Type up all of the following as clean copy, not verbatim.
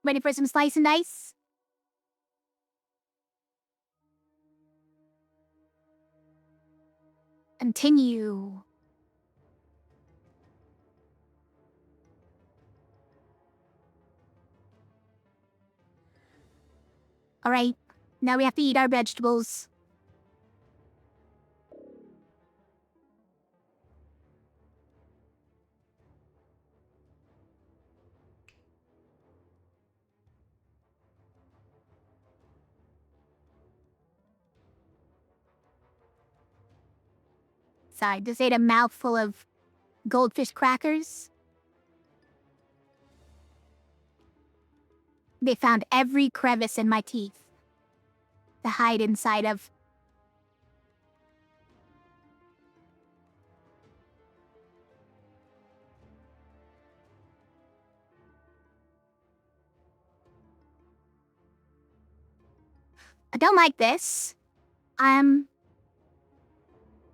Ready for some slice and dice? Continue. Alright, now we have to eat our vegetables. Sorry, just ate a mouthful of goldfish crackers. They found every crevice in my teeth to hide inside of. I don't like this.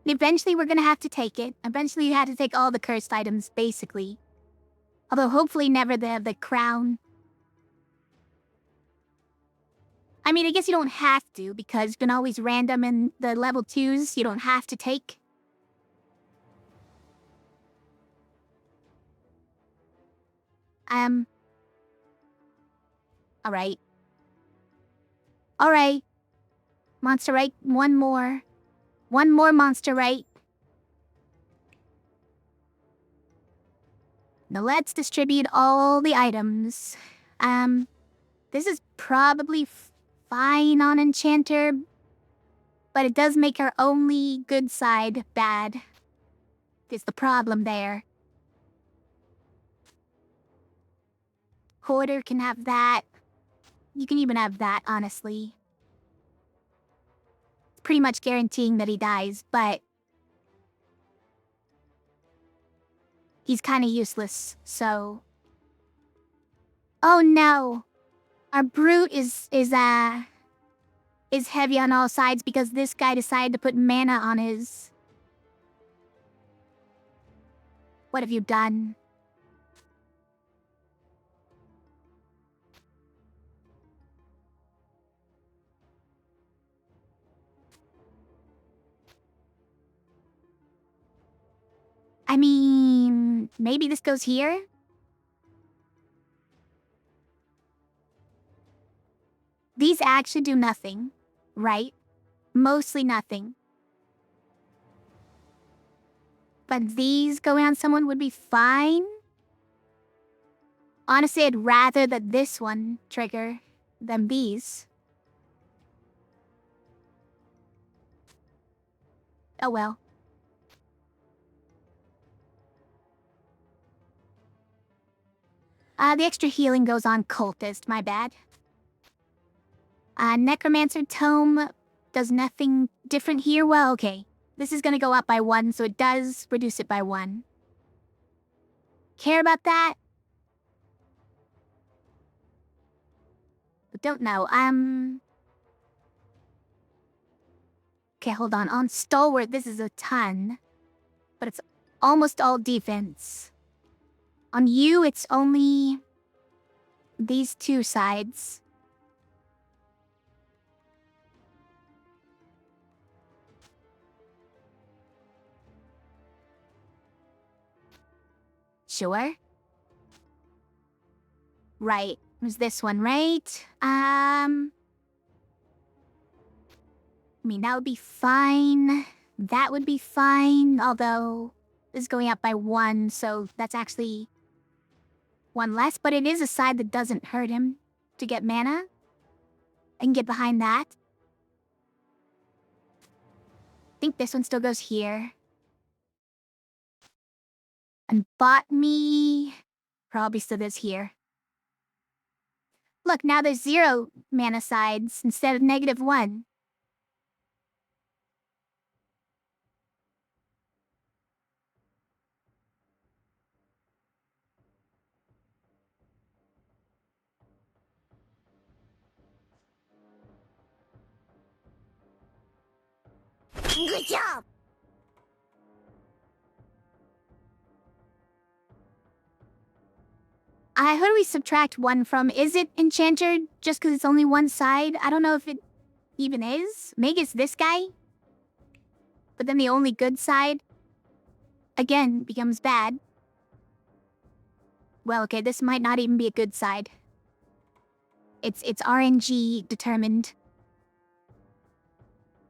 Eventually we're gonna have to take it. Eventually you have to take all the cursed items, basically. Although hopefully never the crown. I mean, I guess you don't have to, because you can always random in the level 2s. You don't have to take. Alright. Alright. Monster right, one more. One more monster right. Now let's distribute all the items. This is probably fine on Enchanter, but it does make our only good side bad. Is the problem there. Hoarder can have that. You can even have that, honestly. It's pretty much guaranteeing that he dies, but he's kind of useless, so. Oh no! Our brute is heavy on all sides because this guy decided to put mana on his. What have you done? I mean, maybe this goes here? These actually do nothing, right? Mostly nothing. But these going on someone would be fine? Honestly, I'd rather that this one trigger than these. Oh well. The extra healing goes on Cultist, my bad. Necromancer Tome does nothing different here. Well, okay. This is gonna go up by 1, so it does reduce it by 1. Care about that? But don't know. Okay, hold on. On Stalwart, this is a ton. But it's almost all defense. On you, it's only these 2 sides. Sure. Right. It was this one, right? I mean, that would be fine. That would be fine, although this is going up by 1, so that's actually 1 less, but it is a side that doesn't hurt him to get mana. I can get behind that. I think this one still goes here. And Botany probably still goes here. Look, now there's 0 mana sides instead of -1. Good job! Who do we subtract 1 from? Is it Enchanter just because it's only one side? I don't know if it even is. Maybe it's this guy. But then the only good side, again, becomes bad. Well, okay, this might not even be a good side. It's RNG determined.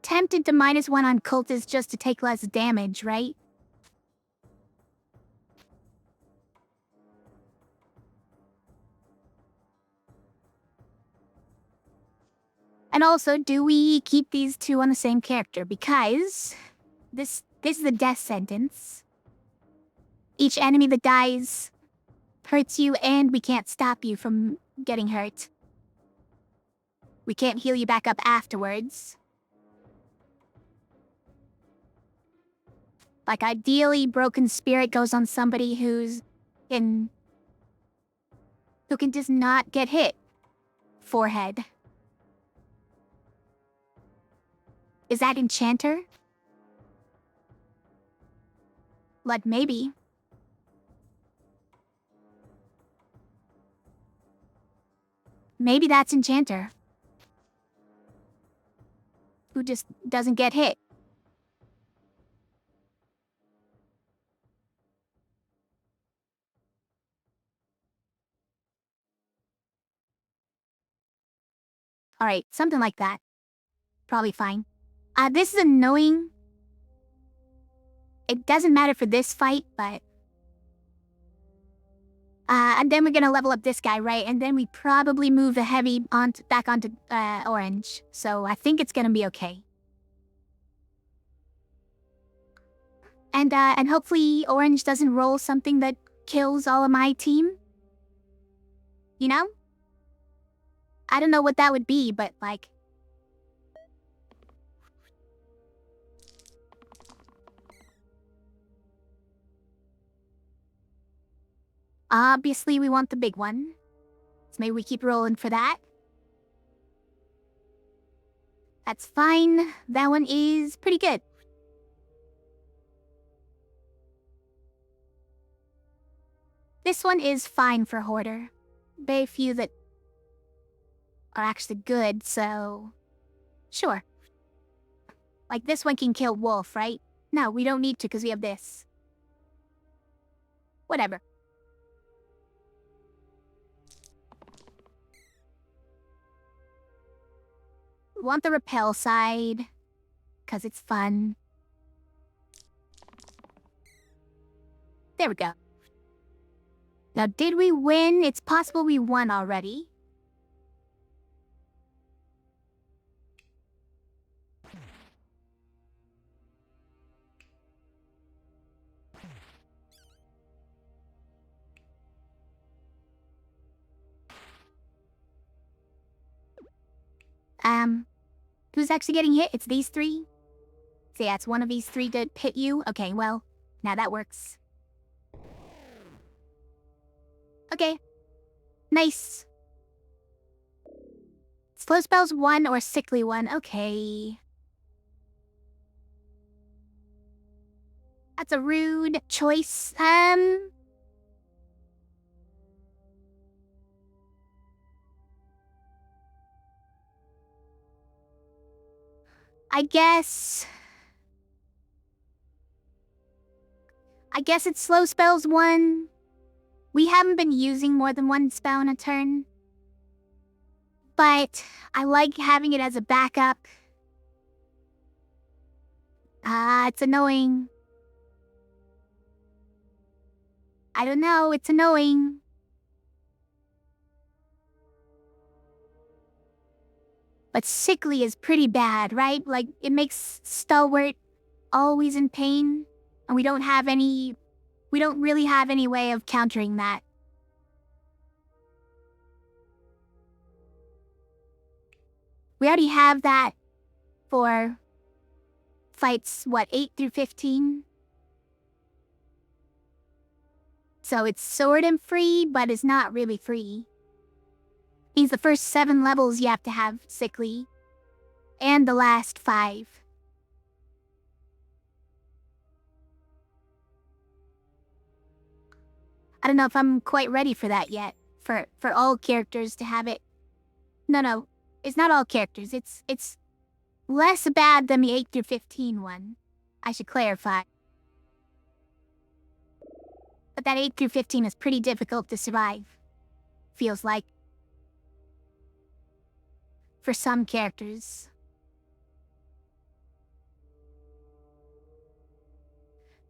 Tempted to -1 on cultists just to take less damage, right? And also, do we keep these two on the same character? Because this is a death sentence. Each enemy that dies hurts you, and we can't stop you from getting hurt. We can't heal you back up afterwards. Like, ideally, Broken Spirit goes on somebody who can just not get hit. Forehead. Is that Enchanter? Like, maybe. Maybe that's Enchanter. Who just doesn't get hit. Alright, something like that. Probably fine. This is annoying. It doesn't matter for this fight, but... and then we're gonna level up this guy, right? And then we probably move the heavy back onto orange. So I think it's gonna be okay. And hopefully orange doesn't roll something that kills all of my team. You know? I don't know what that would be, but like... Obviously, we want the big one. So maybe we keep rolling for that. That's fine. That one is pretty good. This one is fine for Hoarder. Very few that are actually good, so... Sure. Like, this one can kill Wolf, right? No, we don't need to because we have this. Whatever. We want the repel side, because it's fun. There we go. Now, did we win? It's possible we won already. Who's actually getting hit? It's these three? So yeah, it's one of these three that hit you? Okay, well, now that works. Okay. Nice. Slow spells 1 or sickly 1. Okay. That's a rude choice. I guess it's slow spells 1. We haven't been using more than 1 spell in a turn. But I like having it as a backup. It's annoying. I don't know, it's annoying. But sickly is pretty bad, right? Like, it makes Stalwart always in pain. And we don't really have any way of countering that. We already have that for fights, what, 8 through 15? So it's sword and free, but it's not really free. Means the first 7 levels you have to have sickly. And the last 5. I don't know if I'm quite ready for that yet. for all characters to have it. No, it's not all characters. It's less bad than the 8 through 15 one. I should clarify. But that 8 through 15 is pretty difficult to survive. Feels like. For some characters.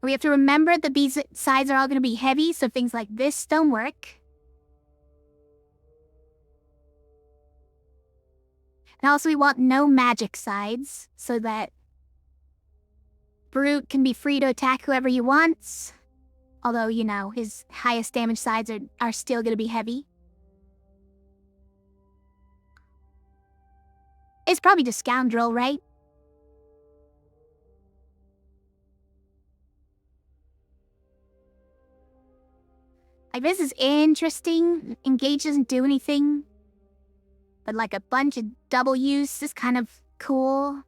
We have to remember the B-sides are all going to be heavy, so things like this don't work. And also we want no magic sides, so that Brute can be free to attack whoever he wants. Although, you know, his highest damage sides are still going to be heavy. It's probably just Scoundrel, right? Like, this is interesting. Engage doesn't do anything. But like a bunch of double use is kind of cool.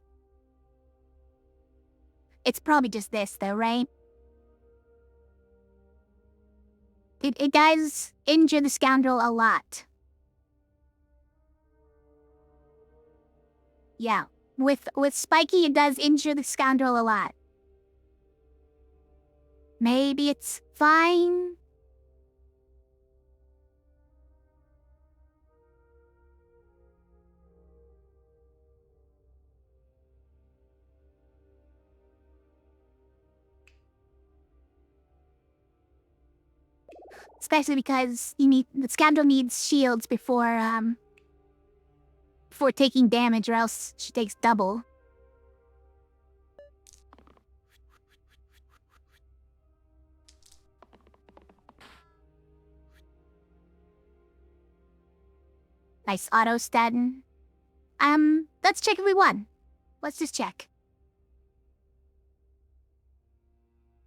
It's probably just this though, right? It does injure the Scoundrel a lot. Yeah, with Spiky it does injure the Scoundrel a lot. Maybe it's fine? Especially because the Scoundrel needs shields before taking damage, or else she takes double. Nice auto-statin. Let's check if we won. Let's just check.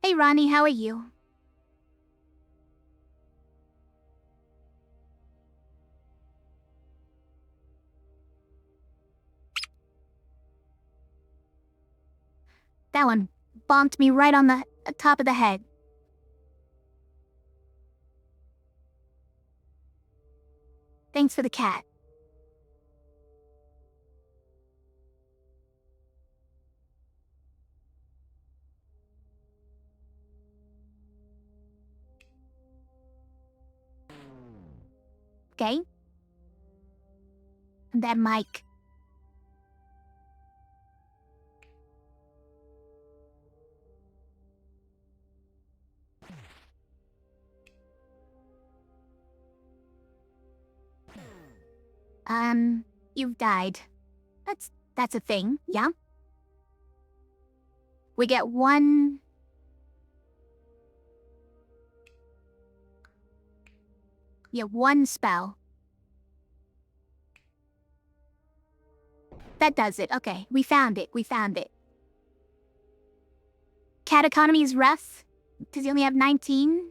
Hey Ronnie, how are you? That one bonked me right on the top of the head. Thanks for the cat. Okay? And that mic. You've died. That's a thing, yeah? We get one... Yeah, one spell. That does it. Okay, we found it. Cat economy is rough, because you only have 19.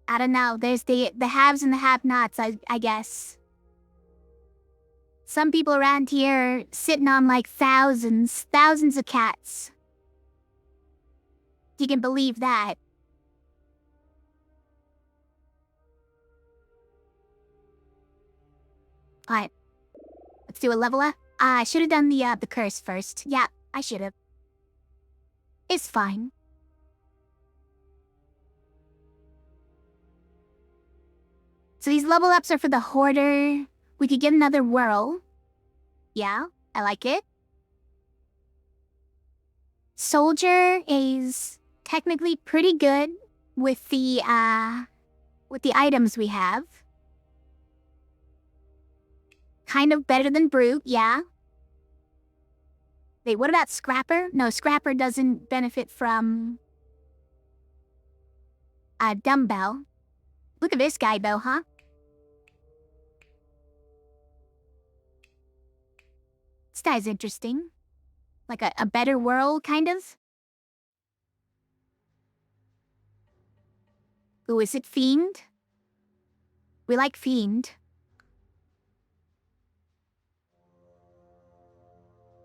I don't know, there's the haves and the have-nots, I guess. Some people around here are sitting on like thousands of cats. You can believe that. Alright. Let's do a level up. I should have done the curse first. Yeah, I should have. It's fine. So these level ups are for the Hoarder. We could get another whirl. Yeah, I like it. Soldier is technically pretty good with the items we have. Kind of better than Brute, yeah. Wait, what about Scrapper? No, Scrapper doesn't benefit from... Dumbbell. Look at this guy, though, huh? This guy's interesting. Like a better world, kind of? Ooh, is it Fiend? We like Fiend.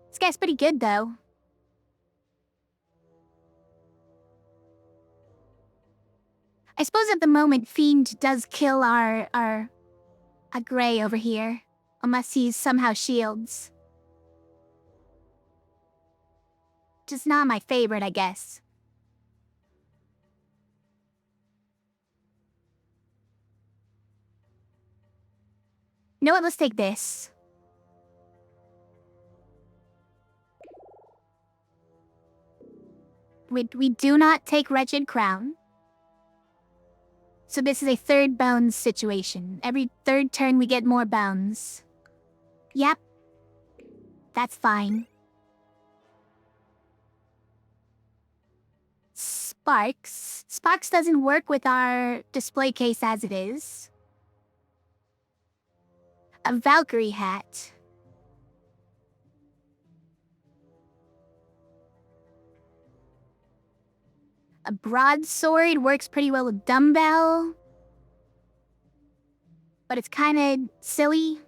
This guy's pretty good, though. I suppose at the moment Fiend does kill our Gray over here. Unless he somehow shields. Just not my favorite, I guess. You know what, let's take this. We do not take Wretched Crown. So this is a third bounds situation. Every third turn we get more bounds. Yep. That's fine. Sparks. Sparks doesn't work with our display case as it is. A Valkyrie hat. A broadsword works pretty well with dumbbell. But it's kinda silly.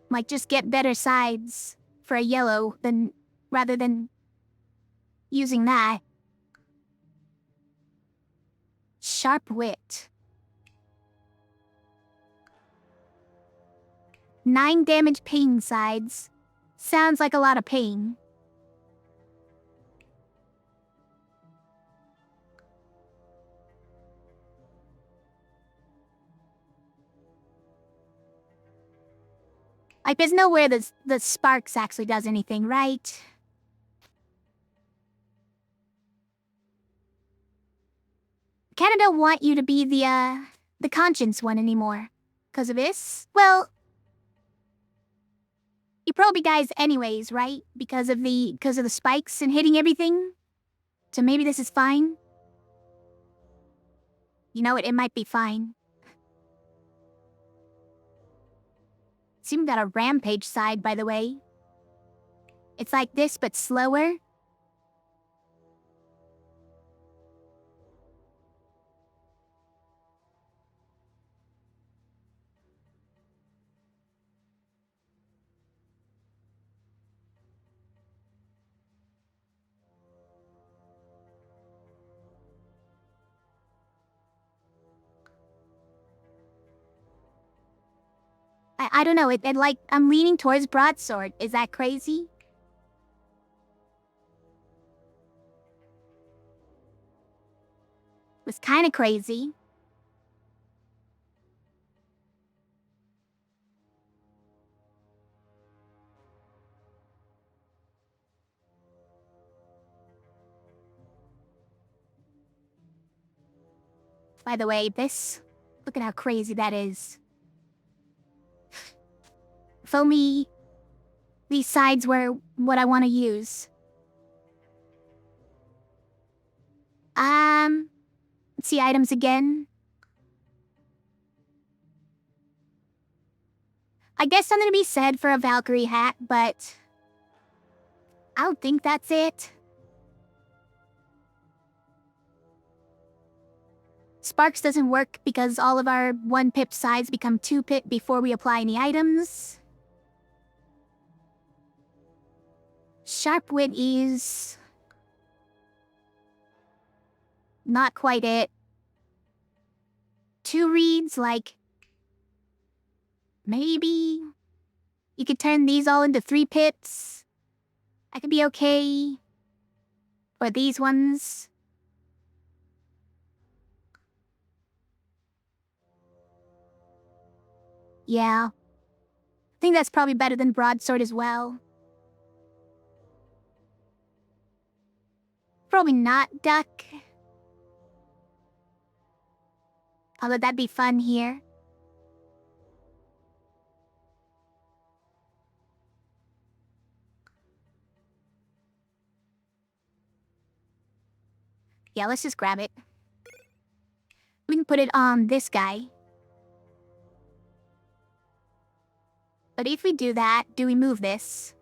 Might just get better sides for a yellow rather than using that. Sharp wit. 9 damage pain sides. Sounds like a lot of pain. Like, there's nowhere the Sparks actually does anything, right? Kinda don't want you to be the conscience one anymore. 'Cause of this? Well, you probably dies anyways, right? Because of the spikes and hitting everything? So maybe this is fine? You know what, it might be fine. Seemed got a rampage side, by the way. It's like this, but slower. I don't know, I'm leaning towards broadsword. Is that crazy? Was kinda crazy. By the way, look at how crazy that is. If only these sides were what I want to use. Let's see items again. I guess something to be said for a Valkyrie hat, but I don't think that's it. Sparks doesn't work because all of our 1 pip sides become 2 pip before we apply any items. Sharp wit is not quite it. 2 reads, like, maybe you could turn these all into 3 pips. I could be okay. Or these ones. Yeah. I think that's probably better than broadsword as well. Probably not duck. Although that'd be fun here. Yeah, let's just grab it. We can put it on this guy. But if we do that, do we move this?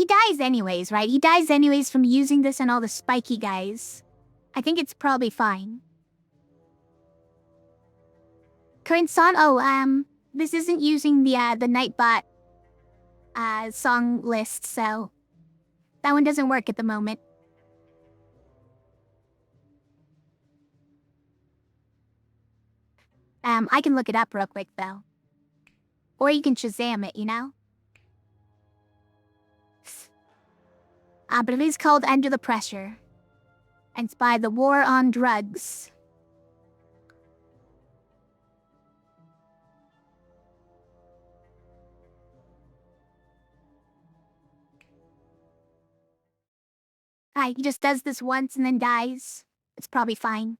dies anyways, right? He dies anyways from using this and all the spiky guys. I think it's probably fine. Current song? Oh, this isn't using the Nightbot song list, so that one doesn't work at the moment. I can look it up real quick though. Or you can Shazam it, you know? But it is called Under the Pressure. And it's by the War on Drugs. He just does this once and then dies. It's probably fine.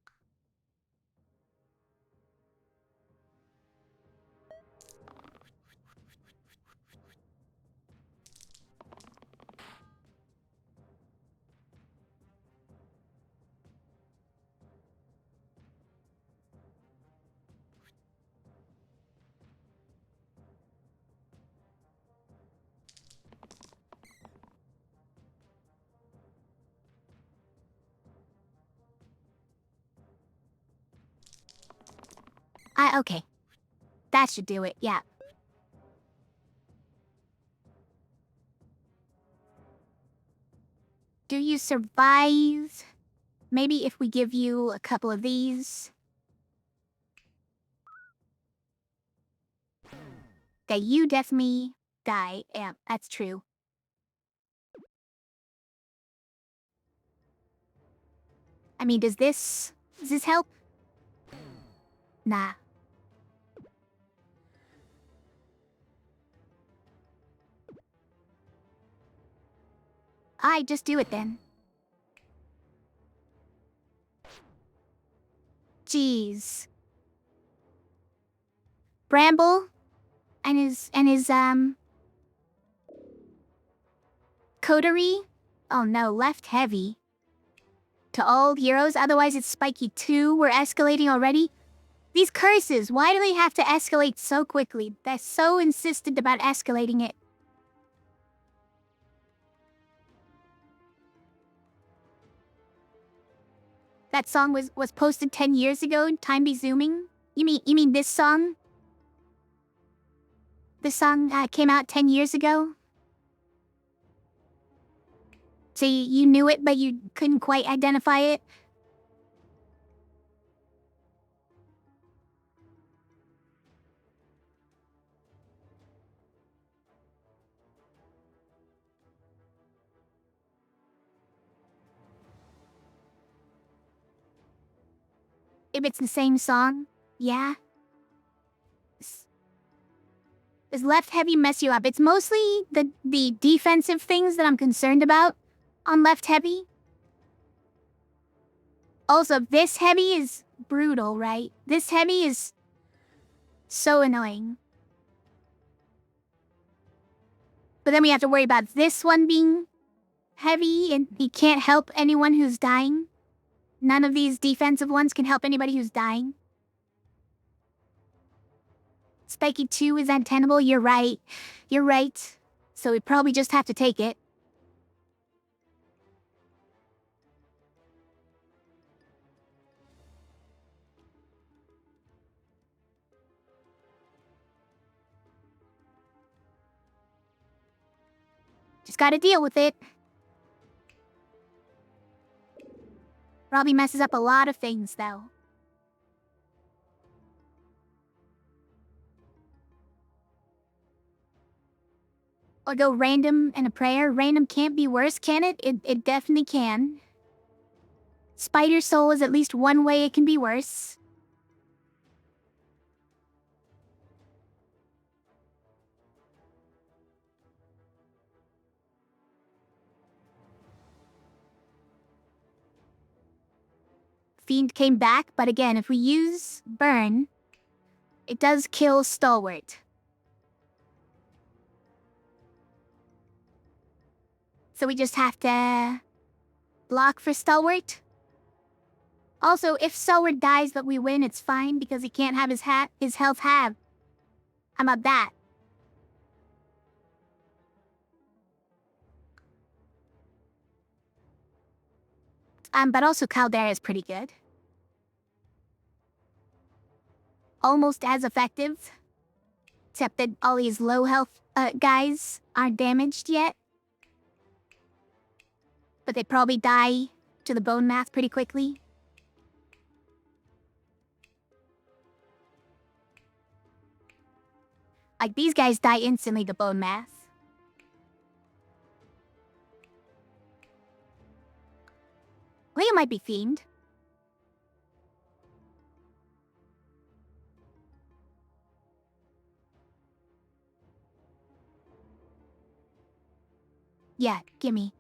Okay. That should do it, yeah. Do you survive? Maybe if we give you a couple of these. Okay, you definitely die. Yeah, that's true. I mean, does this help? Nah. Just do it then. Jeez. Bramble and his coterie? Oh no, left heavy. To all heroes, otherwise it's spiky too. We're escalating already. These curses, why do they have to escalate so quickly? They're so insistent about escalating it. That song was posted 10 years ago, Time Be Zooming? You mean this song? This song came out 10 years ago? So you knew it, but you couldn't quite identify it? If it's the same song, yeah. Does left heavy mess you up? It's mostly the defensive things that I'm concerned about on left heavy. Also, this heavy is brutal, right? This heavy is so annoying. But then we have to worry about this one being heavy, and he can't help anyone who's dying. None of these defensive ones can help anybody who's dying. Spiky 2 is untenable, you're right. You're right. So we probably just have to take it. Just gotta deal with it. Probably messes up a lot of things, though. Or go random and a prayer. Random can't be worse, can it? It definitely can. Spider Soul is at least one way it can be worse. Fiend came back, but again, if we use Burn, it does kill Stalwart. So we just have to block for Stalwart. Also, if Stalwart dies but we win, it's fine because he can't have his health halved. How about that? But also Caldera is pretty good. Almost as effective. Except that all these low health guys aren't damaged yet. But they probably die to the bone math pretty quickly. Like, these guys die instantly to bone math. Leo might be fiend. Yeah, gimme.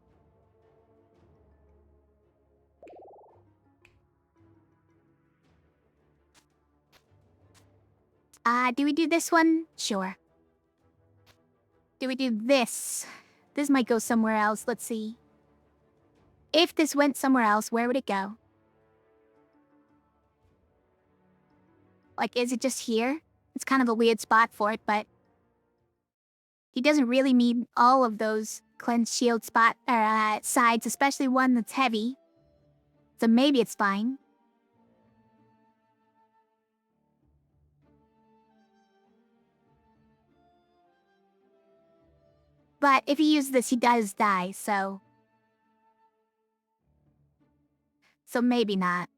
Do we do this one? Sure. Do we do this? This might go somewhere else, let's see. If this went somewhere else, where would it go? Like, is it just here? It's kind of a weird spot for it, but... he doesn't really need all of those cleanse shield sides, especially one that's heavy. So maybe it's fine. But if he uses this, he does die, so... so maybe not.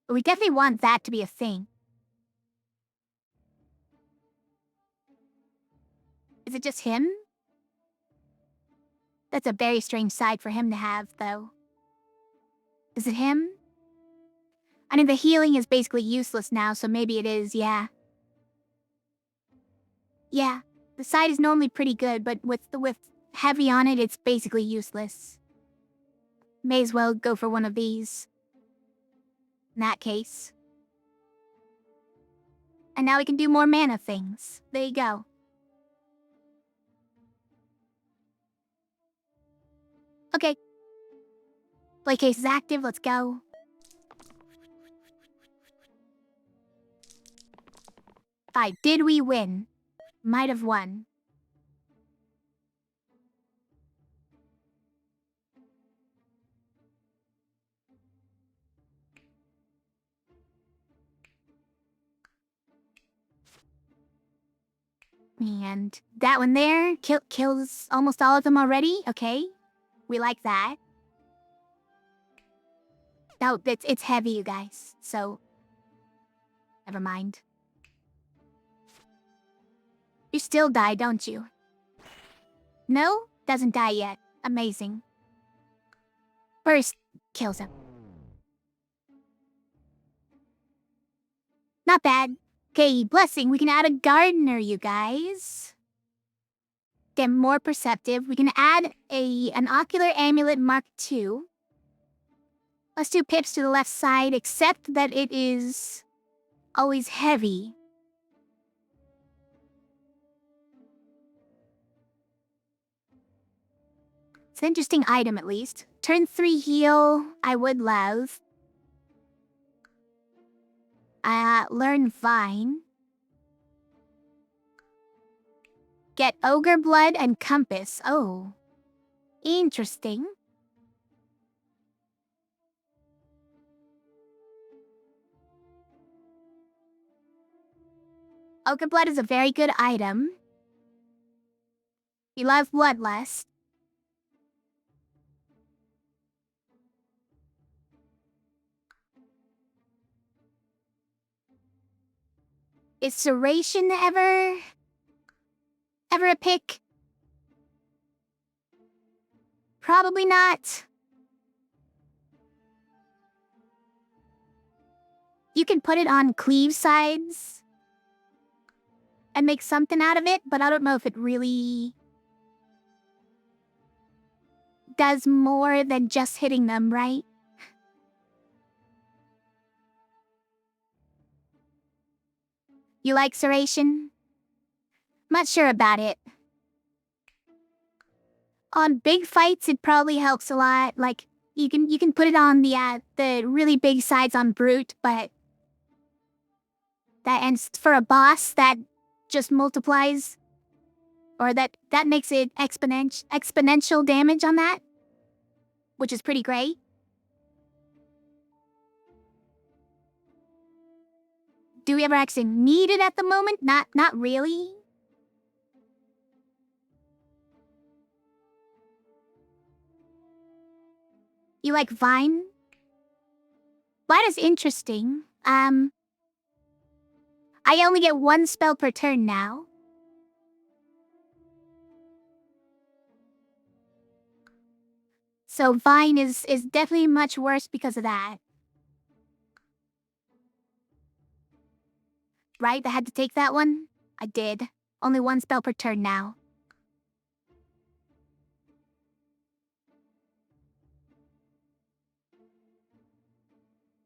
But we definitely want that to be a thing. Is it just him? That's a very strange side for him to have, though. Is it him? I mean, the healing is basically useless now, so maybe it is, yeah. Yeah, the side is normally pretty good, but with heavy on it, it's basically useless. May as well go for one of these. In that case. And now we can do more mana things. There you go. Okay. Play case is active, let's go. Did we win? Might have won. And that one there kills almost all of them already. Okay, we like that. No, it's heavy, you guys. So, never mind. You still die, don't you? No, doesn't die yet. Amazing. First, kills him. Not bad. Okay, blessing. We can add a gardener, you guys. Get more perceptive. We can add an ocular amulet Mark II. Let's do pips to the left side, except that it is always heavy. It's an interesting item, at least. Turn 3 heal, I would love. Learn Vine. Get Ogre Blood and Compass. Oh. Interesting. Ogre Blood is a very good item. You love Bloodlust. Is Serration ever a pick? Probably not. You can put it on cleave sides and make something out of it, but I don't know if it really does more than just hitting them, right? You like Serration? Not sure about it. On big fights, it probably helps a lot. Like, you can put it on the really big sides on Brute, but and for a boss that just multiplies Or that makes it exponential damage on that, which is pretty great. Do we ever actually need it at the moment? Not really. You like Vine? That is interesting. I only get one spell per turn now. So Vine is definitely much worse because of that. Right? I had to take that one? I did. Only one spell per turn now.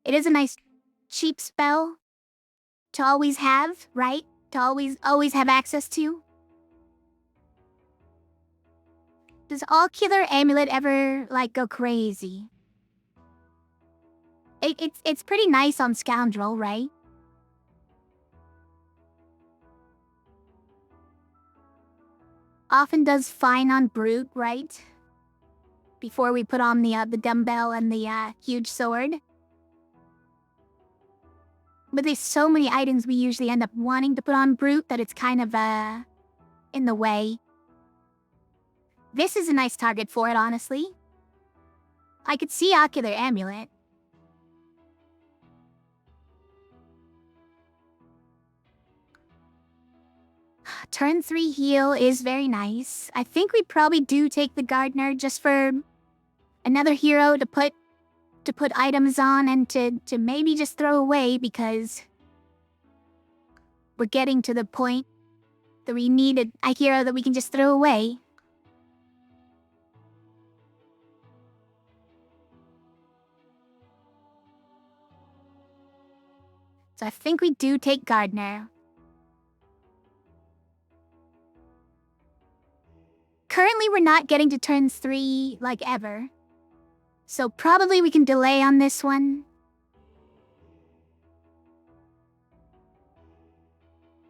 It is a nice, cheap spell to always have, right? To always have access to. Does Ocular Amulet ever, like, go crazy? It's pretty nice on Scoundrel, right? Often does fine on Brute, right? Before we put on the dumbbell and the huge sword. But there's so many items we usually end up wanting to put on Brute that it's kind of, in the way. This is a nice target for it, honestly. I could see Ocular Amulet. Turn 3 heal is very nice. I think we probably do take the Gardener just for another hero to put items on and to maybe just throw away because we're getting to the point that we need a hero that we can just throw away. So I think we do take Gardener. Currently, we're not getting to turn 3, like, ever. So probably we can delay on this one.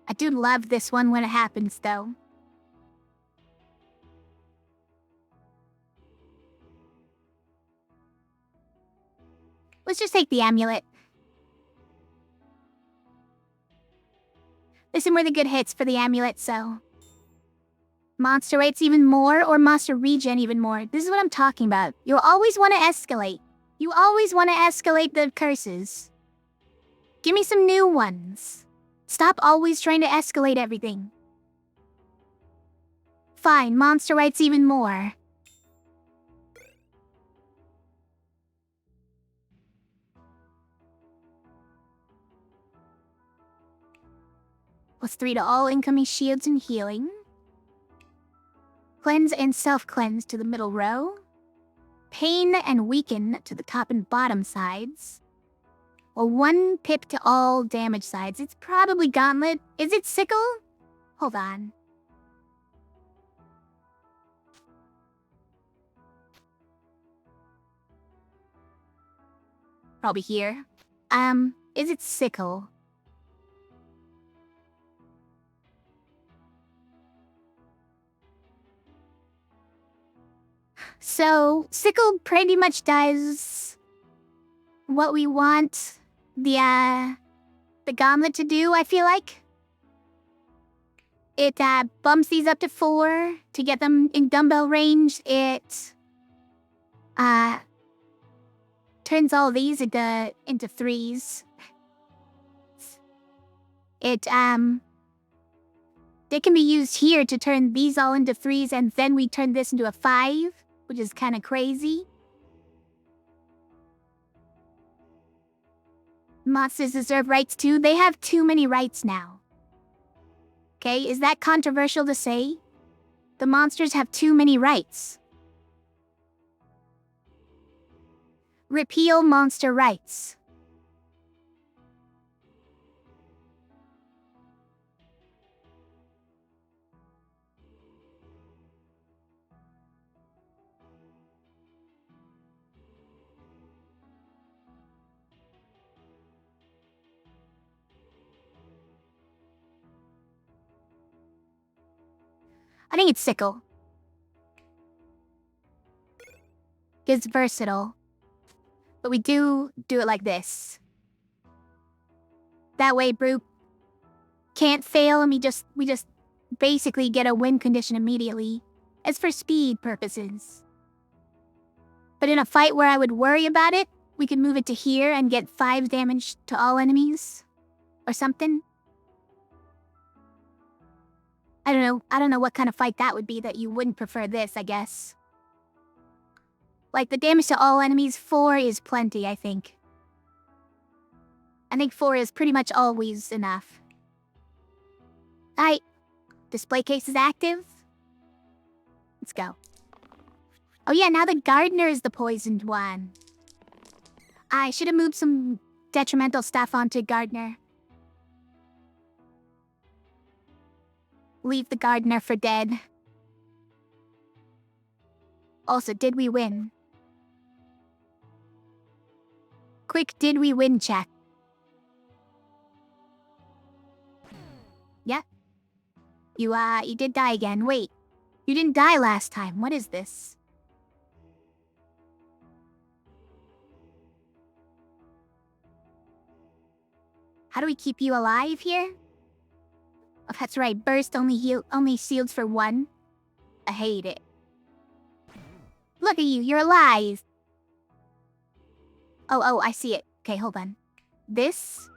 I do love this one when it happens, though. Let's just take the amulet. Listen, we're the good hits for the amulet, so... Monster rates even more, or monster regen even more. This is what I'm talking about. You'll always want to escalate. You always want to escalate the curses. Give me some new ones. Stop always trying to escalate everything. Fine, monster rates even more. +3 to all incoming shields and healing. Cleanse and self-cleanse to the middle row. Pain and weaken to the top and bottom sides. Well, 1 pip to all damage sides. It's probably Gauntlet. Is it Sickle? Hold on. Probably here. Is it Sickle? So, Sickle pretty much does what we want the Gauntlet to do, I feel like. It bumps these up to 4 to get them in dumbbell range. It turns all these into 3s. They can be used here to turn these all into 3s, and then we turn this into a 5, which is kind of crazy. Monsters deserve rights too. They have too many rights now. Okay, is that controversial to say? The monsters have too many rights. Repeal monster rights. I think it's sickle. It's versatile. But we do it like this. That way, Brute can't fail, and we just basically get a win condition immediately. As for speed purposes. But in a fight where I would worry about it, we could move it to here and get 5 damage to all enemies. Or something. I don't know what kind of fight that would be that you wouldn't prefer this, I guess. Like, the damage to all enemies, 4 is plenty, I think. I think 4 is pretty much always enough. Display case is active. Let's go. Oh yeah, now the gardener is the poisoned one. I should have moved some detrimental stuff onto gardener. Leave the gardener for dead. Also, did we win? Quick, did we win check? Yeah. You did die again. Wait. You didn't die last time. What is this? How do we keep you alive here? Oh, that's right. Burst only shields for 1. I hate it. Look at you. You're alive. Oh, I see it. Okay, hold on. This?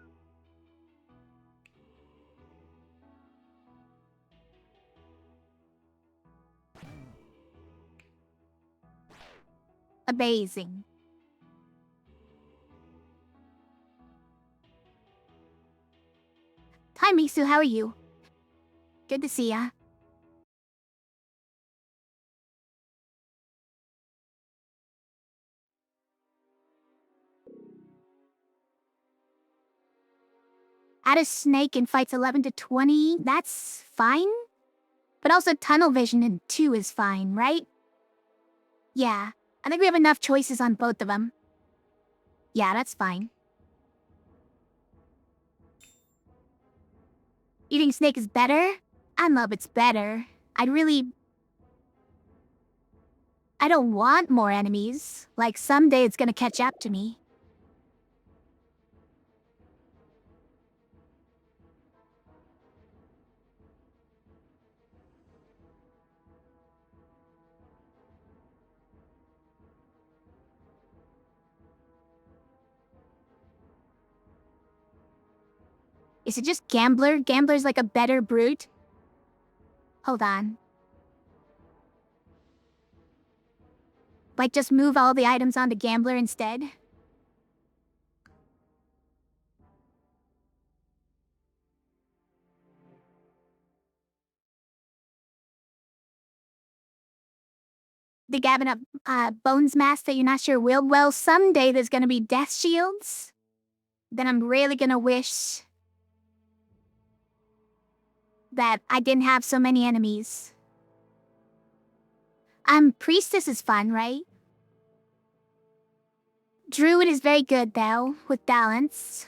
Amazing. Hi, Misu. How are you? Good to see ya. Add a snake and fights 11 to 20. That's fine. But also tunnel vision in 2 is fine, right? Yeah. I think we have enough choices on both of them. Yeah, that's fine. Eating snake is better? I love it's better. I don't want more enemies. Like, someday it's gonna catch up to me. Is it just Gambler? Gambler's like a better brute? Hold on. Like, just move all the items onto Gambler instead? The Gavin of Bones Mask that you're not sure will? Well, someday there's gonna be Death Shields. Then I'm really gonna wish that I didn't have so many enemies. Priestess is fun, right? Druid is very good, though, with balance.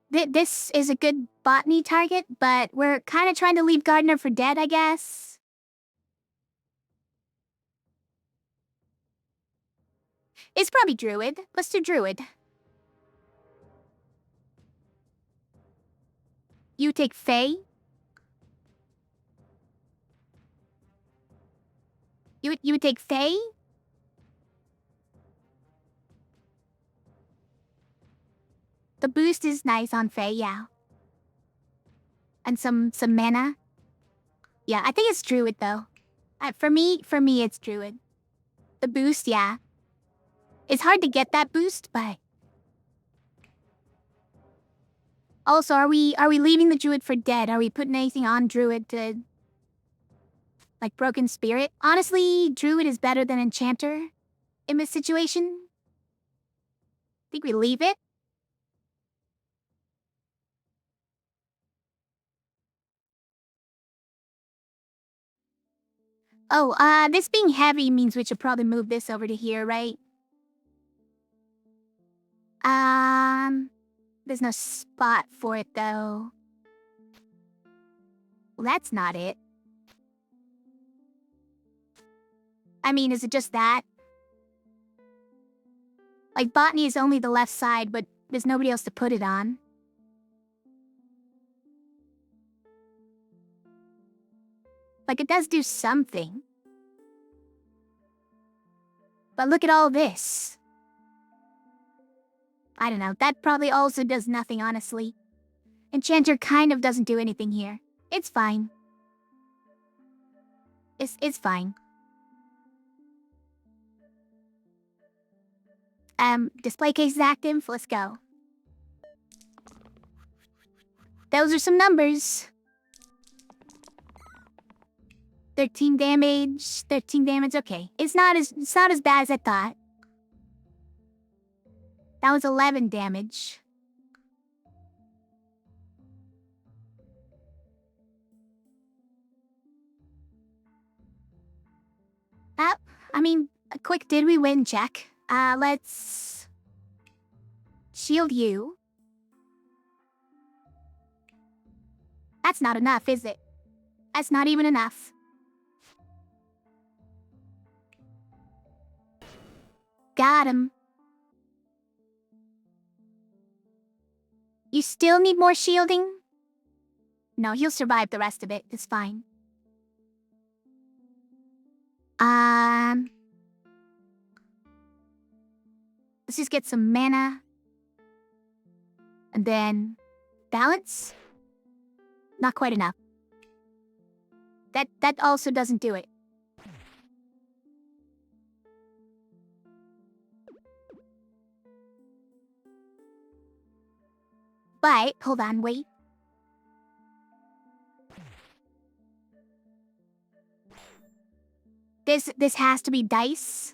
This is a good botany target, but we're kind of trying to leave Gardener for dead, I guess. It's probably Druid. Let's do Druid. You take Fae. You would take Fae? The boost is nice on Fae, yeah. And some mana. Yeah, I think it's Druid, though. For me, it's Druid. The boost, yeah. It's hard to get that boost, but... Also, are we leaving the Druid for dead? Are we putting anything on Druid to... like Broken Spirit? Honestly, Druid is better than Enchanter in this situation. Think we leave it? Oh, this being heavy means we should probably move this over to here, right? There's no spot for it, though. Well, that's not it. I mean, is it just that? Like, botany is only the left side, but there's nobody else to put it on. Like, it does do something. But look at all this. I don't know, that probably also does nothing, honestly. Enchanter kind of doesn't do anything here. It's fine. It's fine. Display case is active. Let's go. Those are some numbers. 13 damage. 13 damage. Okay, it's not as bad as I thought. That was 11 damage. I mean, a quick did we win check. Let's shield you. That's not enough, is it? That's not even enough. Got him. You still need more shielding? No, he'll survive the rest of it. It's fine. Let's just get some mana. And then balance? Not quite enough. That also doesn't do it. But, hold on, wait. This has to be dice.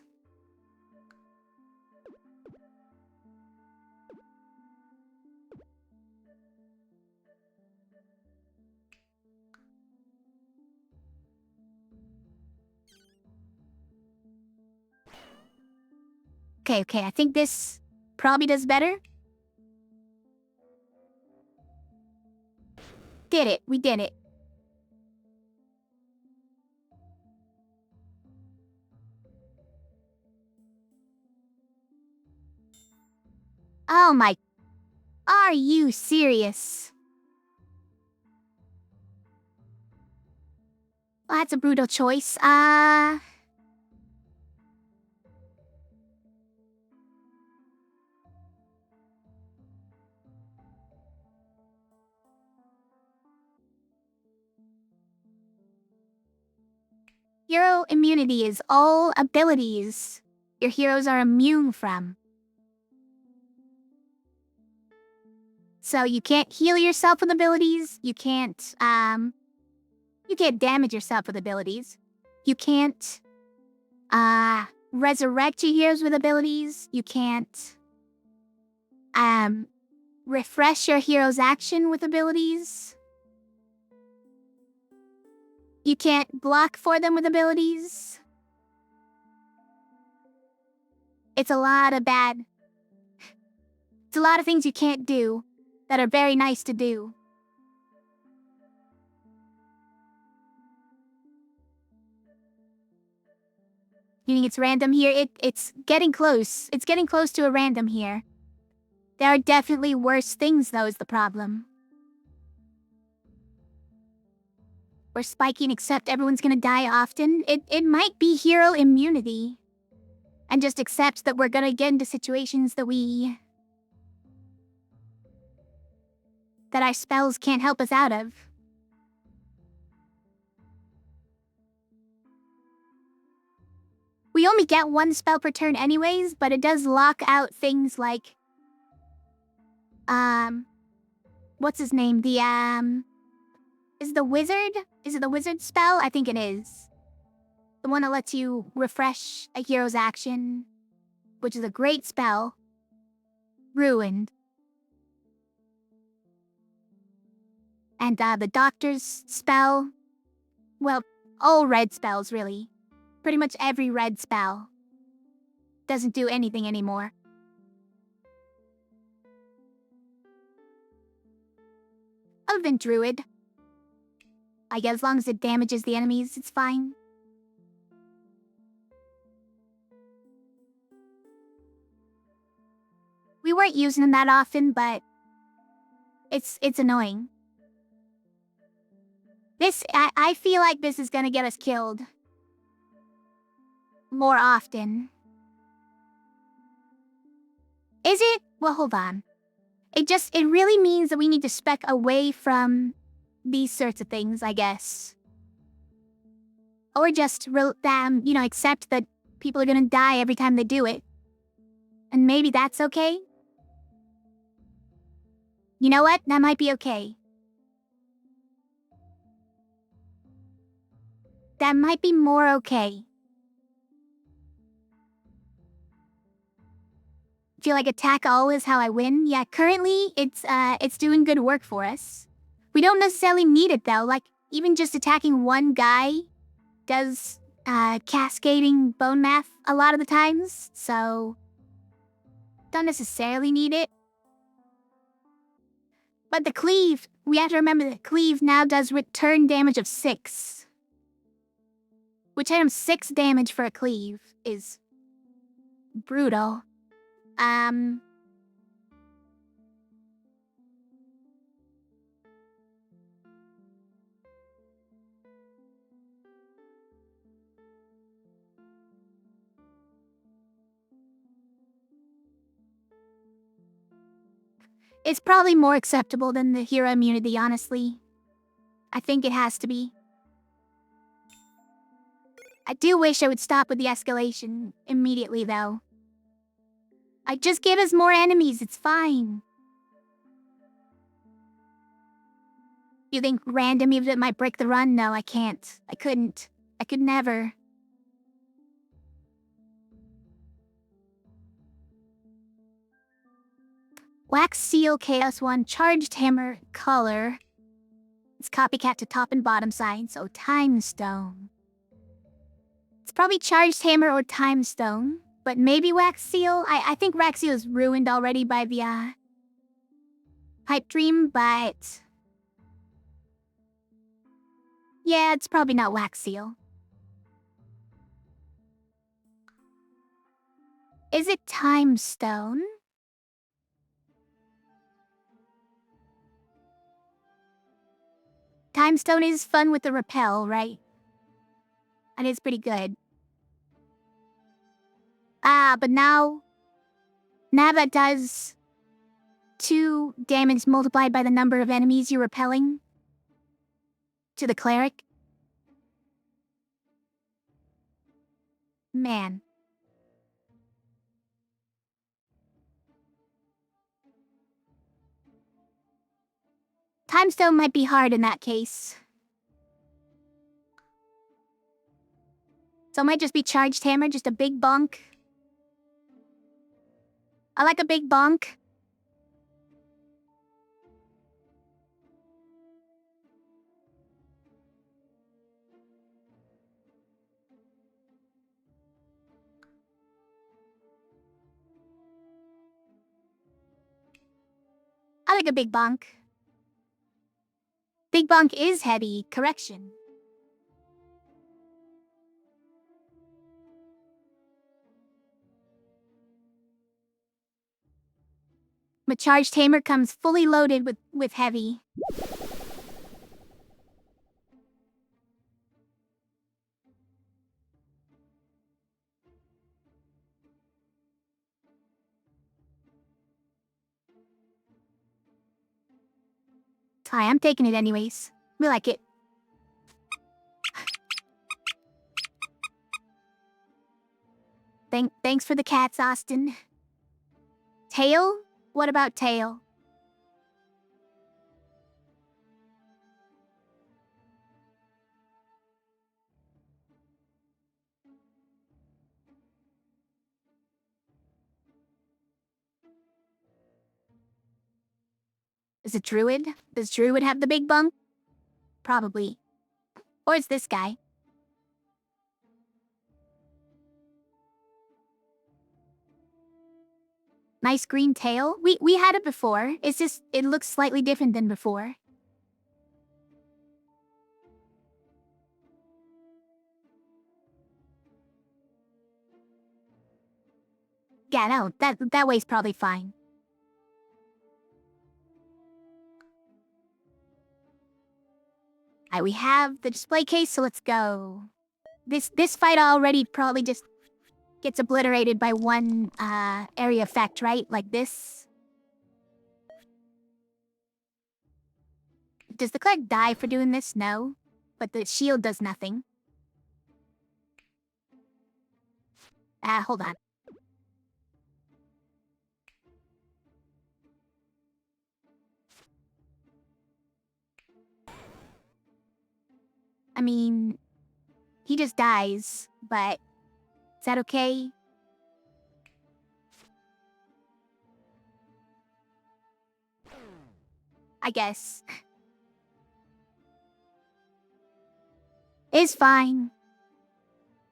Okay, I think this probably does better. Did it, we did it. Oh my... Are you serious? Well, that's a brutal choice. Hero immunity is all abilities your heroes are immune from. So you can't heal yourself with abilities, you can't damage yourself with abilities. You can't, resurrect your heroes with abilities. You can't, refresh your hero's action with abilities. You can't block for them with abilities. It's a lot of things you can't do that are very nice to do. You think it's random here? It's getting close. It's getting close to a random here. There are definitely worse things, though, is the problem. We're spiking, except everyone's gonna die often. It might be hero immunity. And just accept that we're gonna get into situations that our spells can't help us out of. We only get one spell per turn anyways, but it does lock out things like... What's his name? Is it the wizard spell? I think it is. The one that lets you refresh a hero's action, which is a great spell. Ruined. And, the doctor's spell. Well, all red spells, really. Pretty much every red spell doesn't do anything anymore. Other than Druid. I guess as long as it damages the enemies, it's fine. We weren't using them that often, but it's annoying. I feel like this is gonna get us killed more often. Is it? Well, hold on. It really means that we need to spec away from these sorts of things, I guess. Or just, accept that people are gonna die every time they do it. And maybe that's okay? You know what? That might be okay. That might be more okay. Feel like attack all is how I win? Yeah, currently it's doing good work for us. We don't necessarily need it though, like even just attacking one guy does cascading bone math a lot of the times, so don't necessarily need it. But the cleave, we have to remember that cleave now does return damage of 6. Which item 6 damage for a cleave is brutal. It's probably more acceptable than the hero immunity, honestly. I think it has to be. I do wish I would stop with the escalation immediately, though. I just give us more enemies, it's fine. You think random event might break the run? No, I can't. I couldn't. I could never. Wax Seal Chaos 1 Charged Hammer Color. It's copycat to top and bottom side, so Time Stone. It's probably Charged Hammer or Time Stone, but maybe Wax Seal. I think Wax Seal is ruined already by the Pipe Dream, but yeah, it's probably not Wax Seal. Is it Time Stone? Time Stone is fun with the repel, right? And it's pretty good. But now that does 2 damage multiplied by the number of enemies you're repelling to the cleric. Man. Time Stone might be hard in that case. So it might just be Charged Hammer, just a big bonk. I like a big bonk. I like a big bonk. Big bonk is heavy, correction. But Charged Hammer comes fully loaded with heavy. Hi, I'm taking it anyways. We like it. Thanks for the cats, Austin. Tail? What about tail? Is it Druid? Does Druid have the big bunk? Probably. Or is this guy? Nice green tail? We had it before. It's just, it looks slightly different than before. Yeah, no, that way's probably fine. Alright, we have the display case, so let's go. This fight already probably just gets obliterated by one area effect, right? Like this. Does the cleric die for doing this? No. But the shield does nothing. Hold on. I mean, he just dies, but is that okay? I guess. It's fine.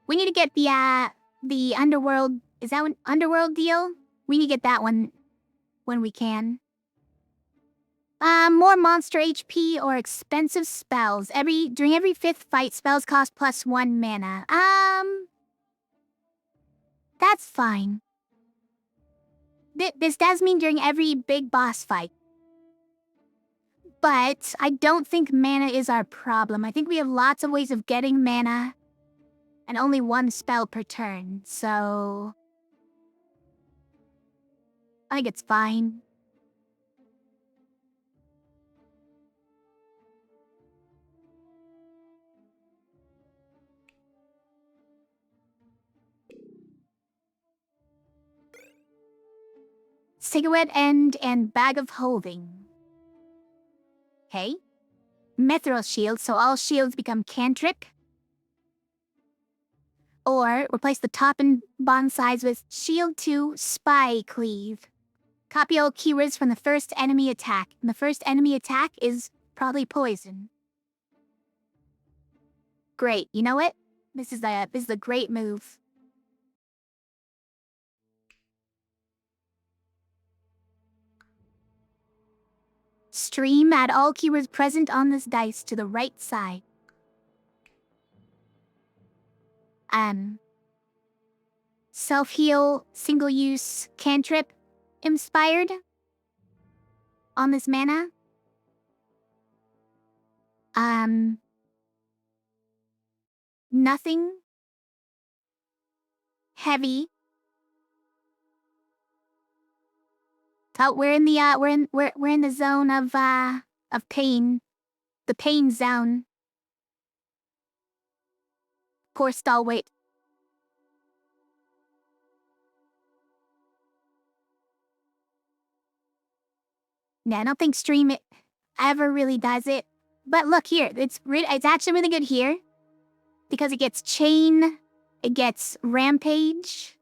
We need to get the underworld. Is that an underworld deal? We need to get that one when we can. More monster HP or expensive spells. During every 5th fight, spells cost +1 mana. That's fine. This does mean during every big boss fight. But I don't think mana is our problem. I think we have lots of ways of getting mana. And only one spell per turn, so... I think it's fine. Cigarette end and bag of holding. Okay. Mithril shield, so all shields become cantrip. Or replace the top and bottom sides with shield 2 spy cleave. Copy all keywords from the first enemy attack, and the first enemy attack is probably poison. Great, you know what? This is a great move. Stream, add all keywords present on this dice to the right side. Self-heal, single-use, cantrip, inspired on this mana. Nothing heavy. We're in the we're in the zone of pain. The pain zone. Poor stalwart. Nah, I don't think stream it ever really does it. But look here, it's actually really good here. Because it gets chain, it gets rampage.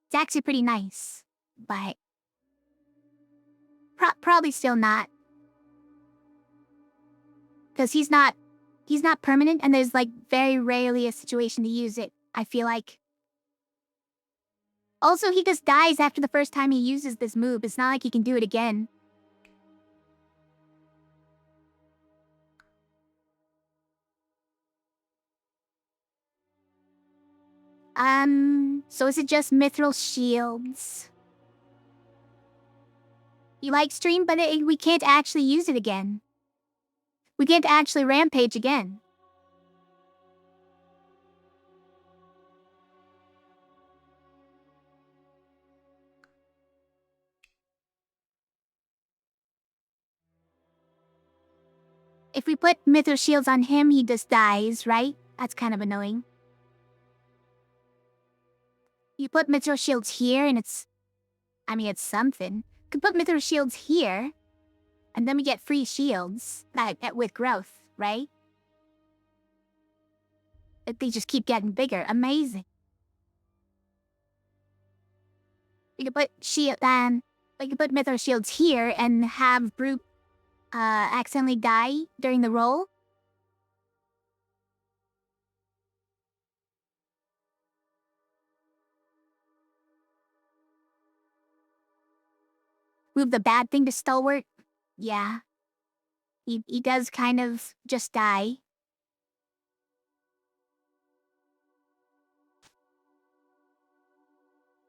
It's actually pretty nice. But probably still not. Because he's not permanent, and there's like very rarely a situation to use it, I feel like. Also, he just dies after the first time he uses this move. It's not like he can do it again. So is it just mithril shields? You like stream, but we can't actually use it again. We can't actually rampage again. If we put mithril shields on him, he just dies, right? That's kind of annoying. You put mithril shields here, and it's something. You could put mithril shields here, and then we get free shields with growth, right? They just keep getting bigger. Amazing. We could put we could put mithril shields here and have Brute accidentally die during the roll. Move the bad thing to stalwart. Yeah. He does kind of just die.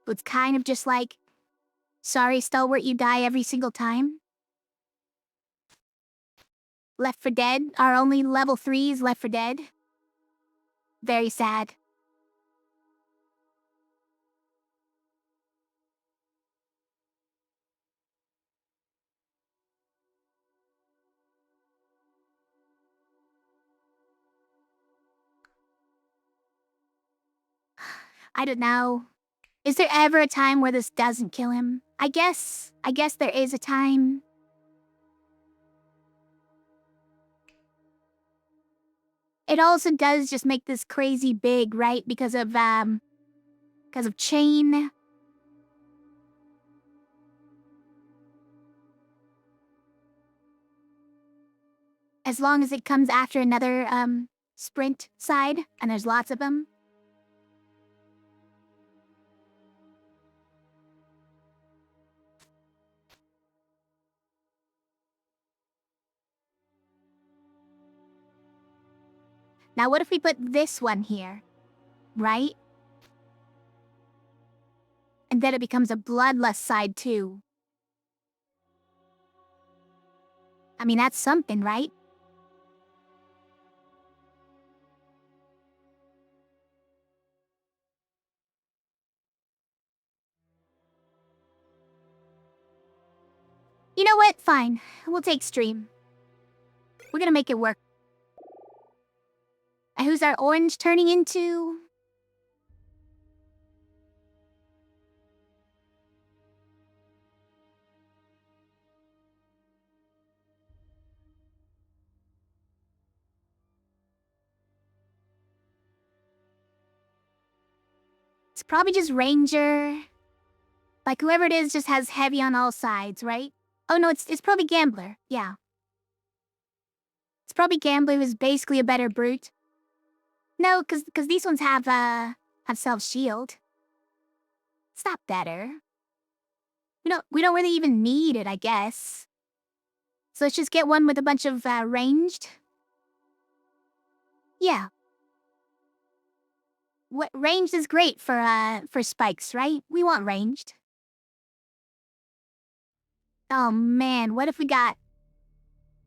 It's kind of just like, sorry, Stalwart, you die every single time. Left 4 Dead, our only level 3 is Left 4 Dead. Very sad. I don't know. Is there ever a time where this doesn't kill him? I guess there is a time. It also does just make this crazy big, right? Because of chain. As long as it comes after another, sprint side, and there's lots of them. Now what if we put this one here? Right? And then it becomes a bloodlust side too. I mean, that's something, right? You know what? Fine. We'll take stream. We're gonna make it work. And who's our orange turning into? It's probably just Ranger. Like, whoever it is just has heavy on all sides, right? Oh no, it's probably Gambler. Yeah. It's probably Gambler who's basically a better brute. No, cause these ones have self-shield. It's not better. We don't really even need it, I guess. So let's just get one with a bunch of, ranged. Yeah. What ranged is great for spikes, right? We want ranged. Oh man, what if we got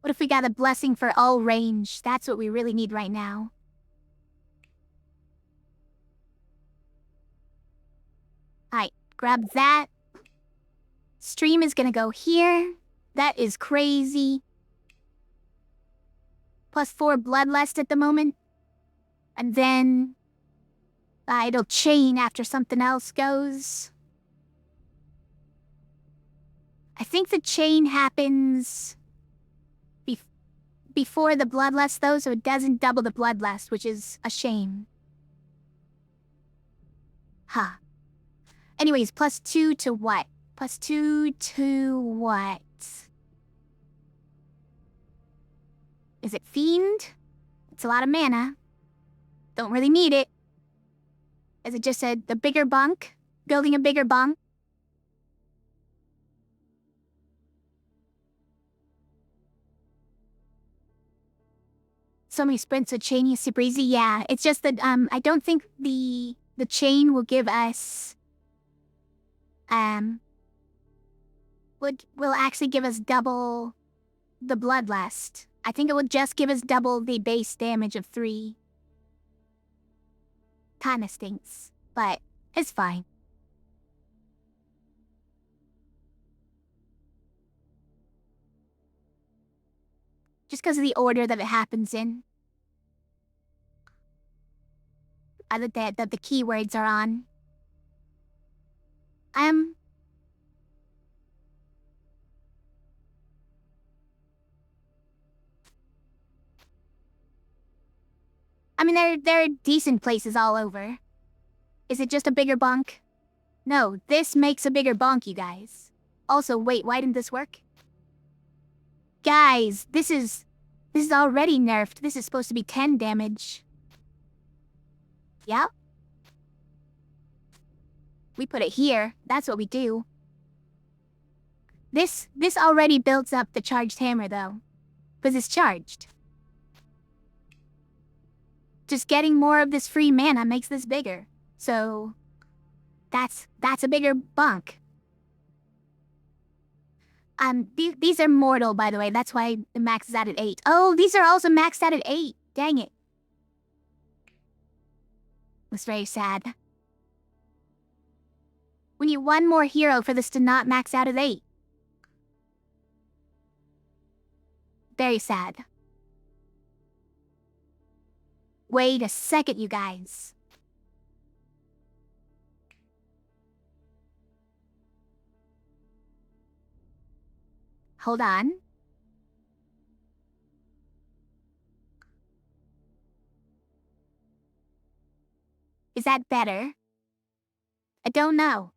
a blessing for all range? That's what we really need right now. Alright, grab that. Stream is gonna go here. That is crazy. +4 bloodlust at the moment. And then it'll chain after something else goes. I think the chain happens before the bloodlust though, so it doesn't double the bloodlust, which is a shame. Huh. Anyways, +2 to what? +2 to what? Is it Fiend? It's a lot of mana. Don't really need it. Is it just the bigger bunk? Building a bigger bunk? So many sprints with chain is super easy. Yeah, it's just that I don't think the chain will give us will actually give us double the bloodlust. I think it will just give us double the base damage of 3. Kinda stinks, but it's fine. Just because of the order that it happens in. That the keywords are on. I mean, there are decent places all over. Is it just a bigger bunk? No, this makes a bigger bunk, you guys. Also, wait, why didn't this work? Guys, this is already nerfed. This is supposed to be 10 damage. Yeah? We put it here. That's what we do. This already builds up the charged hammer, though. Because it's charged. Just getting more of this free mana makes this bigger. So That's a bigger bunk. These are mortal, by the way. That's why the max is out at 8. Oh, these are also maxed out at 8. Dang it. That's very sad. We need one more hero for this to not max out at 8. Very sad. Wait a second, you guys. Hold on. Is that better? I don't know.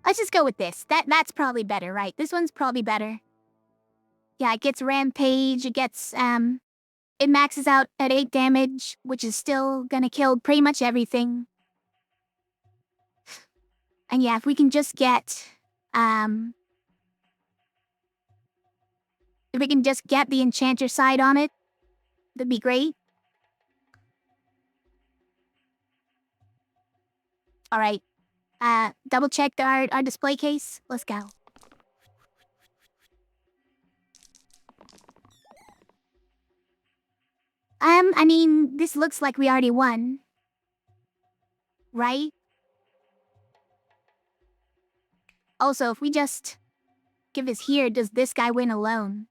Let's just go with this. That's probably better, right? This one's probably better. Yeah, it gets rampage, it gets, it maxes out at 8 damage, which is still gonna kill pretty much everything. And yeah, if we can just get, if we can just get the enchanter side on it, that'd be great. Alright. Double check our display case. Let's go. I mean, this looks like we already won. Right? Also, if we just give this here, does this guy win alone?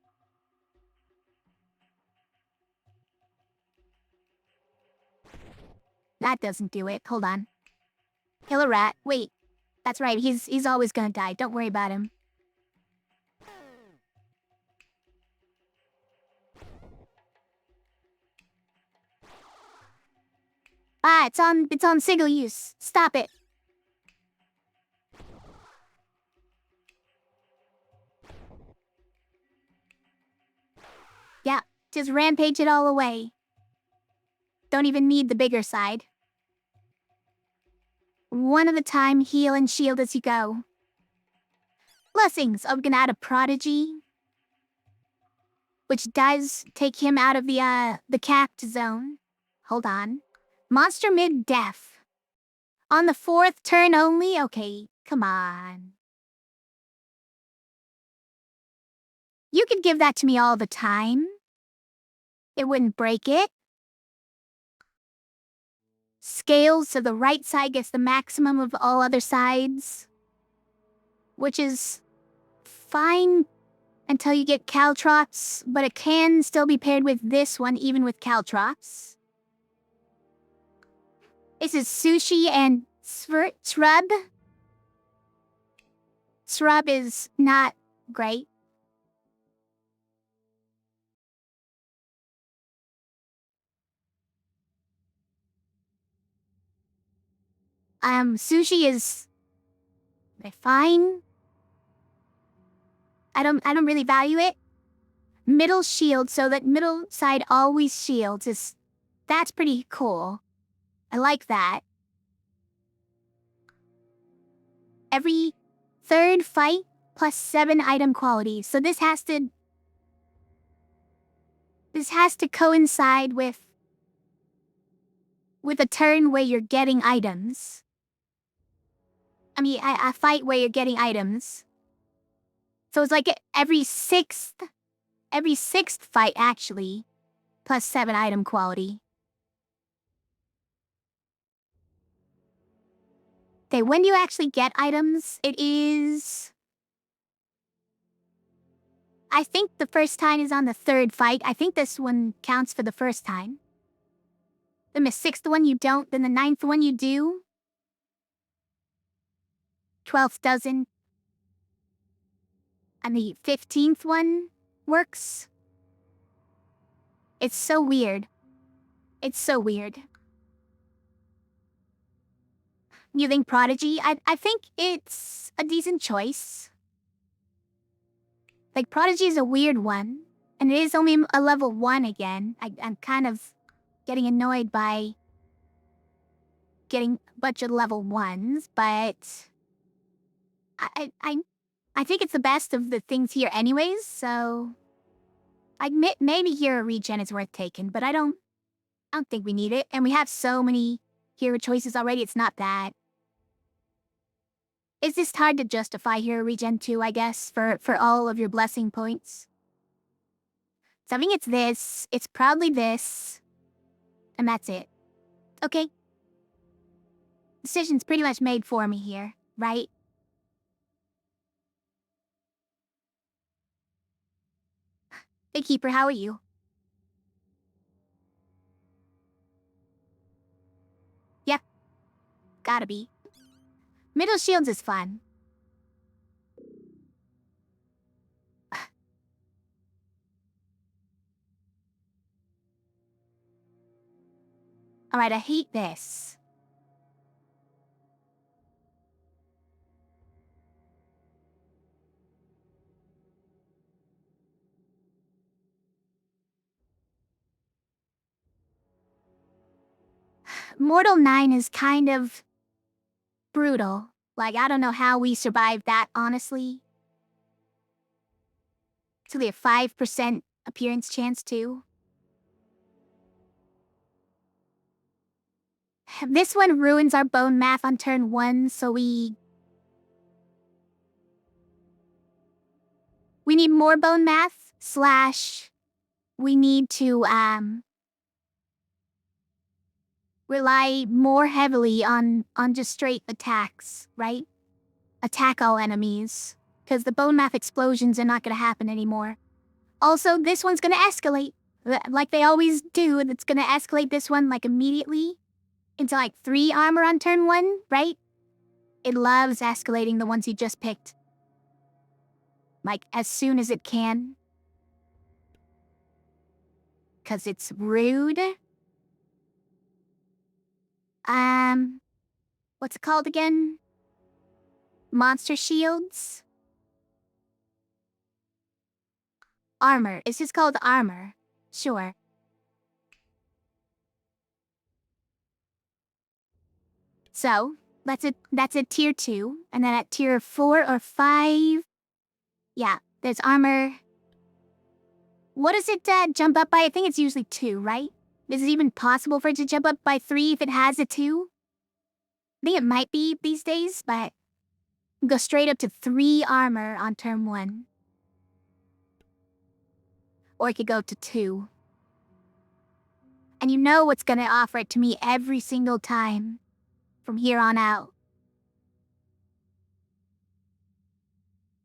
That doesn't do it. Hold on. Kill a rat. Wait. That's right, he's always gonna die. Don't worry about him. Ah, it's on single use. Stop it. Yeah, just rampage it all away. Don't even need the bigger side. One at a time, heal and shield as you go. Blessings. I'm gonna add a prodigy, which does take him out of the capped zone. Hold on. Monster mid-def. On the 4th turn only? Okay, come on. You could give that to me all the time. It wouldn't break it. Scales so the right side gets the maximum of all other sides. Which is fine until you get Caltrops, but it can still be paired with this one even with Caltrops. This is Sushi and Shrub. Shrub is not great. Sushi is fine. I don't really value it. Middle shield, so that middle side always shields that's pretty cool. I like that. Every 3rd fight plus 7 item quality. So this has to coincide with a turn where you're getting items. I mean, a fight where you're getting items. So it's like every 6th fight actually, plus 7 item quality. Okay, when do you actually get items? It is... I think the first time is on the 3rd fight. I think this one counts for the first time. Then the 6th one you don't, then the 9th one you do. 12th doesn't. And the 15th one works. It's so weird. It's so weird. You think Prodigy? I think it's a decent choice. Like, Prodigy is a weird one. And it is only a level 1 again. I'm kind of getting annoyed by getting a bunch of level 1s, but I think it's the best of the things here anyways, so I admit maybe hero regen is worth taking, but I don't think we need it, and we have so many hero choices already, it's not that. It's just hard to justify hero regen too, I guess, for all of your blessing points. So I think it's this, it's probably this, and that's it. Okay. Decision's pretty much made for me here, right? Hey Keeper, how are you? Yep. Gotta be. Middle shields is fun. Alright, I hate this. Mortal 9 is kind of brutal. Like, I don't know how we survived that, honestly. It's only a 5% appearance chance, too. This one ruins our bone math on turn 1, so we need more bone math, / we need to, rely more heavily on just straight attacks, right? Attack all enemies, because the bone math explosions are not gonna happen anymore. Also, this one's gonna escalate, like they always do. It's gonna escalate this one, like, immediately into, like, 3 armor on turn 1, right? It loves escalating the ones you just picked. Like, as soon as it can. 'Cause it's rude. What's it called again? Monster shields? Armor. It's just called armor. Sure. So, that's at tier 2, and then at tier 4 or 5... Yeah, there's armor. What does it jump up by? I think it's usually 2, right? Is it even possible for it to jump up by 3 if it has a 2? I think it might be these days, but go straight up to 3 armor on turn 1. Or it could go to 2. And you know what's gonna offer it to me every single time, from here on out.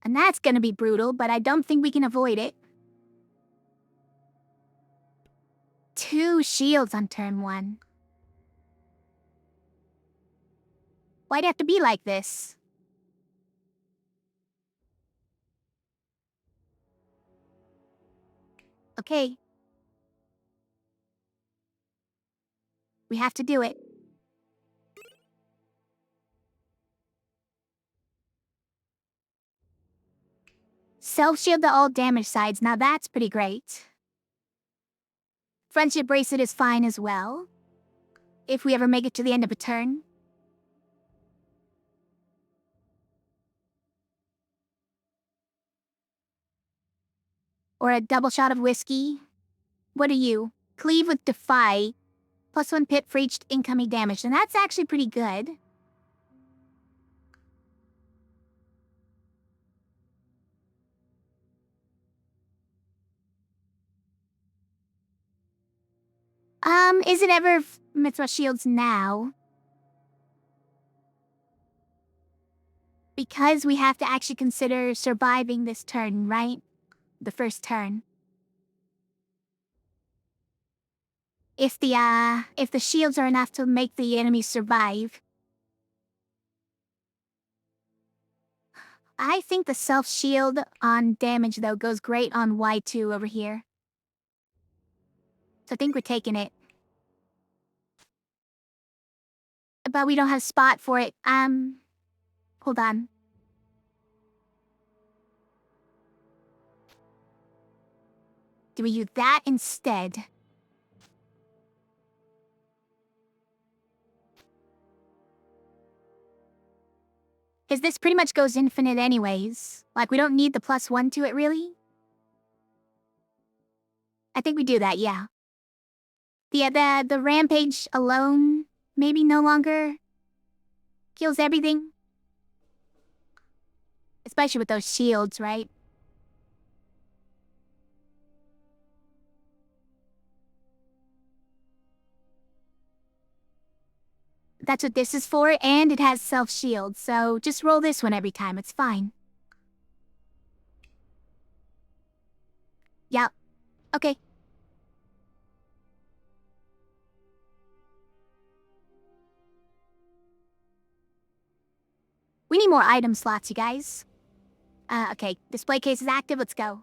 And that's gonna be brutal, but I don't think we can avoid it. 2 shields on turn 1. Why'd it have to be like this? Okay. We have to do it. Self-shield to all damage sides, now that's pretty great. Friendship bracelet is fine as well. If we ever make it to the end of a turn. Or a double shot of whiskey. What are you? Cleave with Defy. +1 pip for each incoming damage, and that's actually pretty good. Is it ever Mitzvah shields now? Because we have to actually consider surviving this turn, right? The first turn. If the shields are enough to make the enemy survive. I think the self-shield on damage, though, goes great on Y2 over here. So I think we're taking it. But we don't have spot for it. Hold on. Do we use that instead? Because this pretty much goes infinite anyways. Like, we don't need the +1 to it, really. I think we do that, yeah. The rampage alone maybe no longer kills everything. Especially with those shields, right? That's what this is for, and it has self-shield, so just roll this one every time, it's fine. Yeah. Okay. We need more item slots, you guys. Okay. Display case is active, let's go.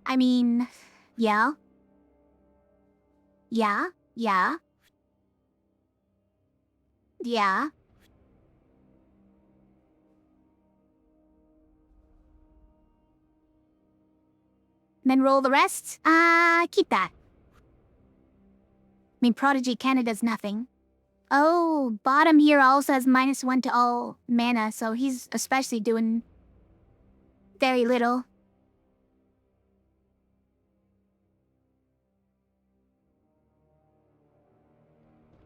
I mean, yeah. Yeah. Yeah. Yeah. And then roll the rest? Keep that. I mean, Prodigy kinda does nothing. Oh, bottom here also has -1 to all mana, so he's especially doing very little.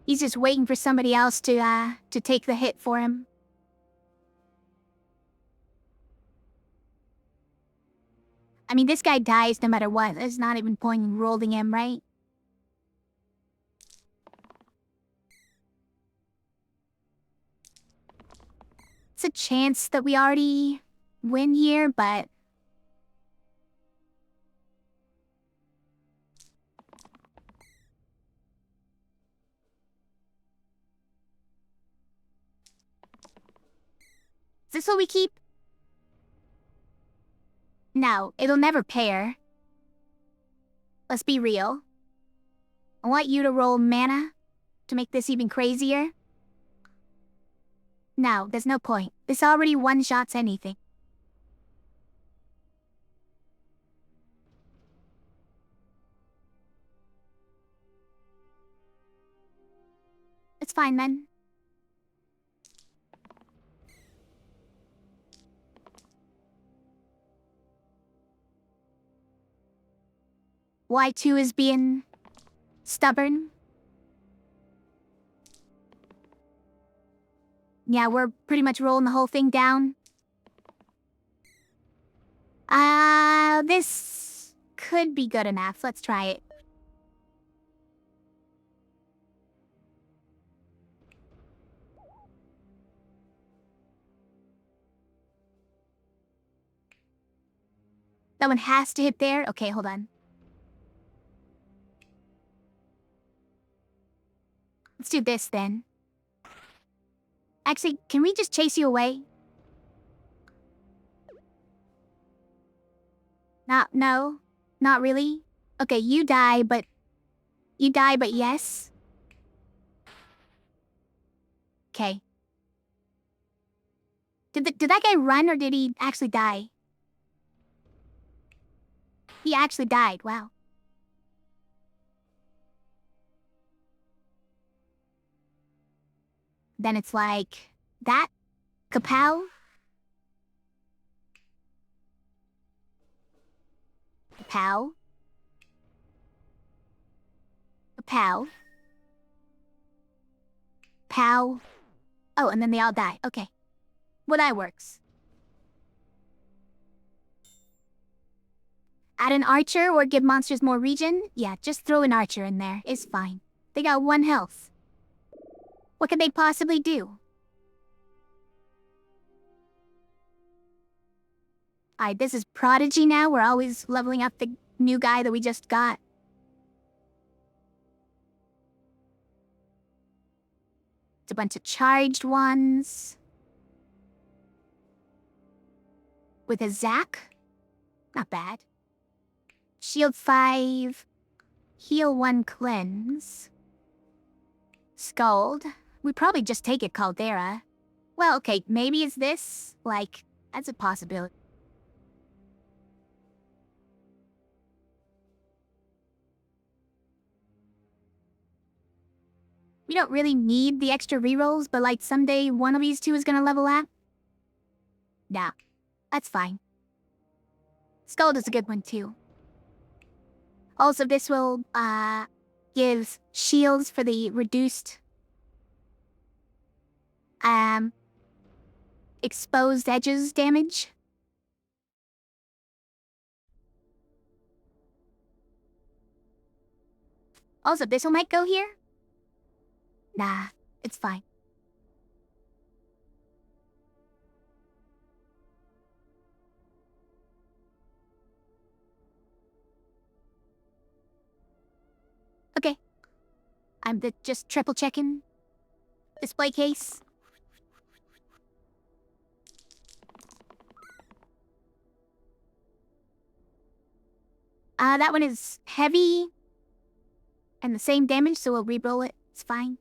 He's just waiting for somebody else to take the hit for him. I mean, this guy dies no matter what. There's not even point in rolling him, right? It's a chance that we already win here, but... Is this what we keep? No, it'll never pair. Let's be real. I want you to roll mana to make this even crazier. No, there's no point. This already one-shots anything. It's fine then. Y2 is being stubborn. Yeah, we're pretty much rolling the whole thing down. This could be good enough. Let's try it. That one has to hit there? Okay, hold on. Let's do this then. Actually, can we just chase you away? No. Not really. Okay, you die, but... You die, but yes? Okay. Did that guy run, or did he actually die? He actually died, wow. Then it's like... That? Kapow? Kapow? Kapow? Pow? Oh, and then they all die. Okay. Well, that works. Add an archer or give monsters more regen? Yeah, just throw an archer in there. It's fine. They got 1 health. What could they possibly do? Alright, this is Prodigy now. We're always leveling up the new guy that we just got. It's a bunch of charged ones. With a Zac? Not bad. Shield 5. Heal 1 cleanse. Scald. We probably just take it Caldera. Well, okay, maybe it's this? Like, that's a possibility. We don't really need the extra rerolls, but like someday one of these two is gonna level up. Nah, that's fine. Scald is a good one too. Also, this will, give shields for the reduced, exposed edges damage. Also, this one might go here. Nah, it's fine. Okay. I'm just triple checking. Display case. That one is heavy. And the same damage, so we'll re-roll it. It's fine.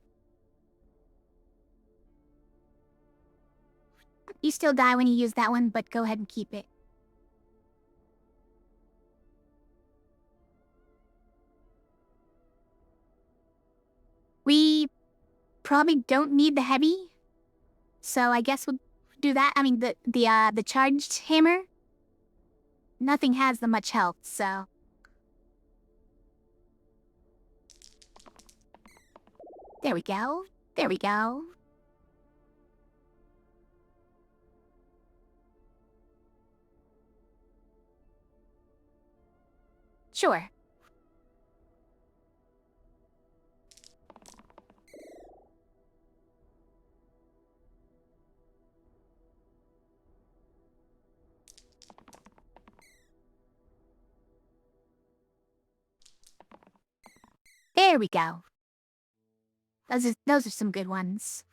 You still die when you use that one, but go ahead and keep it. We probably don't need the heavy, so I guess we'll do that. I mean, the charged hammer. Nothing has the much health, so. There we go. There we go. Sure. There we go. Those are some good ones.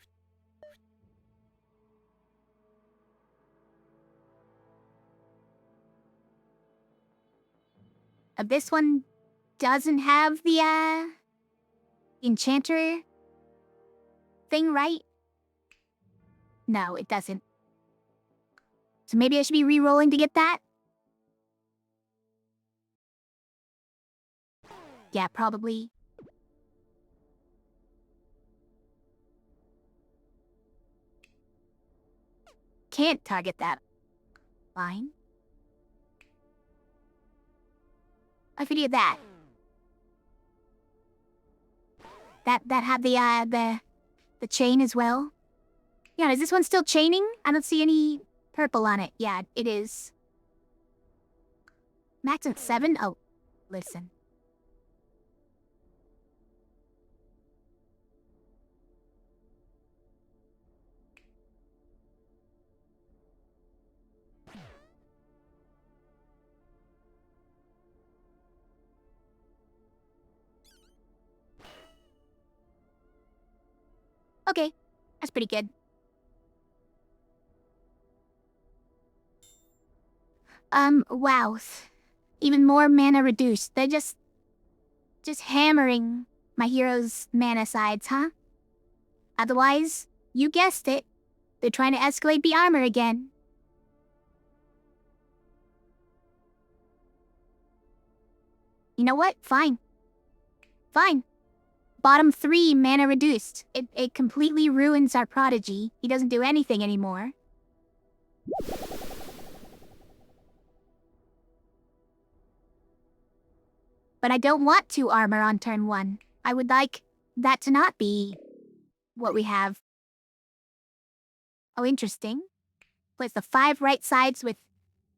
This one doesn't have the, enchanter thing, right? No, it doesn't. So maybe I should be re-rolling to get that? Yeah, probably. Can't target that. Fine. I figured that. That had the chain as well. Yeah, is this one still chaining? I don't see any purple on it. Yeah, it is. Max at 7? Oh, listen. Okay, that's pretty good. Wow. Even more mana reduced. They're just hammering my hero's mana sides, huh? Otherwise, you guessed it, they're trying to escalate the armor again. You know what? Fine. Fine. Bottom 3 mana reduced. It completely ruins our prodigy. He doesn't do anything anymore. But I don't want 2 armor on turn 1. I would like that to not be what we have. Oh, interesting. Place the 5 right sides with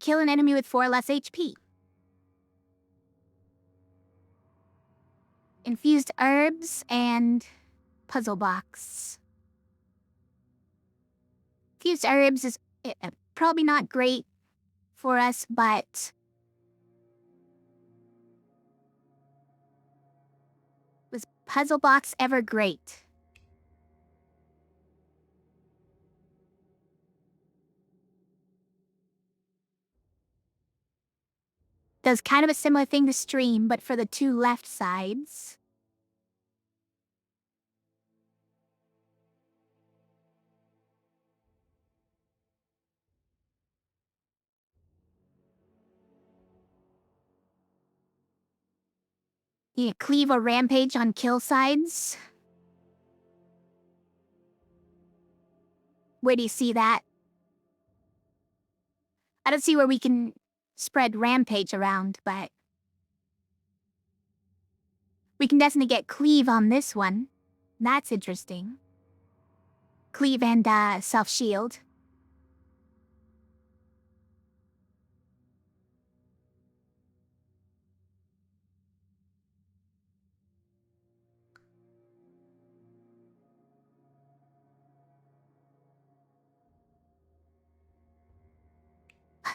kill an enemy with 4 less HP. Infused herbs and puzzle box. Infused herbs is probably not great for us, but was puzzle box ever great? Does kind of a similar thing to stream, but for the 2 left sides. Yeah, cleave or rampage on kill sides. Where do you see that? I don't see where we can spread rampage around, but we can definitely get cleave on this one. That's interesting. Cleave and self-shield.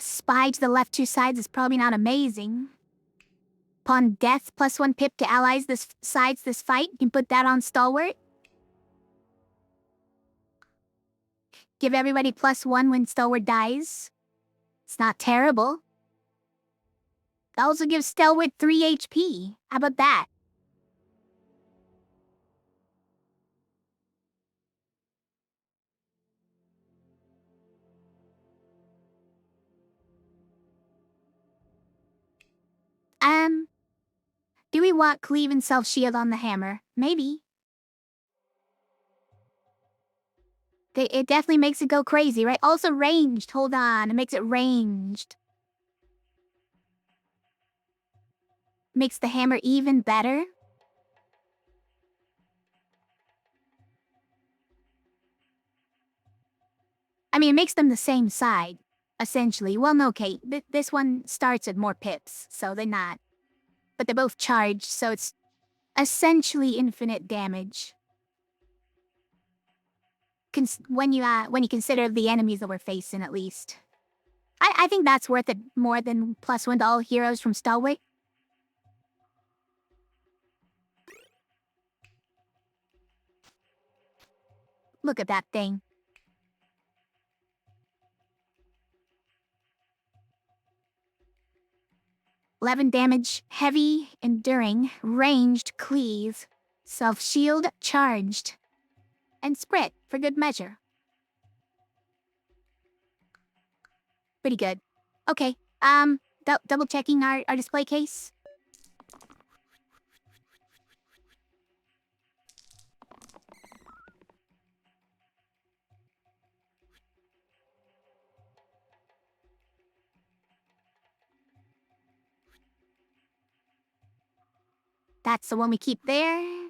Spy to the left 2 sides is probably not amazing. Upon death, +1 pip to allies this sides this fight. You can put that on stalwart. Give everybody +1 when stalwart dies. It's not terrible. It also gives stalwart 3 HP. How about that? Do we want cleave and self-shield on the hammer? Maybe. It definitely makes it go crazy, right? Also ranged, hold on, it makes it ranged. Makes the hammer even better. I mean, it makes them the same side, essentially. Well, no, Kate, this one starts at more pips, so they're not. But they're both charged, so it's essentially infinite damage. When you consider the enemies that we're facing, at least. I think that's worth it more than +1 to all heroes from Stalwart. Look at that thing. 11 damage, heavy, enduring, ranged, cleave, self-shield, charged, and sprint for good measure. Pretty good. Okay, double checking our display case. That's the one we keep there.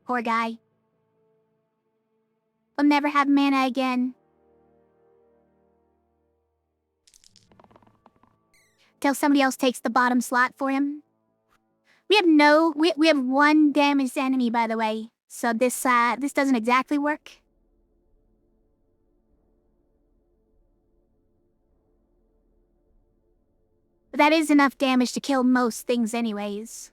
Poor guy. Will never have mana again. Till somebody else takes the bottom slot for him. We have 1 damaged enemy, by the way. So this doesn't exactly work. But that is enough damage to kill most things anyways.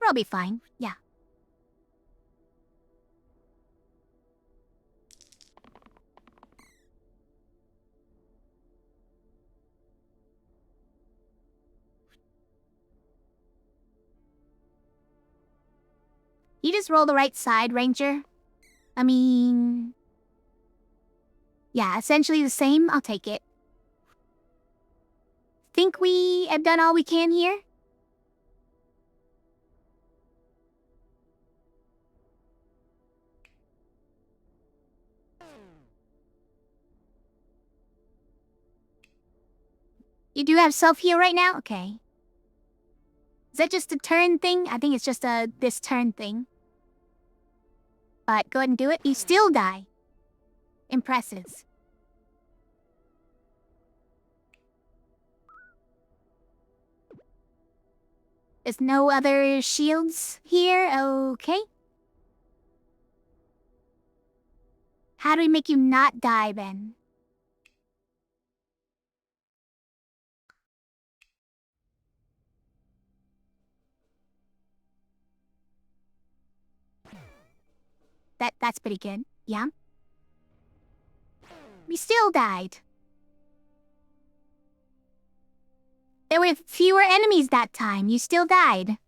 We'll be fine, yeah. You just roll the right side, Ranger. I mean... yeah, essentially the same. I'll take it. Think we have done all we can here? You do have self-heal right now? Okay. Is that just a turn thing? I think it's just a this turn thing. But go ahead and do it. You still die. Impressive. There's no other shields here? Okay. How do we make you not die, then? That's pretty good. Yeah? We still died. There were fewer enemies that time. You still died.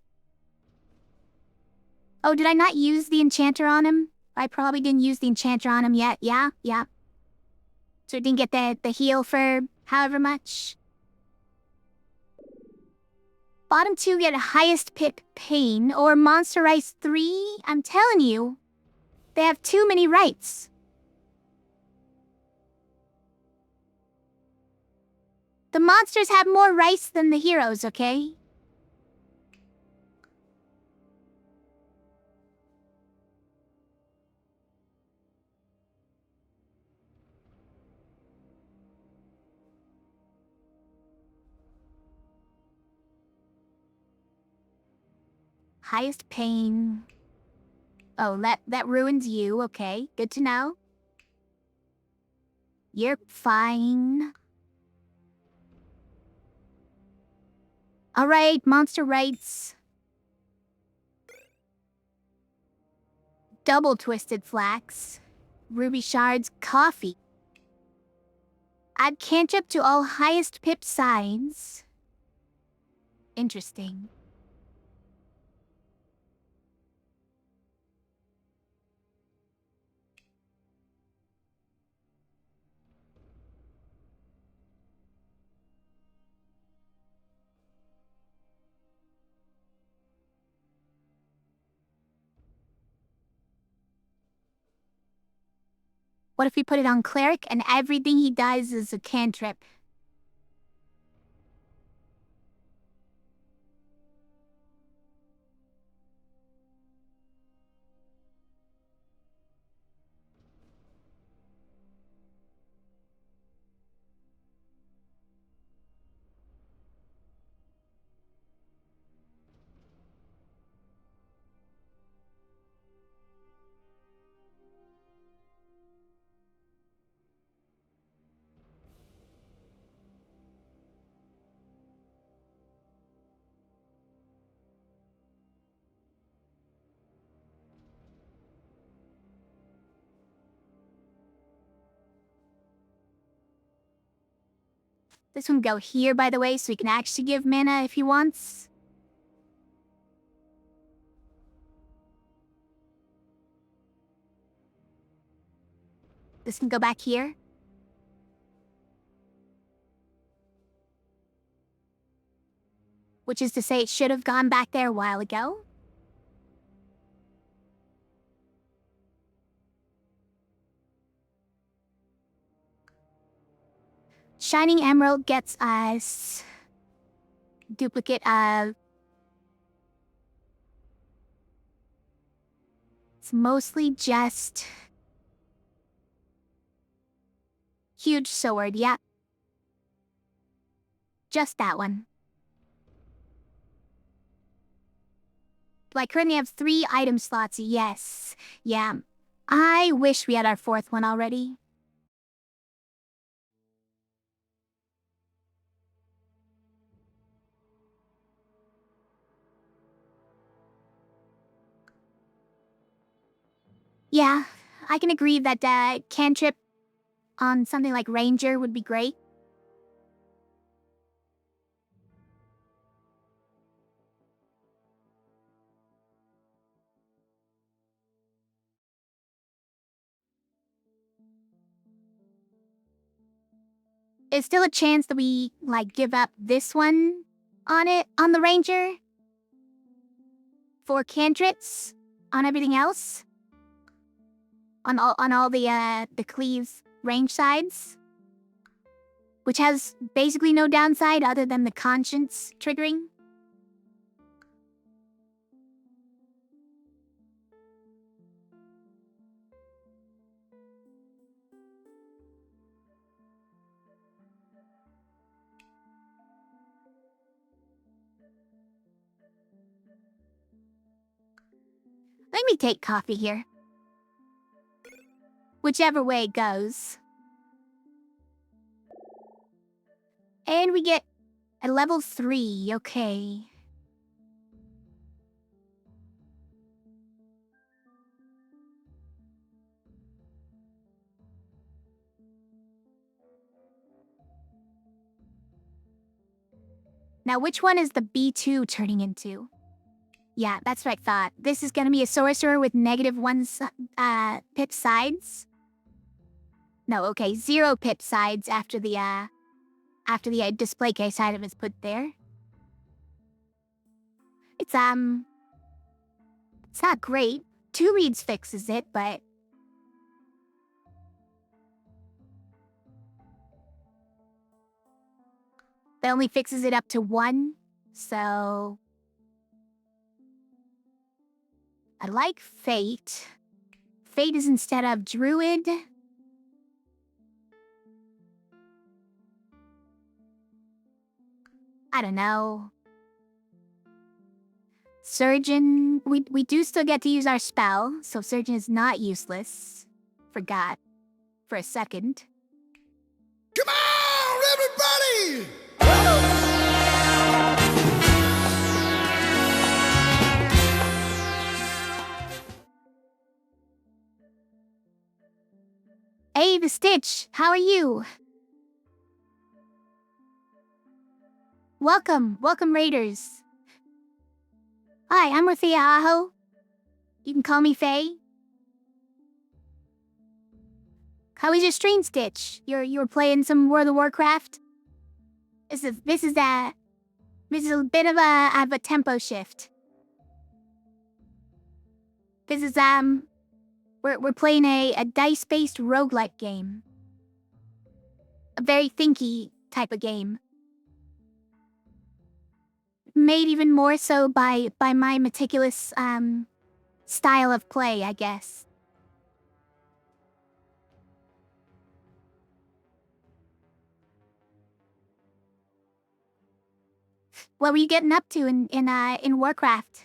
Oh, did I not use the enchanter on him? I probably didn't use the enchanter on him yet. Yeah. So I didn't get the heal for however much. Bottom 2 get highest pip pain or monster rice 3. I'm telling you, they have too many rights. The monsters have more rice than the heroes, okay? Highest pain. Oh, that ruins you, okay. Good to know. You're fine. Alright, monster rights. Double twisted flax. Ruby shards, coffee. Add cantrip to all highest pip signs. Interesting. What if we put it on cleric and everything he does is a cantrip? This one go here, by the way, so he can actually give mana if he wants. This can go back here. Which is to say it should have gone back there a while ago. Shining Emerald gets us duplicate of... It's mostly just... Huge sword, yeah. Just that one. Do I currently have 3 item slots? Yes. Yeah. I wish we had our 4th one already. Yeah, I can agree that cantrip on something like Ranger would be great. There's still a chance that we, like, give up this one on the Ranger. For cantrips on everything else. On all the Cleave's range sides. Which has basically no downside other than the conscience triggering. Let me take coffee here. Whichever way it goes. And we get a level 3, okay. Now, which one is the B2 turning into? Yeah, that's what I thought. This is gonna be a sorcerer with -1 pip sides. No, okay, 0 pip sides after the display case item is put there. It's not great. 2 reads fixes it, but that only fixes it up to 1, so I like Fate. Fate is instead of Druid. I don't know. Surgeon, we do still get to use our spell, so Surgeon is not useless. Forgot for a second. Come on, everybody! Hey, the Stitch, how are you? Welcome, Raiders. Hi, I'm Rafia Aho. You can call me Faye. How was your stream, Stitch? You were playing some World of Warcraft? This is a bit of a tempo shift. This is we're playing a dice-based roguelike game. A very thinky type of game. Made even more so by my meticulous style of play, I guess. What were you getting up to in Warcraft?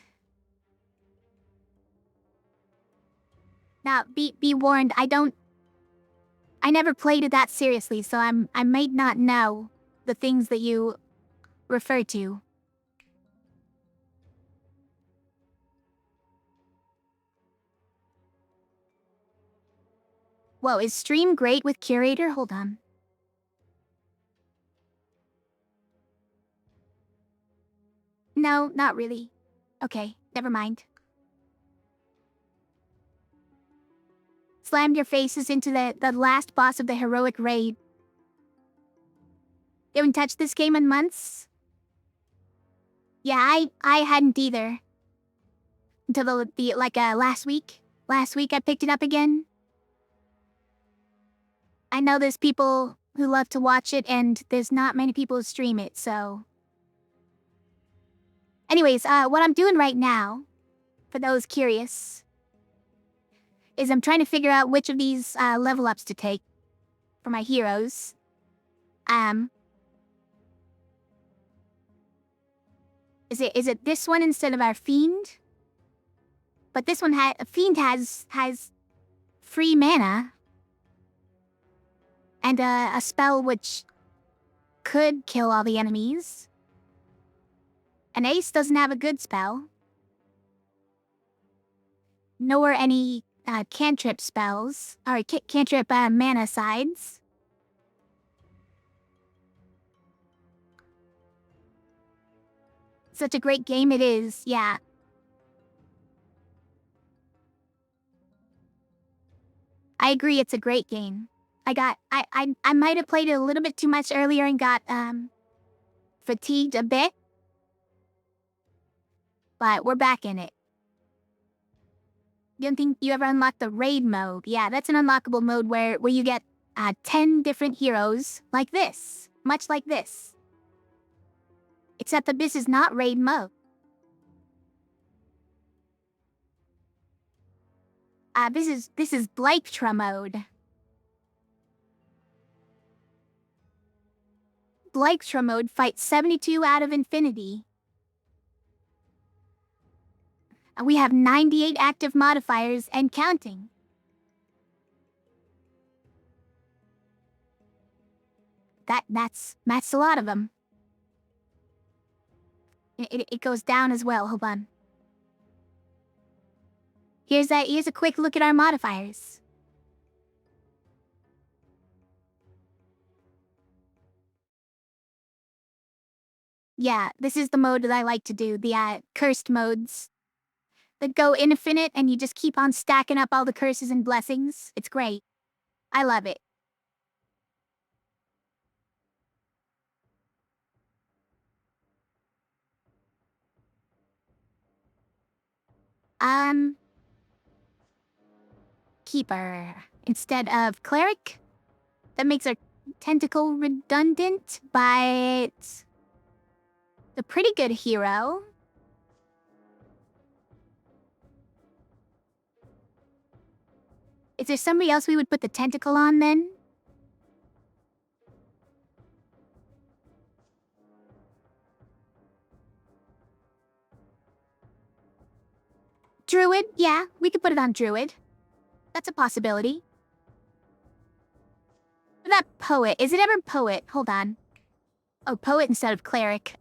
Now, be warned, I never played it that seriously, so I might not know the things that you refer to. Whoa, is stream great with curator? Hold on. No, not really. Okay, never mind. Slammed your faces into the last boss of the heroic raid. You haven't touched this game in months? Yeah, I hadn't either. Until last week. Last week I picked it up again. I know there's people who love to watch it, and there's not many people who stream it, so... Anyways, what I'm doing right now, for those curious, is I'm trying to figure out which of these level ups to take for my heroes. Is it this one instead of our fiend? But this one fiend has free mana. And a spell which could kill all the enemies. An ace doesn't have a good spell. Nor any cantrip spells, or cantrip mana sides. Such a great game it is, yeah. I agree, it's a great game. I might have played it a little bit too much earlier and got fatigued a bit. But we're back in it. You don't think you ever unlocked the raid mode? Yeah, that's an unlockable mode where you get 10 different heroes like this. Much like this. Except that this is not raid mode. This is Blyptra mode. Blyptra mode fights 72 out of infinity. And we have 98 active modifiers and counting. That's a lot of them. It goes down as well. Hold on. Here's a quick look at our modifiers. Yeah, this is the mode that I like to do, the cursed modes. That go infinite and you just keep on stacking up all the curses and blessings. It's great. I love it. Keeper instead of cleric. That makes our tentacle redundant, but the pretty good hero. Is there somebody else we would put the tentacle on then? Druid? Yeah, we could put it on Druid. That's a possibility. What about Poet? Is it ever Poet? Hold on. Oh, Poet instead of Cleric.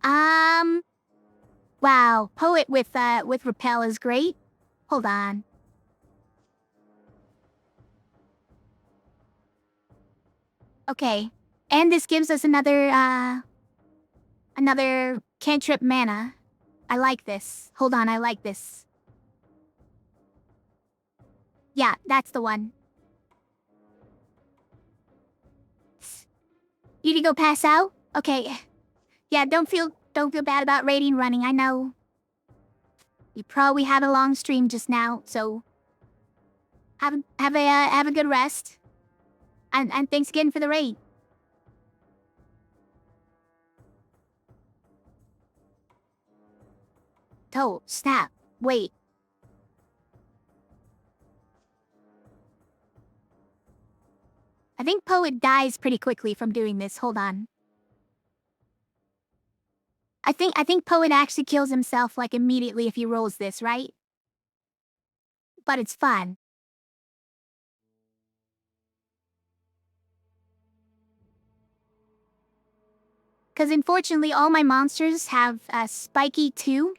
Wow, Poet with Repel is great. Hold on. Okay. And this gives us another cantrip mana. I like this. Hold on, I like this. Yeah, that's the one. You need to go pass out? Okay. Yeah, don't feel bad about raiding running. I know. You probably had a long stream just now, so have a good rest. And thanks again for the raid. Oh, snap. Wait. I think Poet dies pretty quickly from doing this. Hold on. I think Poet actually kills himself like immediately if he rolls this, right? But it's fun. Because unfortunately all my monsters have spiky too.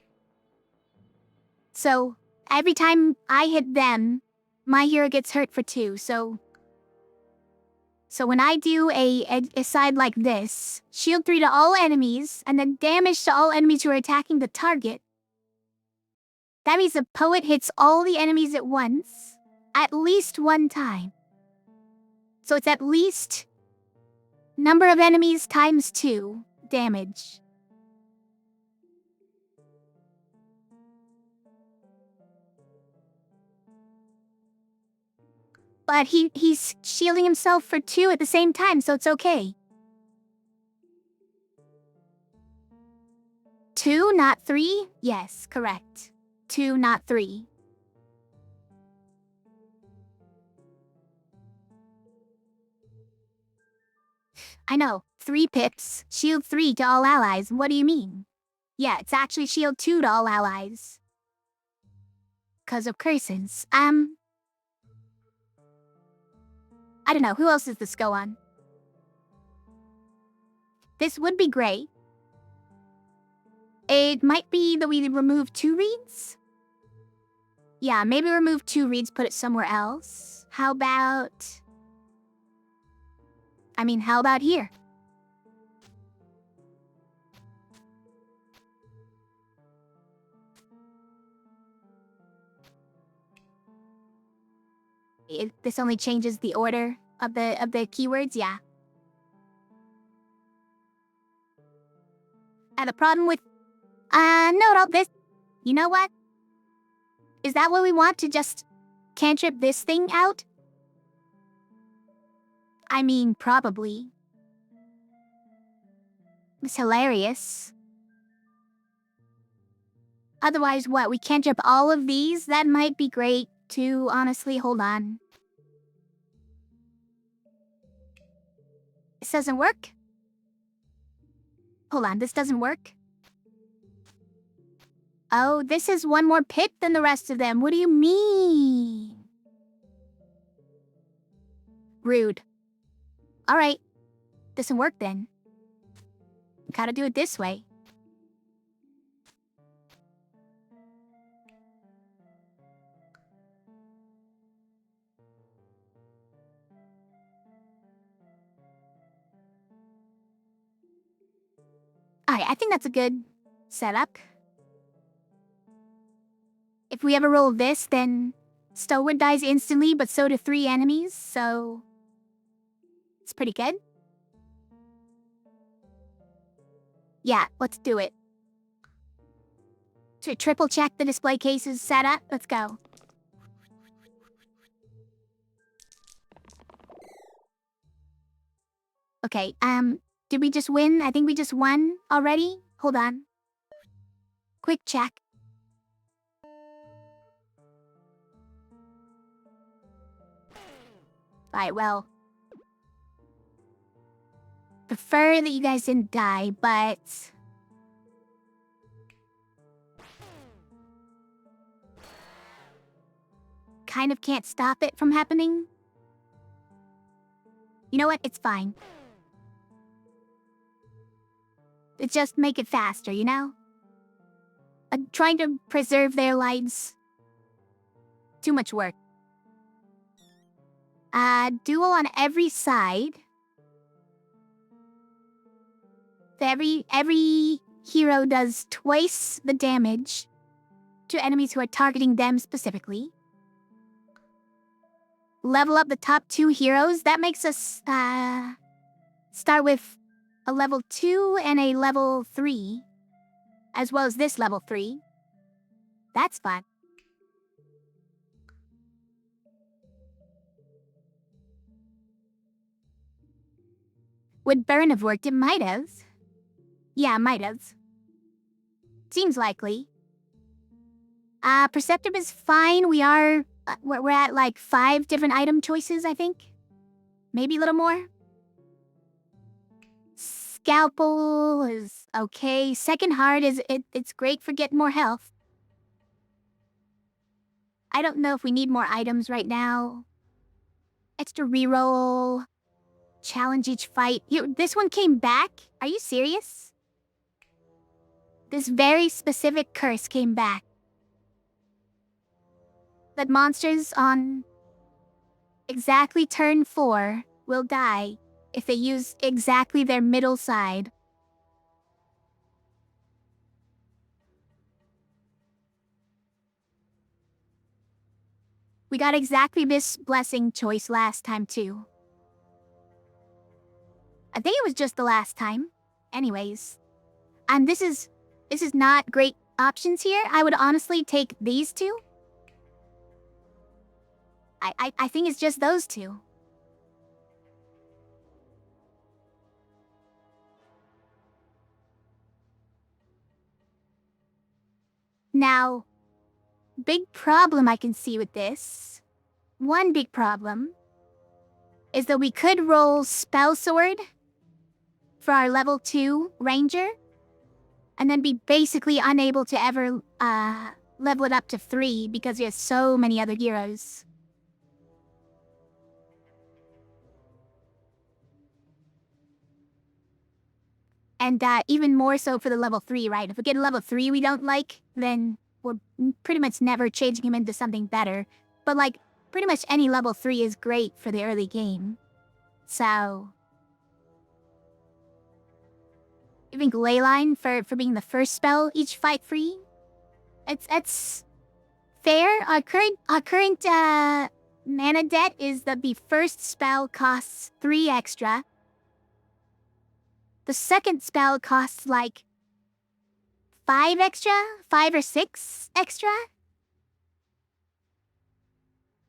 So every time I hit them, my hero gets hurt for 2, so when I do a side like this, shield 3 to all enemies, and then damage to all enemies who are attacking the target, that means the Poet hits all the enemies at once, at least one time. So it's at least number of enemies times 2 damage. But he's shielding himself for 2 at the same time, so it's okay. 2, not 3? Yes, correct. 2, not 3. I know. 3 pips. Shield 3 to all allies. What do you mean? Yeah, it's actually shield 2 to all allies. 'Cause of curses. I don't know. Who else does this go on? This would be great. It might be that we remove 2 reads? Yeah, maybe remove 2 reads, put it somewhere else. How about... how about here? This only changes the order of the keywords, yeah. And the problem with... note all this... You know what? Is that what we want, to just cantrip this thing out? Probably. It's hilarious. Otherwise, what? We cantrip all of these? That might be great, too, honestly. Hold on. This doesn't work? Hold on, this doesn't work? Oh, this is 1 more pip than the rest of them. What do you mean? Rude. Alright. Doesn't work then. Gotta do it this way. Alright. Alright, I think that's a good setup. If we ever roll this, then Stoward dies instantly, but so do 3 enemies, so it's pretty good. Yeah, let's do it. To triple check the display cases set up, let's go. Okay, did we just win? I think we just won already? Hold on. Quick check. Alright, well. Prefer that you guys didn't die, but... kind of can't stop it from happening. You know what? It's fine. It just make it faster, you know? Trying to preserve their lives. Too much work. Duel on every side. Every hero does twice the damage to enemies who are targeting them specifically. Level up the top 2 heroes. That makes us, start with a level 2 and a level 3. As well as this level 3. That's fun. Would Burn have worked? It might have. Yeah, might have. Seems likely. Perceptive is fine. We're at like 5 different item choices, I think. Maybe a little more. Scalpel is okay. Second Heart it's great for getting more health. I don't know if we need more items right now. Extra reroll. Challenge each fight. Here, this one came back? Are you serious? This very specific curse came back. That monsters on exactly turn 4 will die if they use exactly their middle side. We got exactly this blessing choice last time too. I think it was just the last time. Anyways. And this is not great options here. I would honestly take these 2. I think it's just those 2. Now, big problem I can see with this. One big problem is that we could roll Spell Sword for our level 2 Ranger, and then be basically unable to ever level it up to 3 because we have so many other heroes. And even more so for the level 3, right? If we get a level 3 we don't like, then we're pretty much never changing him into something better. But like, pretty much any level 3 is great for the early game. So... I think Leyline for being the first spell each fight free. It's fair. Our current mana debt is that the first spell costs 3 extra. The second spell costs like 5 extra? 5 or 6 extra?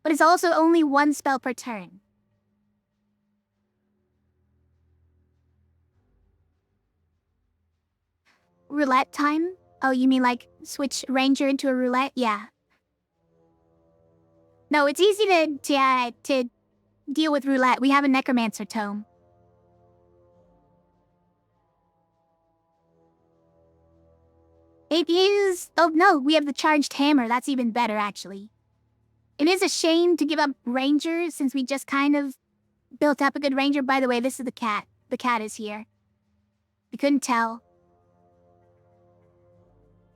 But it's also only 1 spell per turn. Roulette time? Oh, you mean like switch Ranger into a roulette? Yeah. No, it's easy to deal with roulette. We have a Necromancer tome. APUs? Oh no, we have the charged hammer. That's even better, actually. It is a shame to give up Ranger since we just kind of built up a good Ranger. By the way, this is the cat. The cat is here. You couldn't tell.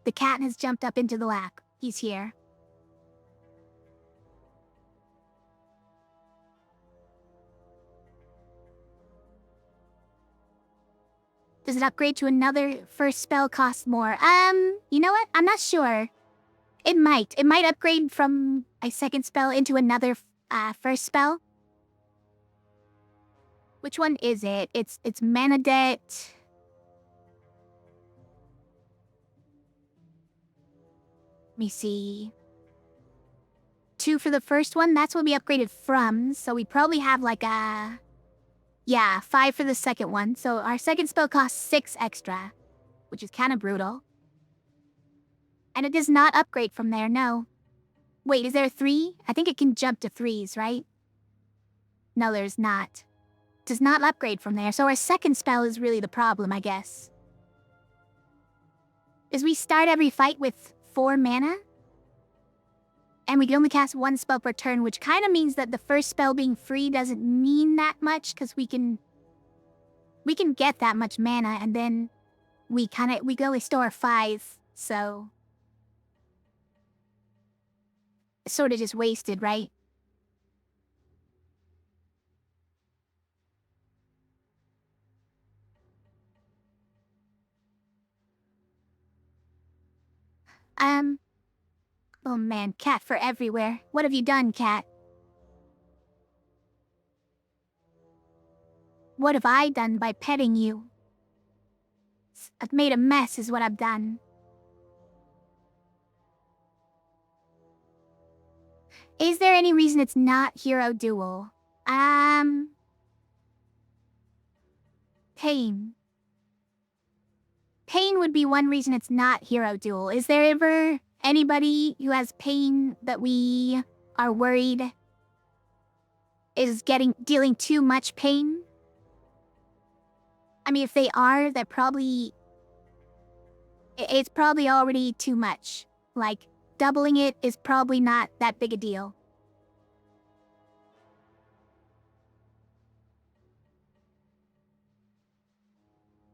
The cat has jumped up into the lap. He's here. Does it upgrade to another first spell cost more? You know what? I'm not sure. It might. It might upgrade from a second spell into another first spell. Which one is it? It's mana debt. Let me see. 2 for the first one. That's what we upgraded from. So we probably have like a... Yeah, 5 for the second one. So our second spell costs 6 extra, which is kind of brutal. And it does not upgrade from there, no. Wait, is there a 3? I think it can jump to 3s, right? No, there's not. Does not upgrade from there, so our second spell is really the problem, I guess. Is we start every fight with 4 mana? And we can only cast 1 spell per turn, which kind of means that the first spell being free doesn't mean that much, because we can get that much mana, and then we can only store 5, so... It's sort of just wasted, right? Oh man, cat for everywhere. What have you done, cat? What have I done by petting you? I've made a mess is what I've done. Is there any reason it's not Hero Duel? Pain. Pain would be one reason it's not Hero Duel. Is there ever anybody who has pain that we are worried is dealing too much pain? I mean, if they are, they're probably... It's probably already too much. Like, doubling it is probably not that big a deal.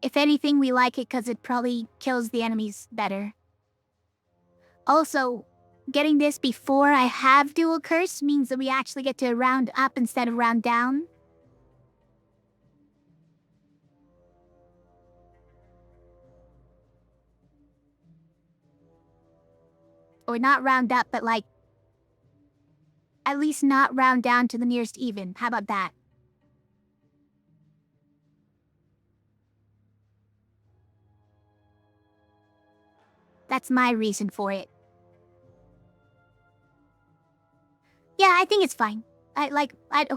If anything, we like it because it probably kills the enemies better. Also, getting this before I have Dual Curse means that we actually get to round up instead of round down. Or not round up, but like... At least not round down to the nearest even. How about that? That's my reason for it. Yeah, I think it's fine.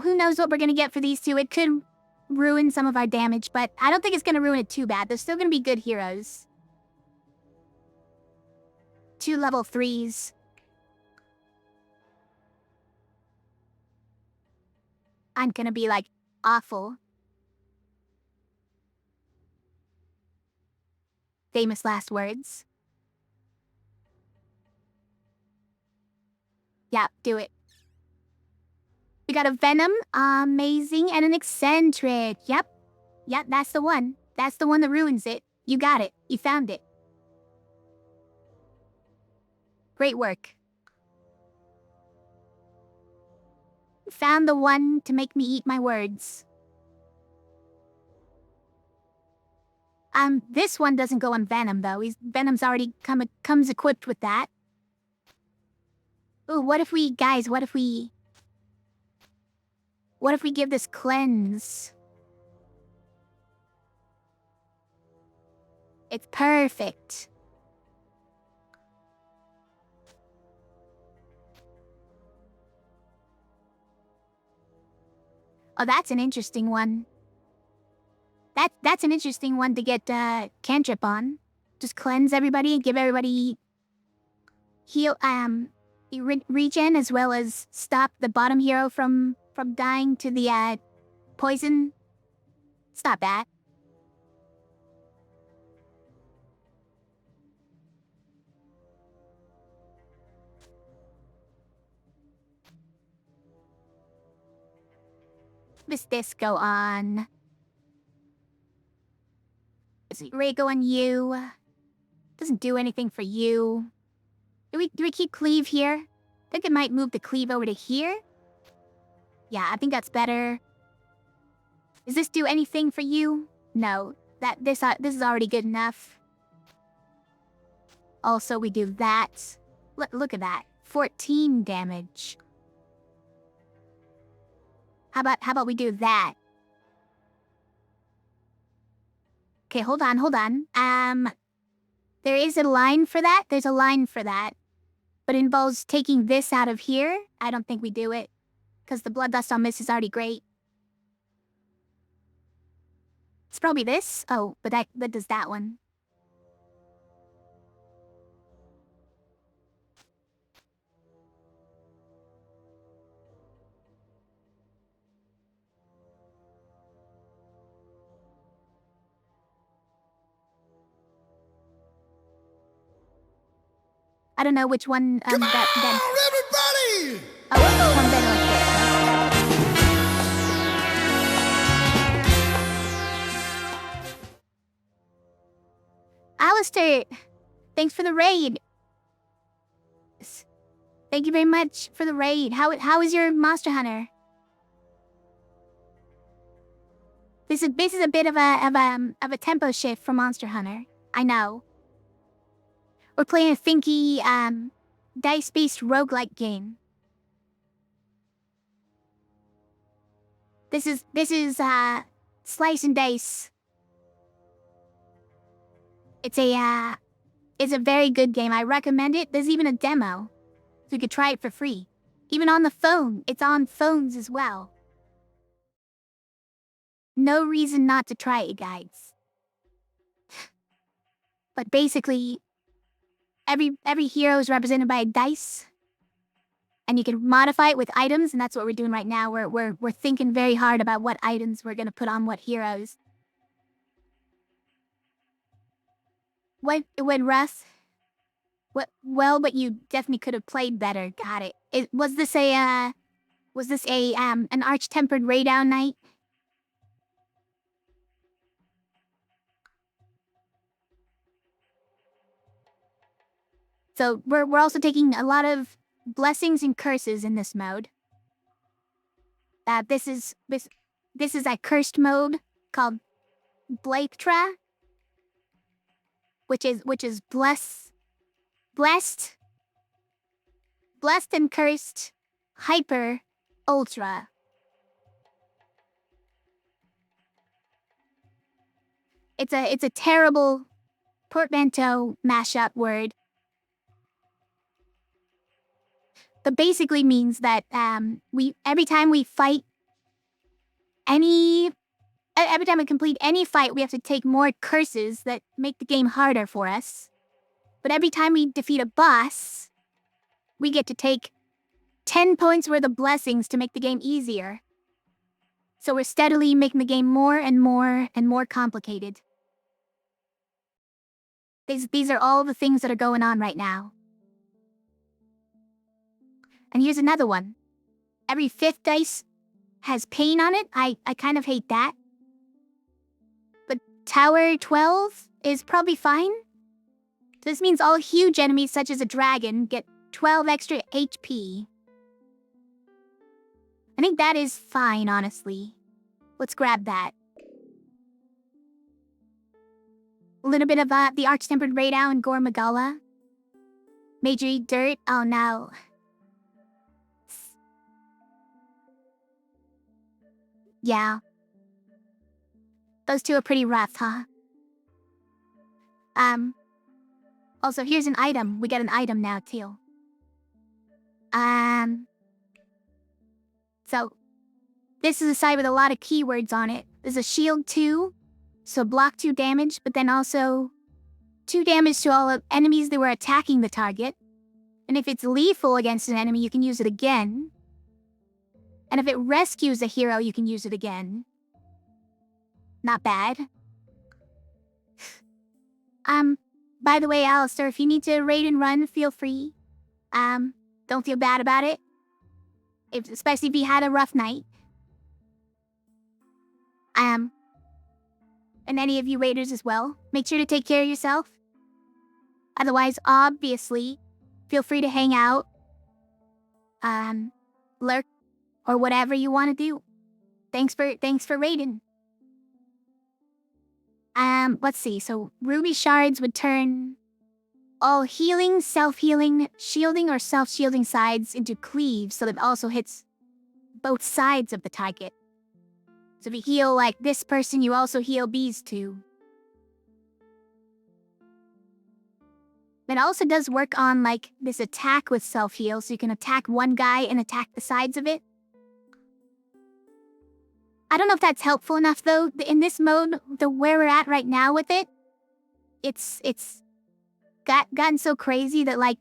Who knows what we're gonna get for these two. It could ruin some of our damage, but I don't think it's gonna ruin it too bad. They're still gonna be good heroes. 2 level 3s. I'm gonna be, like, awful. Famous last words. Yeah, do it. We got a Venom, amazing, and an Eccentric. Yep, that's the one. That's the one that ruins it. You got it. You found it. Great work. Found the one to make me eat my words. This one doesn't go on Venom, though. Venom's already comes equipped with that. Ooh, what if we give this cleanse? It's perfect. Oh, that's an interesting one. That's an interesting one to get cantrip on. Just cleanse everybody and give everybody heal regen, as well as stop the bottom hero from dying to the poison. Stop that. Does this go on? Does Ray go on you? Doesn't do anything for you. Do we keep Cleave here? I think it might move the Cleave over to here. Yeah, I think that's better. Does this do anything for you? No. This is already good enough. Also, we do that. Look at that. 14 damage. How about we do that? Okay, hold on. There is a line for that. There's a line for that. But it involves taking this out of here. I don't think we do it. Because the blood dust on this is already great. It's probably this. Oh, but that does that one. I don't know which one Come on, everybody! Oh, which one better like this, right? Alistair, thanks for the raid. Thank you very much for the raid. How is your Monster Hunter? This is a bit of a tempo shift for Monster Hunter. I know. We're playing a thinky dice-based roguelike game. This is slice and dice. It's a very good game. I recommend it. There's even a demo, so you could try it for free. Even on the phone. It's on phones as well. No reason not to try it, guys. But basically, every hero is represented by a dice, and you can modify it with items, and that's what we're doing right now. We're thinking very hard about what items we're gonna put on what heroes. What it went rough? What? Well, but you definitely could have played better. Got it. Was this an arch-tempered Raydown night? So we're also taking a lot of blessings and curses in this mode. This is a cursed mode called Blyptra, which is blessed and cursed hyper ultra. It's a terrible portmanteau mashup word. But basically means that every time we complete any fight, we have to take more curses that make the game harder for us. But every time we defeat a boss, we get to take 10 points worth of blessings to make the game easier. So we're steadily making the game more and more and more complicated. These are all the things that are going on right now. And here's another one. Every 5th dice has pain on it. I kind of hate that. But Tower 12 is probably fine. This means all huge enemies such as a dragon get 12 extra HP. I think that is fine, honestly. Let's grab that. A little bit of the Arch-Tempered Raydown and Gore Magala. Major Eat Dirt. Oh no. Yeah. Those two are pretty rough, huh? Also, here's an item. We get an item now, too. So, this is a side with a lot of keywords on it. There's a shield 2, so block 2 damage, but then also 2 damage to all enemies that were attacking the target. And if it's lethal against an enemy, you can use it again. And if it rescues a hero, you can use it again. Not bad. By the way, Alistair, if you need to raid and run, feel free. Don't feel bad about it. Especially if you had a rough night. And any of you raiders as well. Make sure to take care of yourself. Otherwise, obviously, feel free to hang out. Lurk, or whatever you want to do. Thanks for raiding. Let's see. So ruby shards would turn all healing, self-healing, shielding, or self-shielding sides into cleave, so that it also hits both sides of the target. So if you heal like this person, you also heal bees too. It also does work on like this attack with self-heal, so you can attack one guy and attack the sides of it. I don't know if that's helpful enough though. In this mode, where we're at right now with it, it's gotten so crazy that like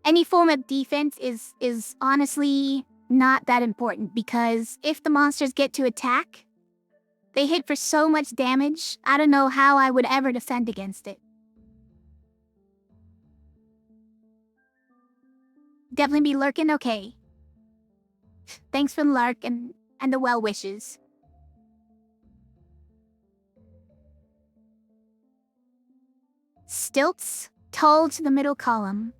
any form of defense is honestly not that important, because if the monsters get to attack, they hit for so much damage. I don't know how I would ever defend against it. Definitely be lurking, okay. Thanks for the lurk and the well wishes. Stilts, tall to the middle column.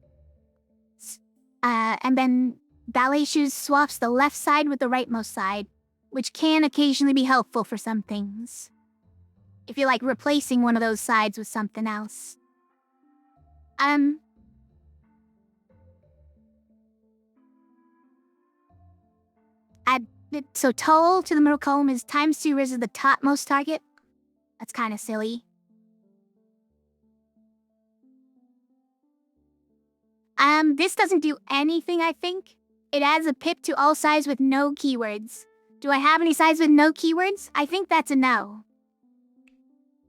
And then ballet shoes swaps the left side with the rightmost side, which can occasionally be helpful for some things. If you're like replacing one of those sides with something else. So tall to the middle column is ×2 res of the topmost target. That's kind of silly. This doesn't do anything, I think. It adds a pip to all sides with no keywords. Do I have any sides with no keywords? I think that's a no.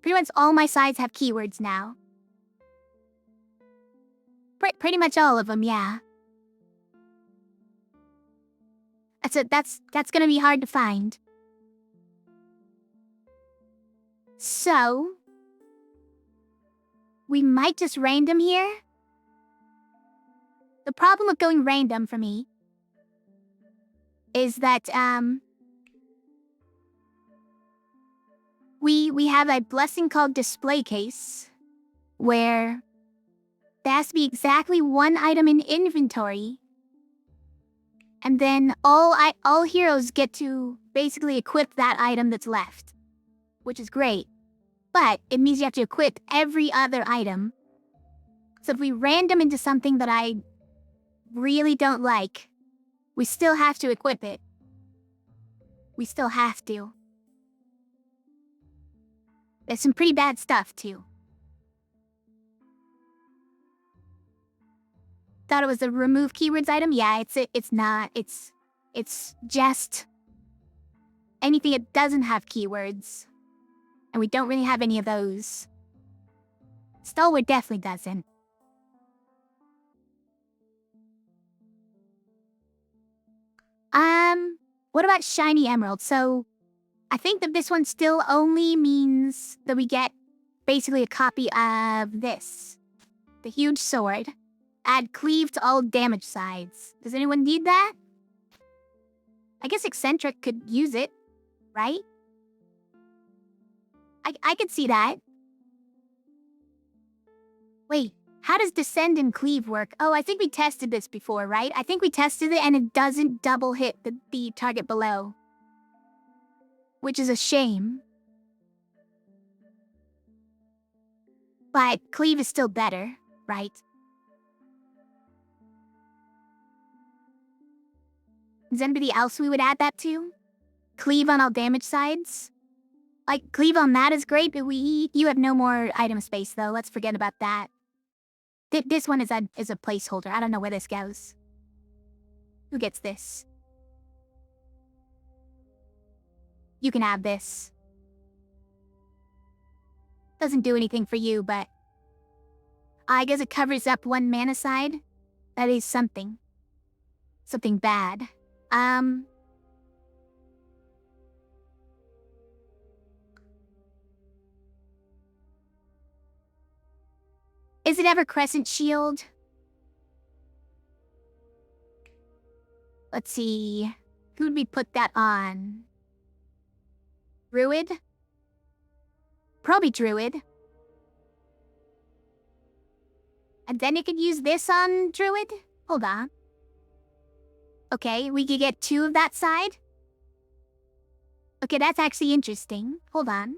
Pretty much all my sides have keywords now. Pretty much all of them, yeah. That's gonna be hard to find. So, we might just random here. The problem with going random for me is that we have a blessing called display case, where there has to be exactly one item in inventory, and then all heroes get to basically equip that item that's left, which is great. But it means you have to equip every other item. So if we random into something that I really don't like, we still have to equip it. We still have to. There's some pretty bad stuff too. Thought it was a remove keywords item? Yeah, it's not. It's just anything that doesn't have keywords. And we don't really have any of those. Stalwart definitely doesn't. What about shiny emerald? So, I think that this one still only means that we get basically a copy of this. The huge sword. Add cleave to all damage sides. Does anyone need that? I guess Eccentric could use it, right? I could see that. Wait, how does descend and cleave work? Oh, I think we tested this before, right? I think we tested it and it doesn't double hit the target below. Which is a shame. But cleave is still better, right? Is anybody else we would add that to? Cleave on all damage sides? Like, cleave on that is great, but you have no more item space, though. Let's forget about that. This one is a placeholder. I don't know where this goes. Who gets this? You can have this. Doesn't do anything for you, but I guess it covers up one mana side. That is something. Something bad. Is it ever Crescent Shield? Let's see. Who'd we put that on? Druid? Probably Druid. And then you could use this on Druid? Hold on. Okay, we could get 2 of that side. Okay, that's actually interesting. Hold on.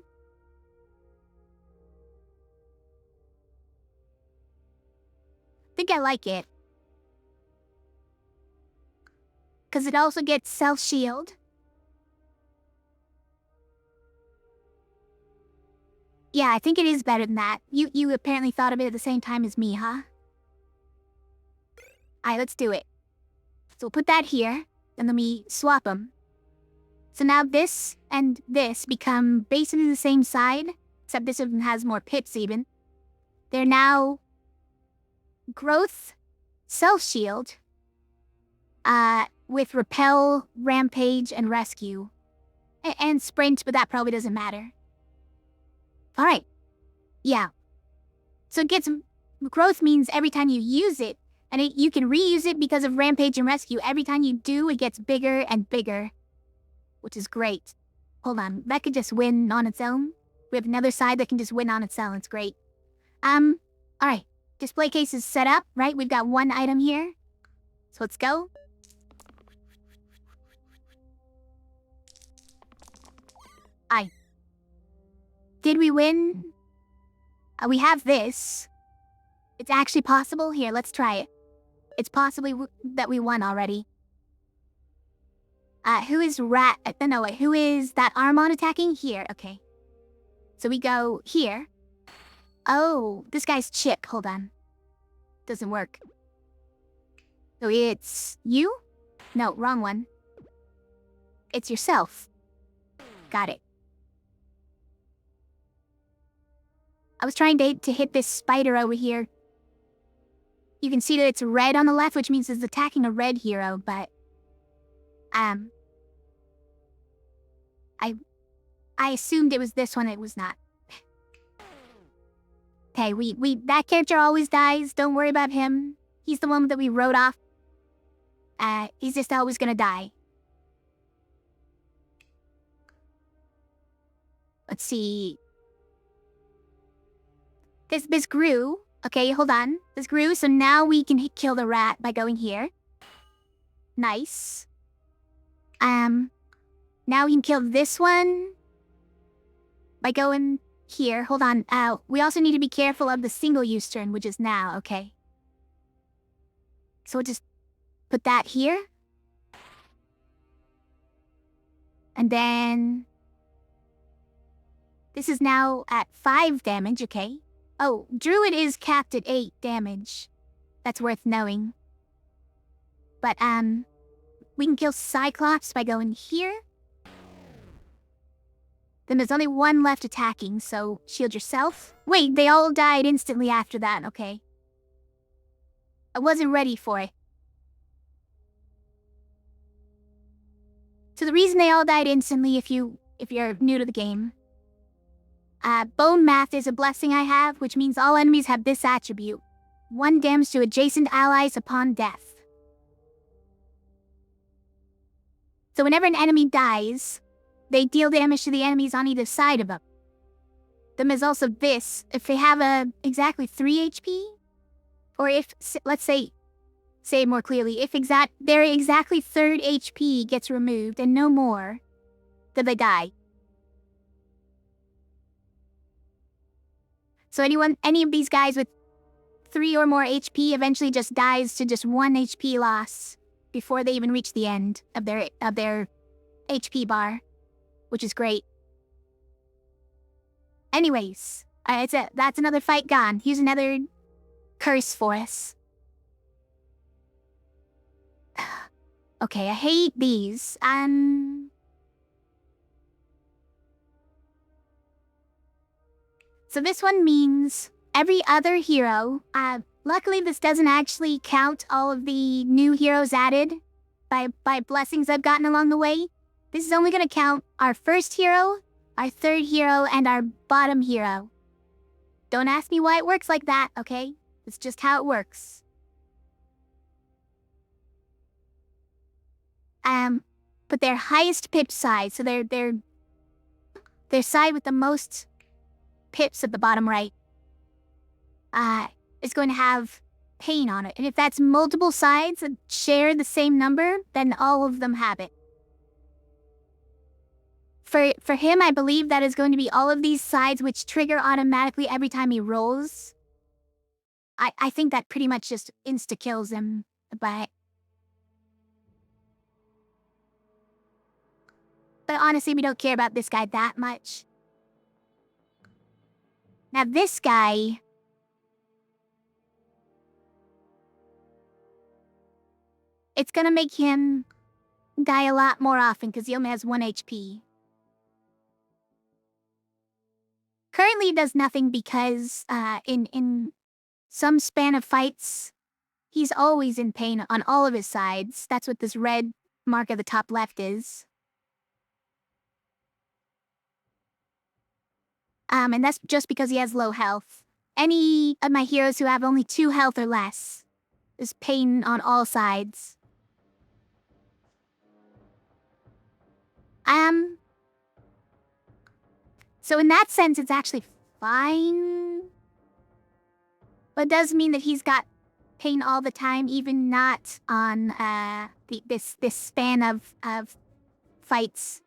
think I like it. Because it also gets self-shield. Yeah, I think it is better than that. You apparently thought of it at the same time as me, huh? Alright, let's do it. So we'll put that here, and then we swap them. So now this and this become basically the same side, except this one has more pips even. They're now growth, self-shield, with repel, rampage, and rescue. And sprint, but that probably doesn't matter. Alright. Yeah. So it gets... Growth means every time you use it, and you can reuse it because of rampage and rescue. Every time you do, it gets bigger and bigger. Which is great. Hold on, that could just win on its own. We have another side that can just win on its own. It's great. Alright. Display case is set up, right? We've got one item here. So let's go. Did we win? We have this. It's actually possible. Here, let's try it. It's possibly that we won already. Who is Rat? No, wait. Who is that Armon attacking? Here, okay. So we go here. Oh, this guy's Chip. Hold on. Doesn't work. So it's you? No, wrong one. It's yourself. Got it. I was trying to hit this spider over here. You can see that it's red on the left, which means it's attacking a red hero, but... I assumed it was this one, it was not. Okay, that character always dies, don't worry about him. He's the one that we wrote off. He's just always gonna die. Let's see... This grew. Okay, hold on. This grew, so now we can kill the rat by going here. Nice. Now we can kill this one by going here. Hold on. We also need to be careful of the single-use turn, which is now, okay. So we'll just put that here. And then... This is now at 5 damage, okay. Oh, Druid is capped at 8 damage. That's worth knowing. But, we can kill Cyclops by going here. Then there's only one left attacking, so shield yourself. Wait, they all died instantly after that, okay. I wasn't ready for it. So the reason they all died instantly, if you're new to the game... Bone Math is a blessing I have, which means all enemies have this attribute. 1 damage to adjacent allies upon death. So whenever an enemy dies, they deal damage to the enemies on either side of them. Then there's also this, if they have exactly 3 HP, or if, let's say it more clearly, if their exactly 3rd HP gets removed and no more, then they die. So any of these guys with 3 or more HP eventually just dies to just 1 HP loss before they even reach the end of their HP bar, which is great. Anyways, that's another fight gone. Here's another curse for us. Okay, I hate these. So this one means every other hero, luckily this doesn't actually count all of the new heroes added by blessings I've gotten along the way. This is only going to count our first hero, our third hero, and our bottom hero. Don't ask me why it works like that, okay? It's just how it works. But their highest pip side, so their side with the most pips at the bottom right, is going to have pain on it. And if that's multiple sides that share the same number, then all of them have it. For him, I believe that is going to be all of these sides which trigger automatically every time he rolls. I think that pretty much just insta-kills him, but honestly, we don't care about this guy that much. Now this guy... It's gonna make him die a lot more often because he only has 1 HP. Currently he does nothing because in some span of fights, he's always in pain on all of his sides. That's what this red mark at the top left is. And that's just because he has low health. Any of my heroes who have only 2 health or less is pain on all sides. So in that sense, it's actually fine. But it does mean that he's got pain all the time, even not on this span of fights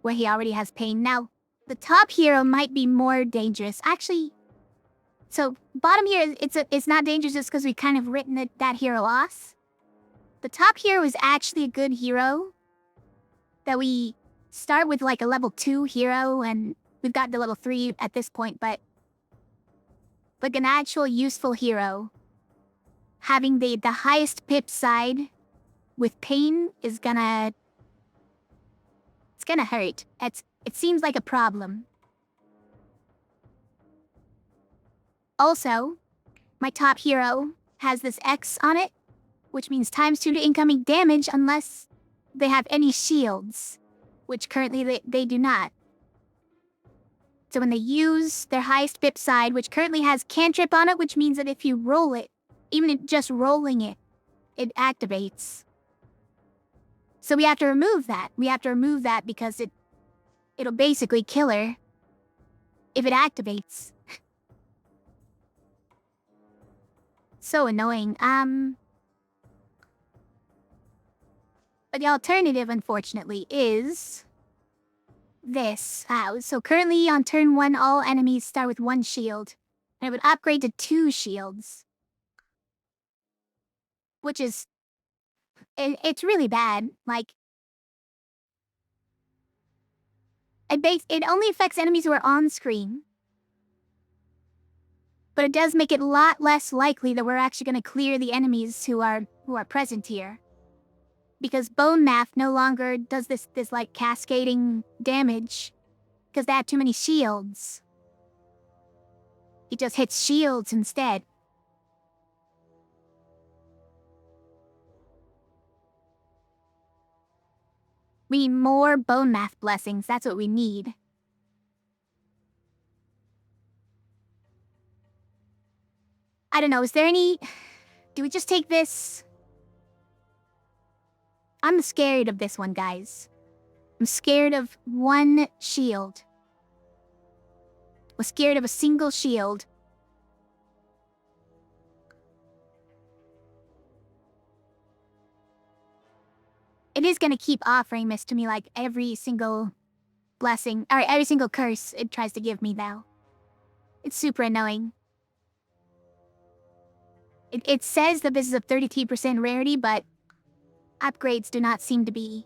where he already has pain. Now, the top hero might be more dangerous. Actually, so bottom here, it's not dangerous just because we've kind of written that hero off. The top hero is actually a good hero that we start with like a level 2 hero, and we've got to level 3 at this point, but like an actual useful hero. Having the highest pip side with pain is gonna... It's gonna hurt. It seems like a problem. Also, my top hero has this X on it, which means times 2 to incoming damage unless they have any shields, which currently they do not. So when they use their highest pip side, which currently has cantrip on it, which means that if you roll it, even just rolling it, it activates. So we have to remove that. We have to remove that because it'll basically kill her if it activates. So annoying. But the alternative, unfortunately, is this. So currently on turn 1, all enemies start with 1 shield. And it would upgrade to 2 shields. Which is... It's really bad. Like... It only affects enemies who are on screen. But it does make it a lot less likely that we're actually going to clear the enemies who are present here. Because Bone Math no longer does this like cascading damage because they have too many shields. It just hits shields instead. We need more Bone Math blessings, that's what we need. I don't know, is there any... Do we just take this? I'm scared of this one, guys. I'm scared of 1 shield. I'm scared of a single shield. It is gonna keep offering this to me like every single blessing, or every single curse it tries to give me now. It's super annoying. It says that this is a 32% rarity, but upgrades do not seem to be...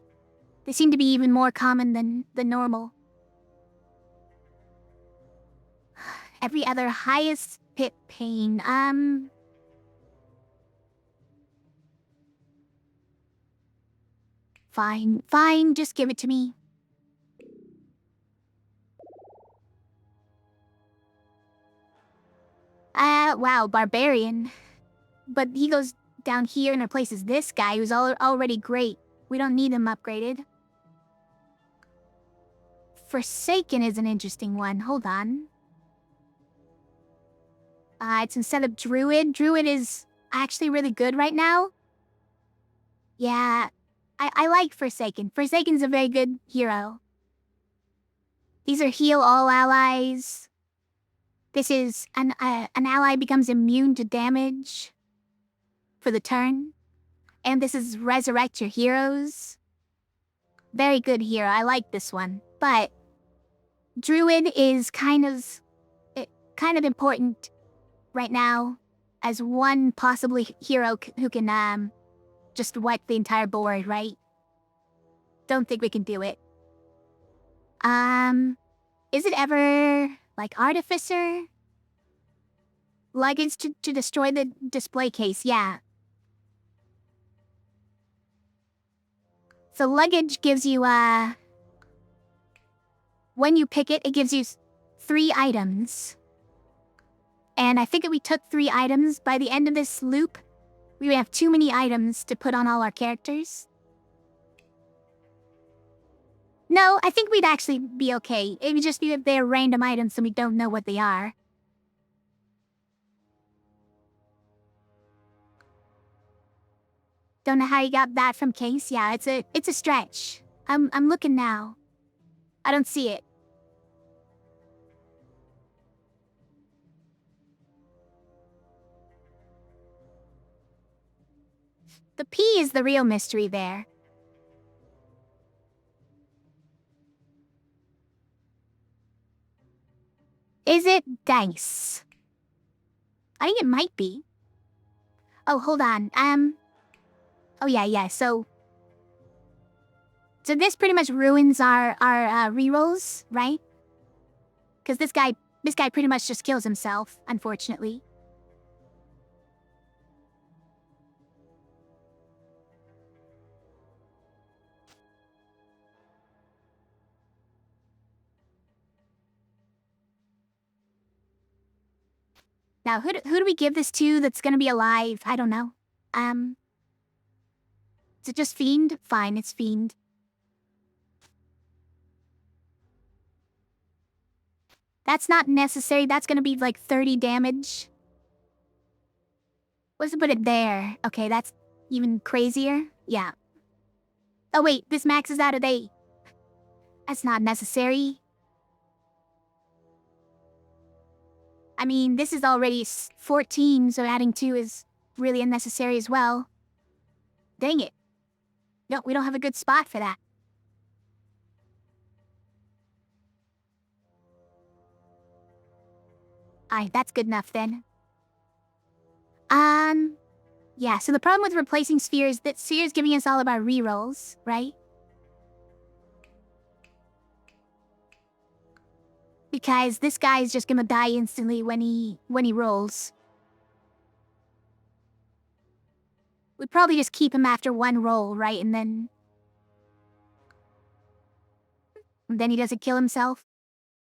They seem to be even more common than the normal. Every other highest pip pain, Fine, just give it to me. Wow, Barbarian. But he goes down here and replaces this guy who's already great. We don't need him upgraded. Forsaken is an interesting one. Hold on. It's instead of Druid. Druid is actually really good right now. Yeah, I like Forsaken. Forsaken's a very good hero. These are heal all allies. This is an ally becomes immune to damage for the turn. And this is resurrect your heroes. Very good hero. I like this one. But Druid is kind of important right now as one possibly hero who can just wipe the entire board, right? Don't think we can do it. Is it ever like Artificer? Luggage to destroy the display case, yeah. So luggage gives you, when you pick it, it gives you 3 items. And I think if we took 3 items, by the end of this loop, we would have too many items to put on all our characters. No, I think we'd actually be okay. It would just be if they're random items and we don't know what they are. Don't know how you got that from Case. Yeah, it's a stretch. I'm looking now. I don't see it. The P is the real mystery there. Is it dice? I think it might be. Oh, hold on. Oh yeah. So this pretty much ruins our rerolls, right? Because this guy pretty much just kills himself, unfortunately. Now, who do we give this to that's gonna be alive? I don't know. Is it just Fiend? Fine, it's Fiend. That's not necessary. That's gonna be like 30 damage. Let's put it there. Okay, that's even crazier. Yeah. Oh wait, this maxes out at 8. That's not necessary. I mean, this is already 14, so adding 2 is really unnecessary as well. Dang it. No, we don't have a good spot for that. Alright, that's good enough then. Yeah, so the problem with replacing Sphere is that Sphere is giving us all of our rerolls, right? Because this guy is just gonna die instantly when he rolls. We'd probably just keep him after 1 roll, right? And then he doesn't kill himself.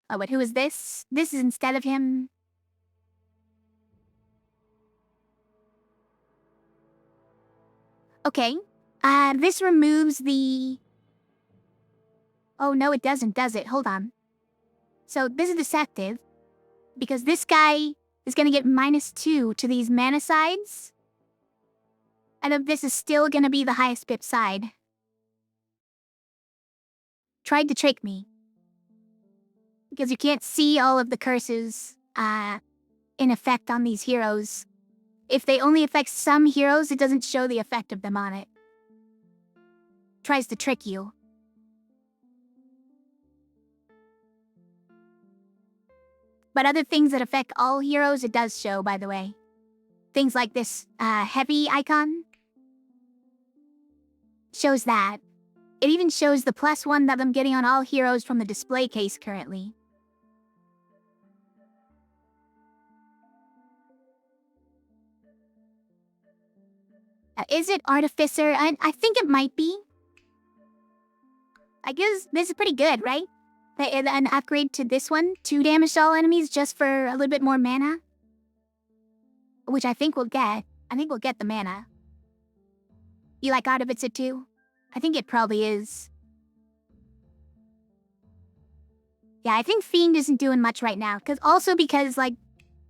Oh, but who is this? This is instead of him. Okay. This removes the... Oh, no, it doesn't, does it? Hold on. So this is deceptive, because this guy is gonna get -2 to these mana sides. And this is still gonna be the highest pip side. Tried to trick me. Because you can't see all of the curses, in effect on these heroes. If they only affect some heroes, it doesn't show the effect of them on it. Tries to trick you. But other things that affect all heroes, it does show, by the way. Things like this, heavy icon. Shows that. It even shows the +1 that I'm getting on all heroes from the display case currently. Is it Artificer? I think it might be. I guess this is pretty good, right? An upgrade to this one, 2 damage to all enemies just for a little bit more mana. Which I think we'll get. I think we'll get the mana. You like Artificer too? I think it probably is. Yeah, I think Fiend isn't doing much right now. Also because, like,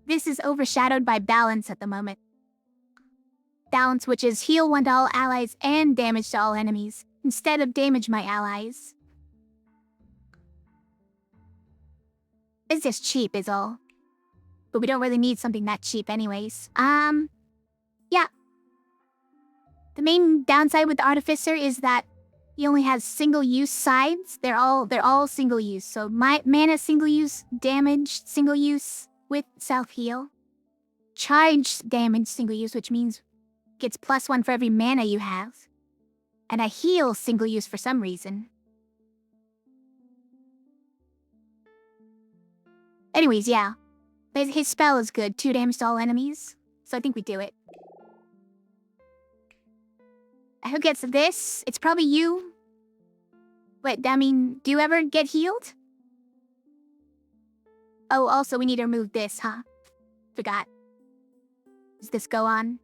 this is overshadowed by Balance at the moment. Balance, which is heal 1 to all allies and damage to all enemies, instead of damage my allies. It's just cheap is all. But we don't really need something that cheap anyways. Yeah. The main downside with the Artificer is that he only has single-use sides. They're all single-use. So my mana single-use, damage single-use with self-heal. charge damage single use, which means gets +1 for every mana you have. And a heal single use for some reason. Anyways, yeah. His spell is good, 2 damage to all enemies. So I think we do it. Who gets this? It's probably you. Wait, I mean, do you ever get healed? Oh, also we need to remove this, huh? Forgot. Does this go on?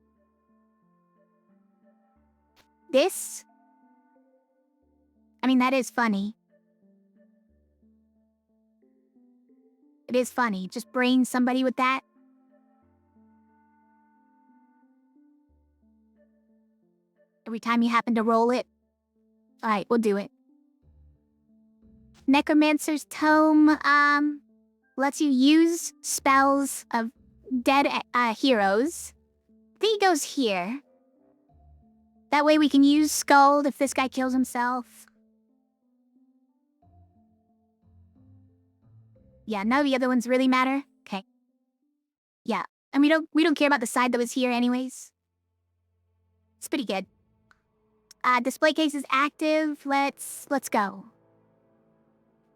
This? I mean, that is funny. It is funny. Just brain somebody with that. Every time you happen to roll it. Alright, we'll do it. Necromancer's Tome, lets you use spells of dead heroes. I think he goes here. That way we can use Scald if this guy kills himself. Yeah, none of the other ones really matter. Okay. Yeah, and we don't care about the side that was here anyways. It's pretty good. Display case is active. Let's go.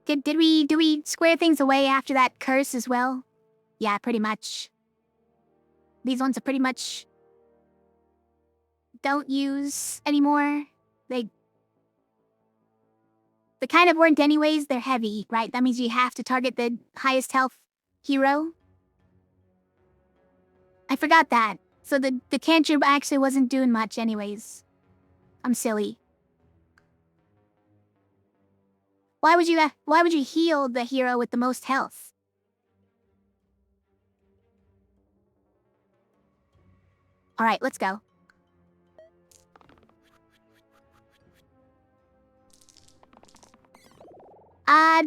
Did we square things away after that curse as well? Yeah, pretty much. These ones are pretty much don't use anymore. They kind of weren't anyways. They're heavy, right? That means you have to target the highest health hero. I forgot that. So the cantrip actually wasn't doing much anyways. I'm silly. Why would you heal the hero with the most health? All right, let's go.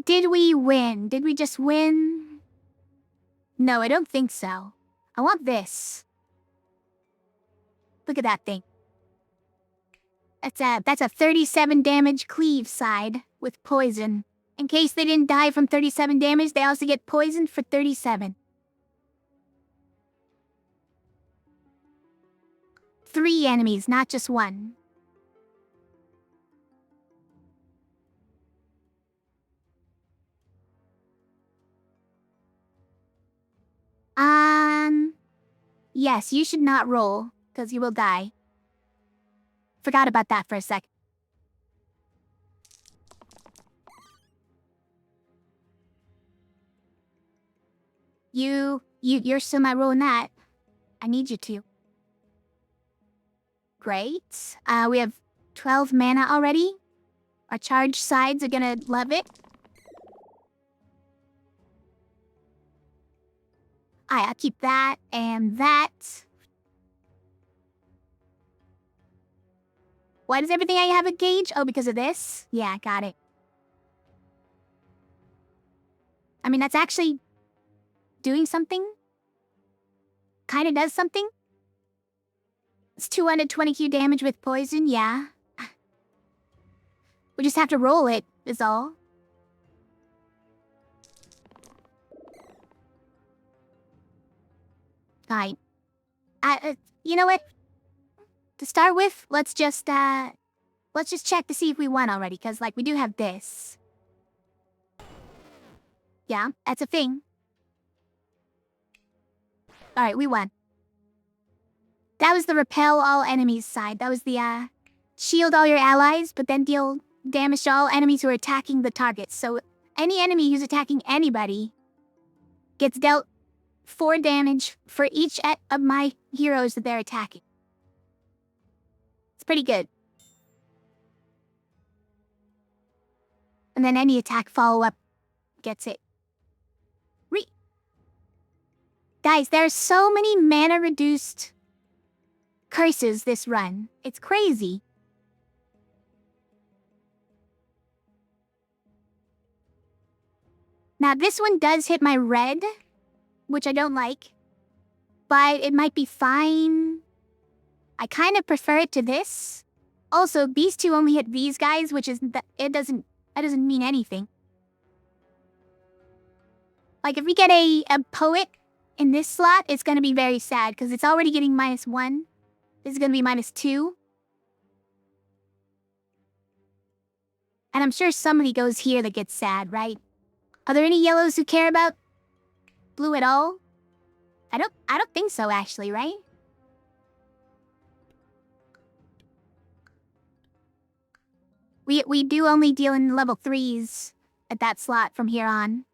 Did we win? Did we just win? No, I don't think so. I want this. Look at that thing. That's a 37 damage cleave side with poison. In case they didn't die from 37 damage, they also get poisoned for 37. 3 enemies, not just 1. Yes, you should not roll, because you will die. Forgot about that for a sec. You're still not rolling that. I need you to. Great. We have 12 mana already. Our charge sides are gonna love it. I'll keep that and that. Why does everything I have a gauge? Oh, because of this? Yeah, got it. I mean, that's actually doing something. Kinda does something. It's 220Q damage with poison, yeah. We just have to roll it, is all. Fine. You know what? To start with, let's just check to see if we won already, because, like, we do have this. Yeah, that's a thing. Alright, we won. That was the repel all enemies side. That was the, shield all your allies, but then deal damage to all enemies who are attacking the targets. So, any enemy who's attacking anybody gets dealt 4 damage for each of my heroes that they're attacking. It's pretty good. And then any attack follow-up gets it. Guys, there are so many mana-reduced curses this run. It's crazy. Now, this one does hit my red, which I don't like. But it might be fine. I kind of prefer it to this. Also, these two only hit these guys, which is... that doesn't mean anything. Like, if we get a poet in this slot, it's gonna be very sad because it's already getting -1. This is gonna be -2. And I'm sure somebody goes here that gets sad, right? Are there any yellows who care about blue at all? I don't think so, actually, right? We do only deal in level 3s at that slot from here on.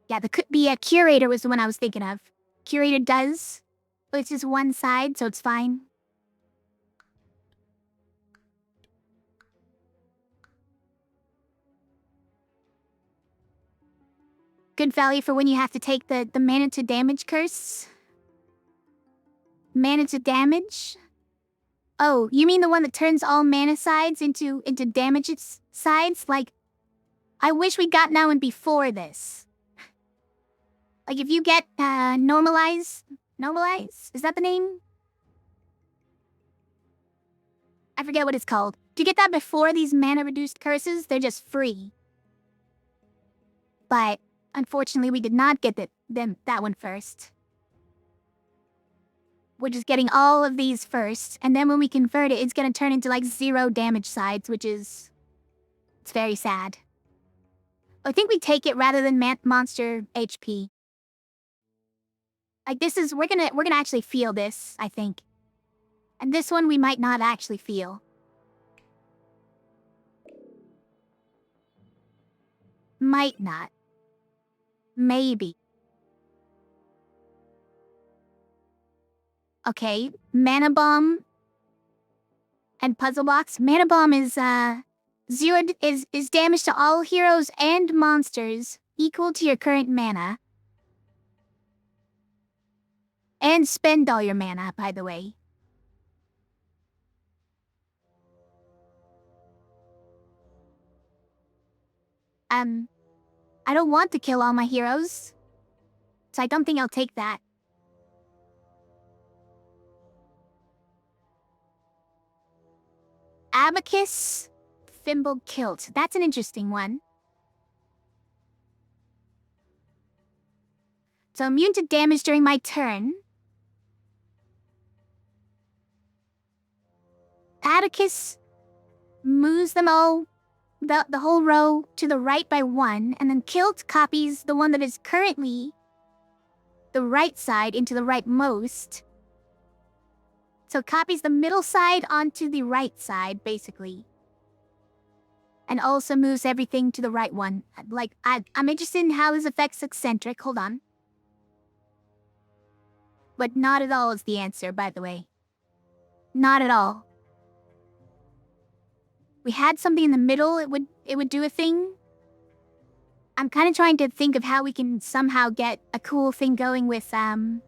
Yeah, the curator was the one I was thinking of. Curator does, but it's just one side, so it's fine. Good value for when you have to take the mana to damage curse. Mana to damage? Oh, you mean the one that turns all mana sides into damage sides? Like, I wish we got that one before this. Like, if you get, normalize? Is that the name? I forget what it's called. If you get that before these mana-reduced curses, they're just free. But, unfortunately, we did not get that one first. We're just getting all of these first, and then when we convert it, it's gonna turn into, like, 0 damage sides, which is... it's very sad. I think we take it rather than monster HP. Like, this is... we're gonna actually feel this, I think. And this one we might not actually feel. Might not. Maybe. Okay, Mana Bomb and Puzzle Box. Mana Bomb is is damage to all heroes and monsters equal to your current mana. And spend all your mana, by the way. I don't want to kill all my heroes, so I don't think I'll take that. Abacus, Thimble Kilt. That's an interesting one. So immune to damage during my turn. Atticus moves them all, the whole row, to the right by 1, and then Kilt copies the one that is currently the right side into the rightmost. So it copies the middle side onto the right side, basically. And also moves everything to the right one. Like, I'm interested in how this affects eccentric. Hold on. But not at all is the answer, by the way. Not at all. We had something in the middle, it would do a thing. I'm kind of trying to think of how we can somehow get a cool thing going with the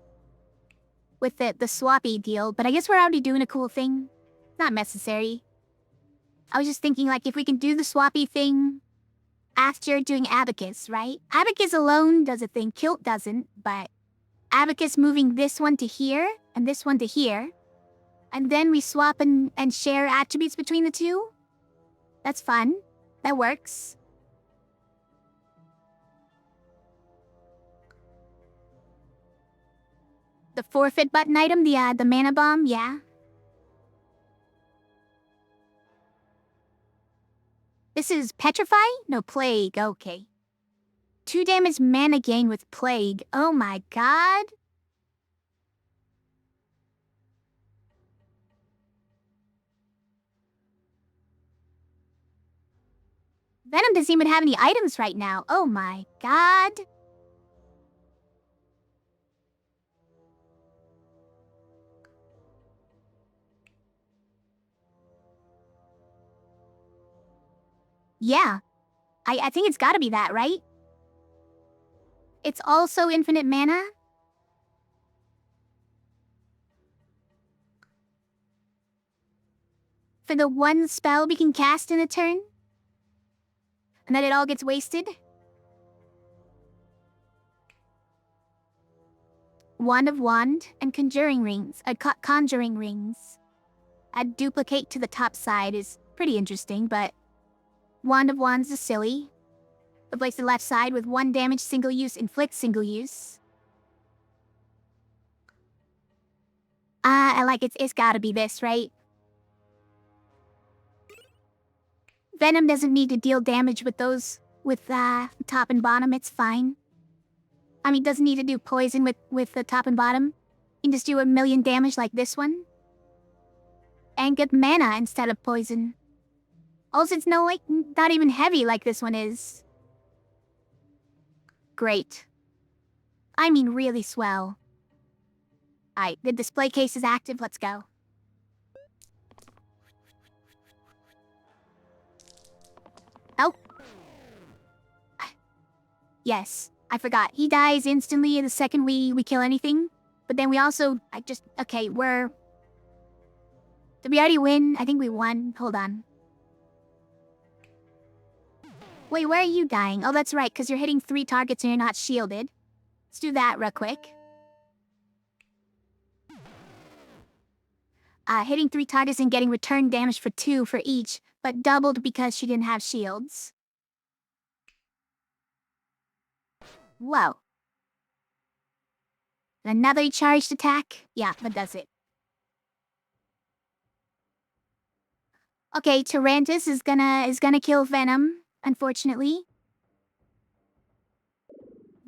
swappy deal, but I guess we're already doing a cool thing. Not necessary. I was just thinking, like, if we can do the swappy thing after doing Abacus, right? Abacus alone does a thing, Kilt doesn't, but Abacus moving this one to here, and this one to here, and then we swap and share attributes between the two? That's fun. That works. The forfeit button item, the mana bomb, yeah. This is Petrify? No, Plague, okay. 2 damage mana gain with Plague. Oh my god. Venom doesn't even have any items right now. Oh my god. Yeah. I think it's gotta be that, right? It's also infinite mana? For the one spell we can cast in a turn? And then it all gets wasted? Wand of Wand and Conjuring Rings. Conjuring Rings. Add duplicate to the top side is pretty interesting, but Wand of Wands is silly. Replace the left side with 1 damage, single use, inflict single use. I like it. It's gotta be this, right? Venom doesn't need to deal damage with those, with top and bottom. It's fine. I mean, doesn't need to do poison with the top and bottom. You can just do 1,000,000 damage like this one. And get mana instead of poison. Also, it's not even heavy like this one is. Great. I mean, really swell. Alright, the display case is active. Let's go. Oh. Yes, I forgot. He dies instantly the second we kill anything. But then we also, okay, did we already win? I think we won. Hold on. Wait, where are you dying? Oh, that's right, because you're hitting 3 targets and you're not shielded. Let's do that real quick. Hitting 3 targets and getting return damage for 2 for each, but doubled because she didn't have shields. Whoa. Another charged attack? Yeah, that does it. Okay, Tarantus is gonna kill Venom, unfortunately.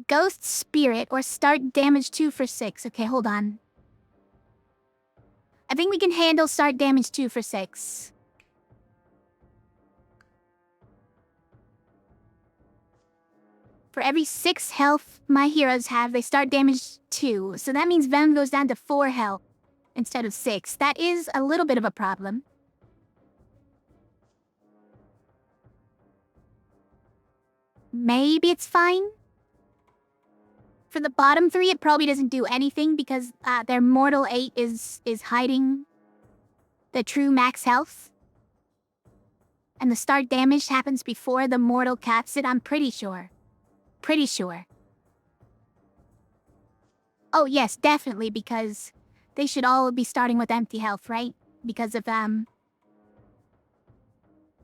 Ghost Spirit or start damage 2 for 6. Okay, hold on. I think we can handle start damage 2 for 6. For every 6 health my heroes have, they start damage 2. So that means Venom goes down to 4 health instead of 6. That is a little bit of a problem. Maybe it's fine. For the bottom 3, it probably doesn't do anything because their Mortal 8 is hiding the true max health. And the start damage happens before the Mortal caps it, I'm pretty sure. Pretty sure. Oh yes, definitely, because they should all be starting with empty health, right? Because of,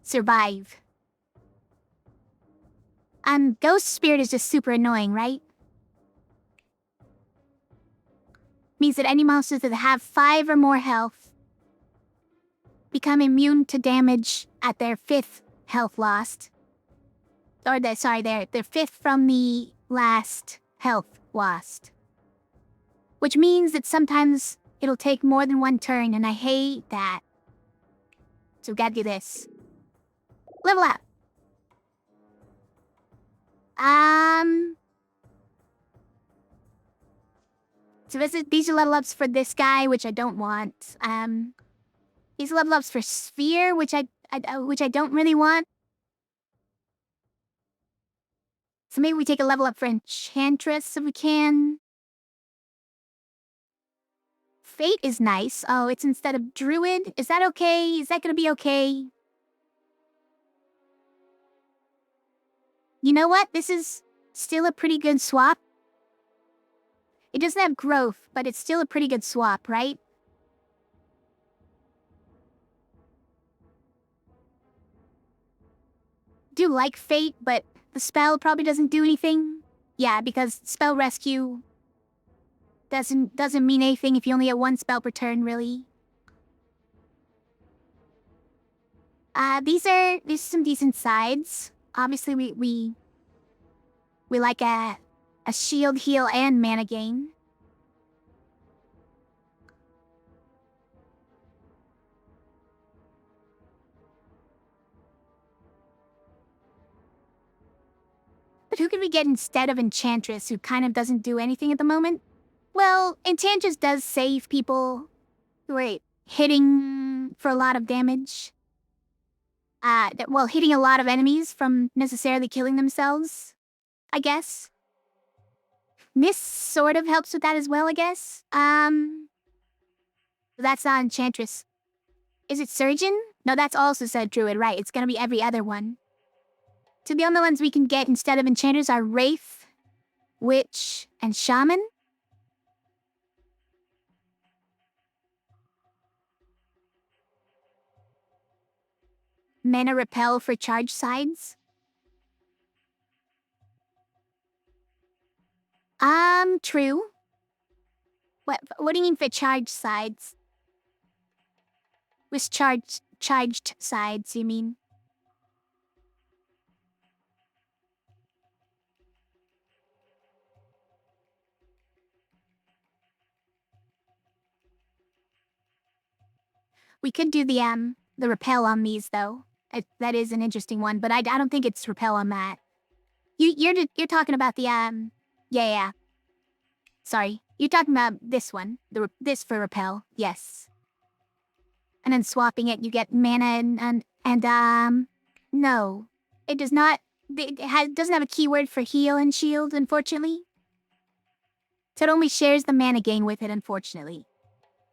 survive. Ghost Spirit is just super annoying, right? Means that any monsters that have 5 or more health become immune to damage at their 5th health lost. Or their 5th from the last health lost. Which means that sometimes it'll take more than 1 turn, and I hate that. So we gotta do this. Level up! So these are level ups for this guy, which I don't want. These are level ups for Sphere, which I don't really want. So maybe we take a level up for Enchantress if we can. Fate is nice. Oh, it's instead of Druid. Is that okay? Is that gonna be okay? You know what? This is still a pretty good swap. It doesn't have growth, but it's still a pretty good swap, right? Do like Fate, but the spell probably doesn't do anything. Yeah, because spell rescue doesn't mean anything if you only have 1 spell per turn, really. These are some decent sides. Obviously, we like a shield heal and mana gain. But who could we get instead of Enchantress, who kind of doesn't do anything at the moment? Well, Enchantress does save people who are hitting for a lot of damage. Well, hitting a lot of enemies from necessarily killing themselves, I guess. Miss sort of helps with that as well, I guess. That's not Enchantress. Is it Surgeon? No, that's also said Druid, right. It's gonna be every other one. So the only ones we can get instead of Enchanters are Wraith, Witch, and Shaman. Mana Repel for charge sides. True. What do you mean for charged sides? With charged sides, you mean? We could do the repel on these though. That is an interesting one, but I don't think it's repel on that. You're talking about the yeah. Sorry, you're talking about this one, this for repel. Yes. And then swapping it, you get mana and no, it does not. Doesn't have a keyword for heal and shield, unfortunately. So it only shares the mana gain with it, unfortunately.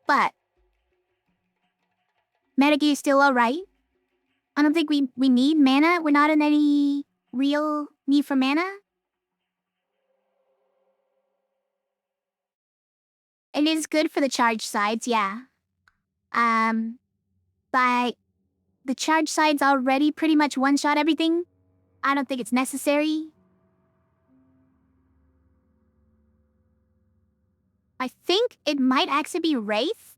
But mana gain is still alright. I don't think we need mana. We're not in any real need for mana. It is good for the charge sides, yeah. But the charge sides already pretty much one-shot everything. I don't think it's necessary. I think it might actually be Wraith.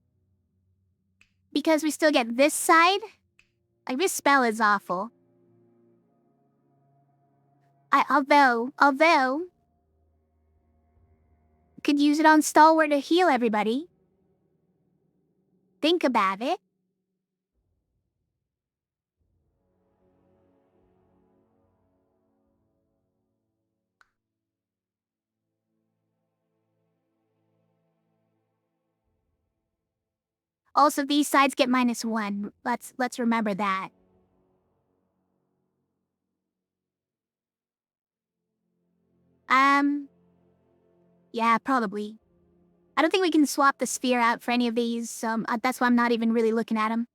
Because we still get this side. Like, this spell is awful. Although, could use it on Stalwart to heal everybody. Think about it. Also, these sides get -1. Let's remember that. Yeah, probably. I don't think we can swap the sphere out for any of these, so that's why I'm not even really looking at them.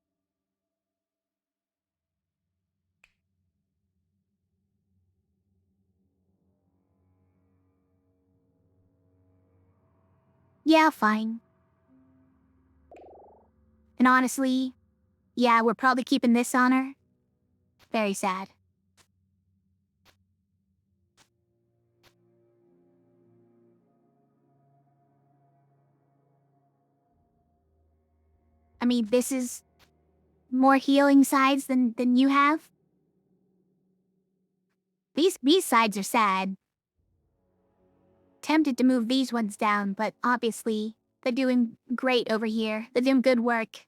Yeah, fine. And honestly, yeah, we're probably keeping this on her. Very sad. I mean, this is more healing sides than you have. These sides are sad. Tempted to move these ones down, but obviously, they're doing great over here. They're doing good work.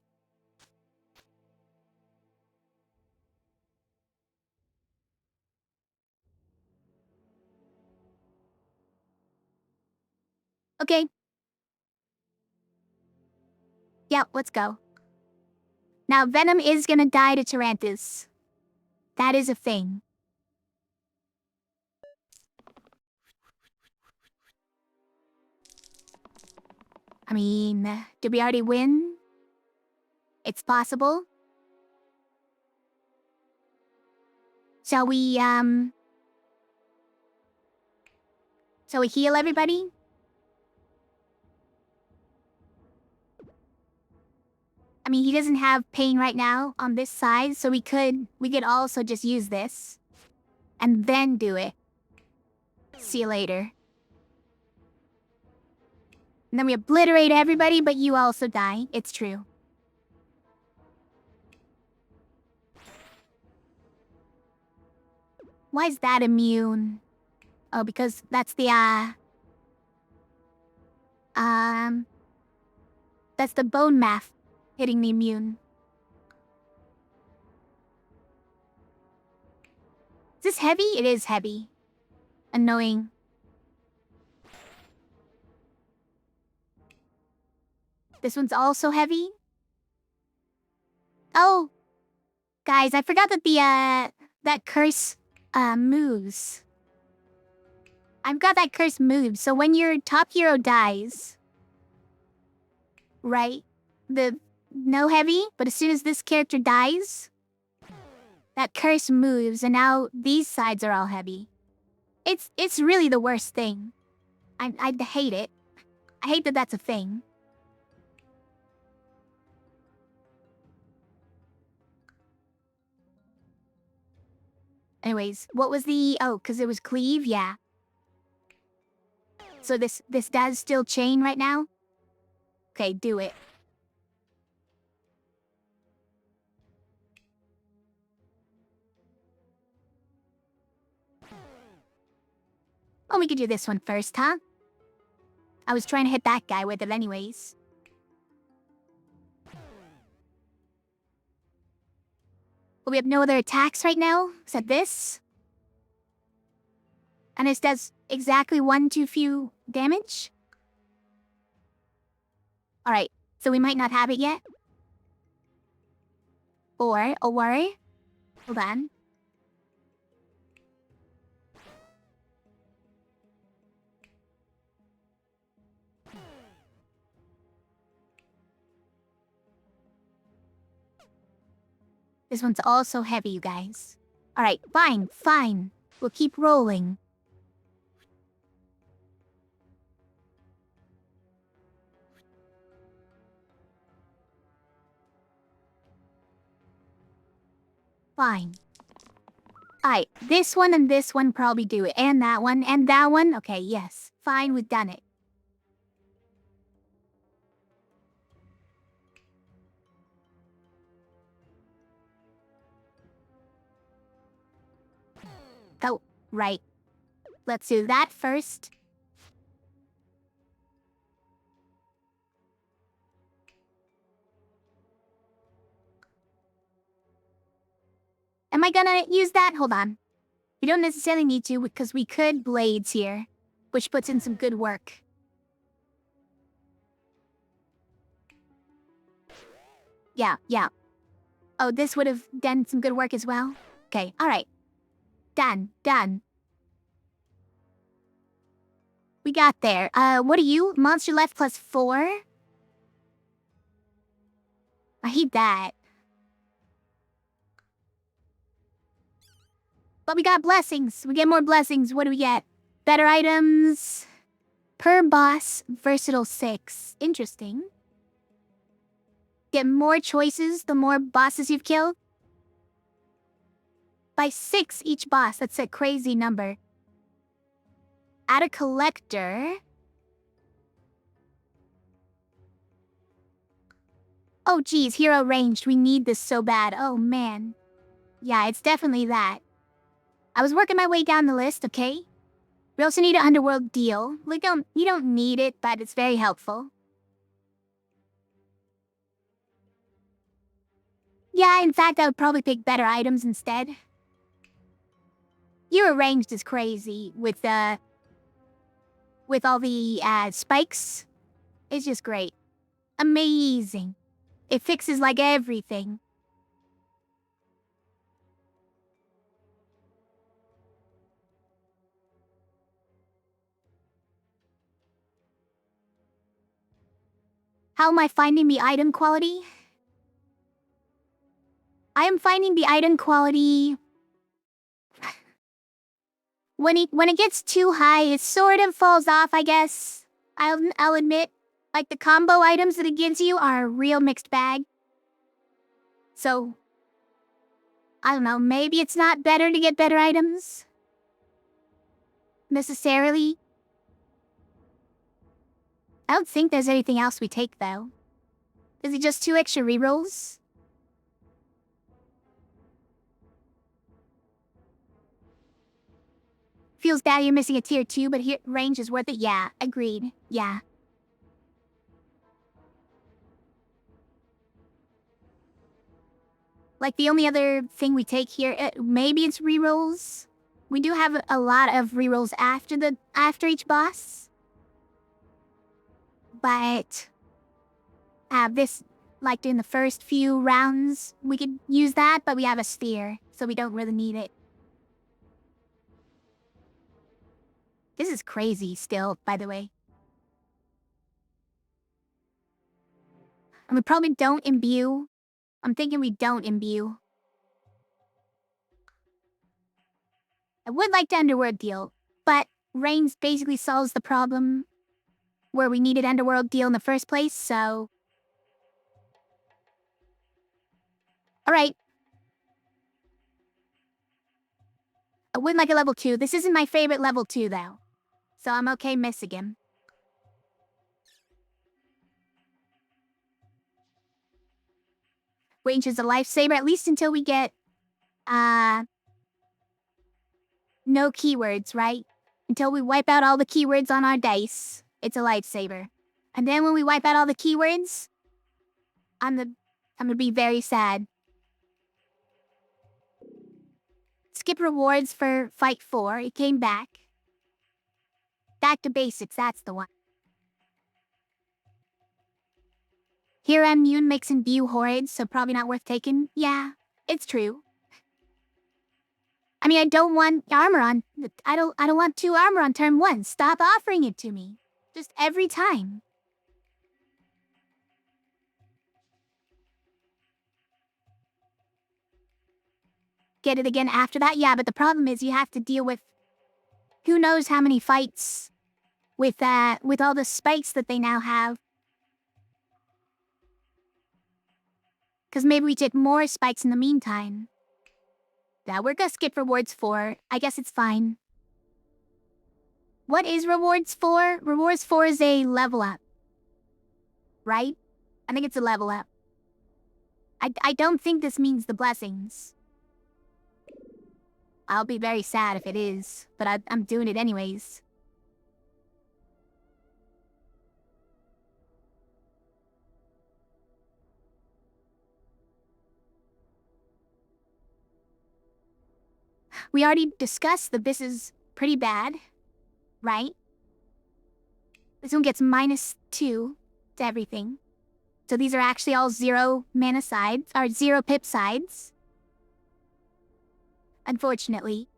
Okay. Yeah, let's go. Now, Venom is gonna die to Tarantus. That is a thing. I mean, did we already win? It's possible. Shall we heal everybody? I mean, he doesn't have pain right now on this side, so we could also just use this. And then do it. See you later. And then we obliterate everybody, but you also die. It's true. Why is that immune? Oh, because that's the, that's the bone math hitting the immune. Is this heavy? It is heavy. Annoying. This one's also heavy? Oh! Guys, I forgot that that curse, moves. I've got that curse moves, so when your top hero dies... Right? No heavy, but as soon as this character dies... That curse moves, and now these sides are all heavy. It's really the worst thing. I hate it. I hate that that's a thing. Anyways, what was the... Oh, because it was cleave? Yeah. So this does still chain right now? Okay, do it. Oh, we could do this one first, huh? I was trying to hit that guy with it anyways. But we have no other attacks right now, except this. And it does exactly 1 too few damage. Alright, so we might not have it yet. Or, hold on. This one's also heavy, you guys. Alright, fine. We'll keep rolling. Fine. Alright, this one and this one probably do it. And that one, and that one. Okay, yes. Fine, we've done it. Oh, right. Let's do that first. Am I gonna use that? Hold on. We don't necessarily need to because we could blades here, which puts in some good work. Yeah. Oh, this would have done some good work as well. Okay, alright. Done. We got there. What are you? Monster left +4? I hate that. But we got blessings. We get more blessings. What do we get? Better items. Per boss, versatile 6. Interesting. Get more choices the more bosses you've killed. By 6 each boss. That's a crazy number. Add a collector. Oh geez, hero ranged. We need this so bad. Oh man. Yeah, it's definitely that. I was working my way down the list, okay? We also need an underworld deal. You don't need it, but it's very helpful. Yeah, in fact, I would probably pick better items instead. Hero ranged is crazy with all the spikes. It's just great. Amazing. It fixes like everything. How am I finding the item quality? I am finding the item quality... When it gets too high, it sort of falls off, I guess. I'll admit. Like, the combo items that it gives you are a real mixed bag. So, I don't know, maybe it's not better to get better items? Necessarily? I don't think there's anything else we take, though. Is it just 2 extra rerolls? Feels bad you're missing a tier 2, but here range is worth it. Yeah, agreed. Yeah. Like, the only other thing we take here, maybe it's rerolls. We do have a lot of rerolls after each boss. But this, like in the first few rounds, we could use that, but we have a sphere, so we don't really need it. This is crazy still, by the way. And we probably don't imbue. I'm thinking we don't imbue. I would like to Underworld deal, but Reigns basically solves the problem where we needed Underworld deal in the first place, so... Alright. I would like a level 2. This isn't my favorite level 2, though. So I'm okay missing him. Range is a lifesaver, at least until we get, no keywords, right? Until we wipe out all the keywords on our dice, it's a lifesaver. And then when we wipe out all the keywords, I'm gonna be very sad. Skip rewards for Fight 4. It came back. Back to basics, that's the one. Here I'm immune makes imbue horrid, so probably not worth taking. Yeah, it's true. I mean, I don't want armor on. I don't want 2 armor on turn 1. Stop offering it to me. Just every time. Get it again after that? Yeah, but the problem is you have to deal with who knows how many fights with all the spikes that they now have. Because maybe we did more spikes in the meantime. Yeah, we're gonna skip rewards 4. I guess it's fine. What is rewards 4? Rewards 4 is a level up. Right? I think it's a level up. I don't think this means the blessings. I'll be very sad if it is, but I'm doing it anyways. We already discussed that this is pretty bad, right? This one gets -2 to everything. So these are actually all 0 mana sides, or 0 pip sides. Unfortunately.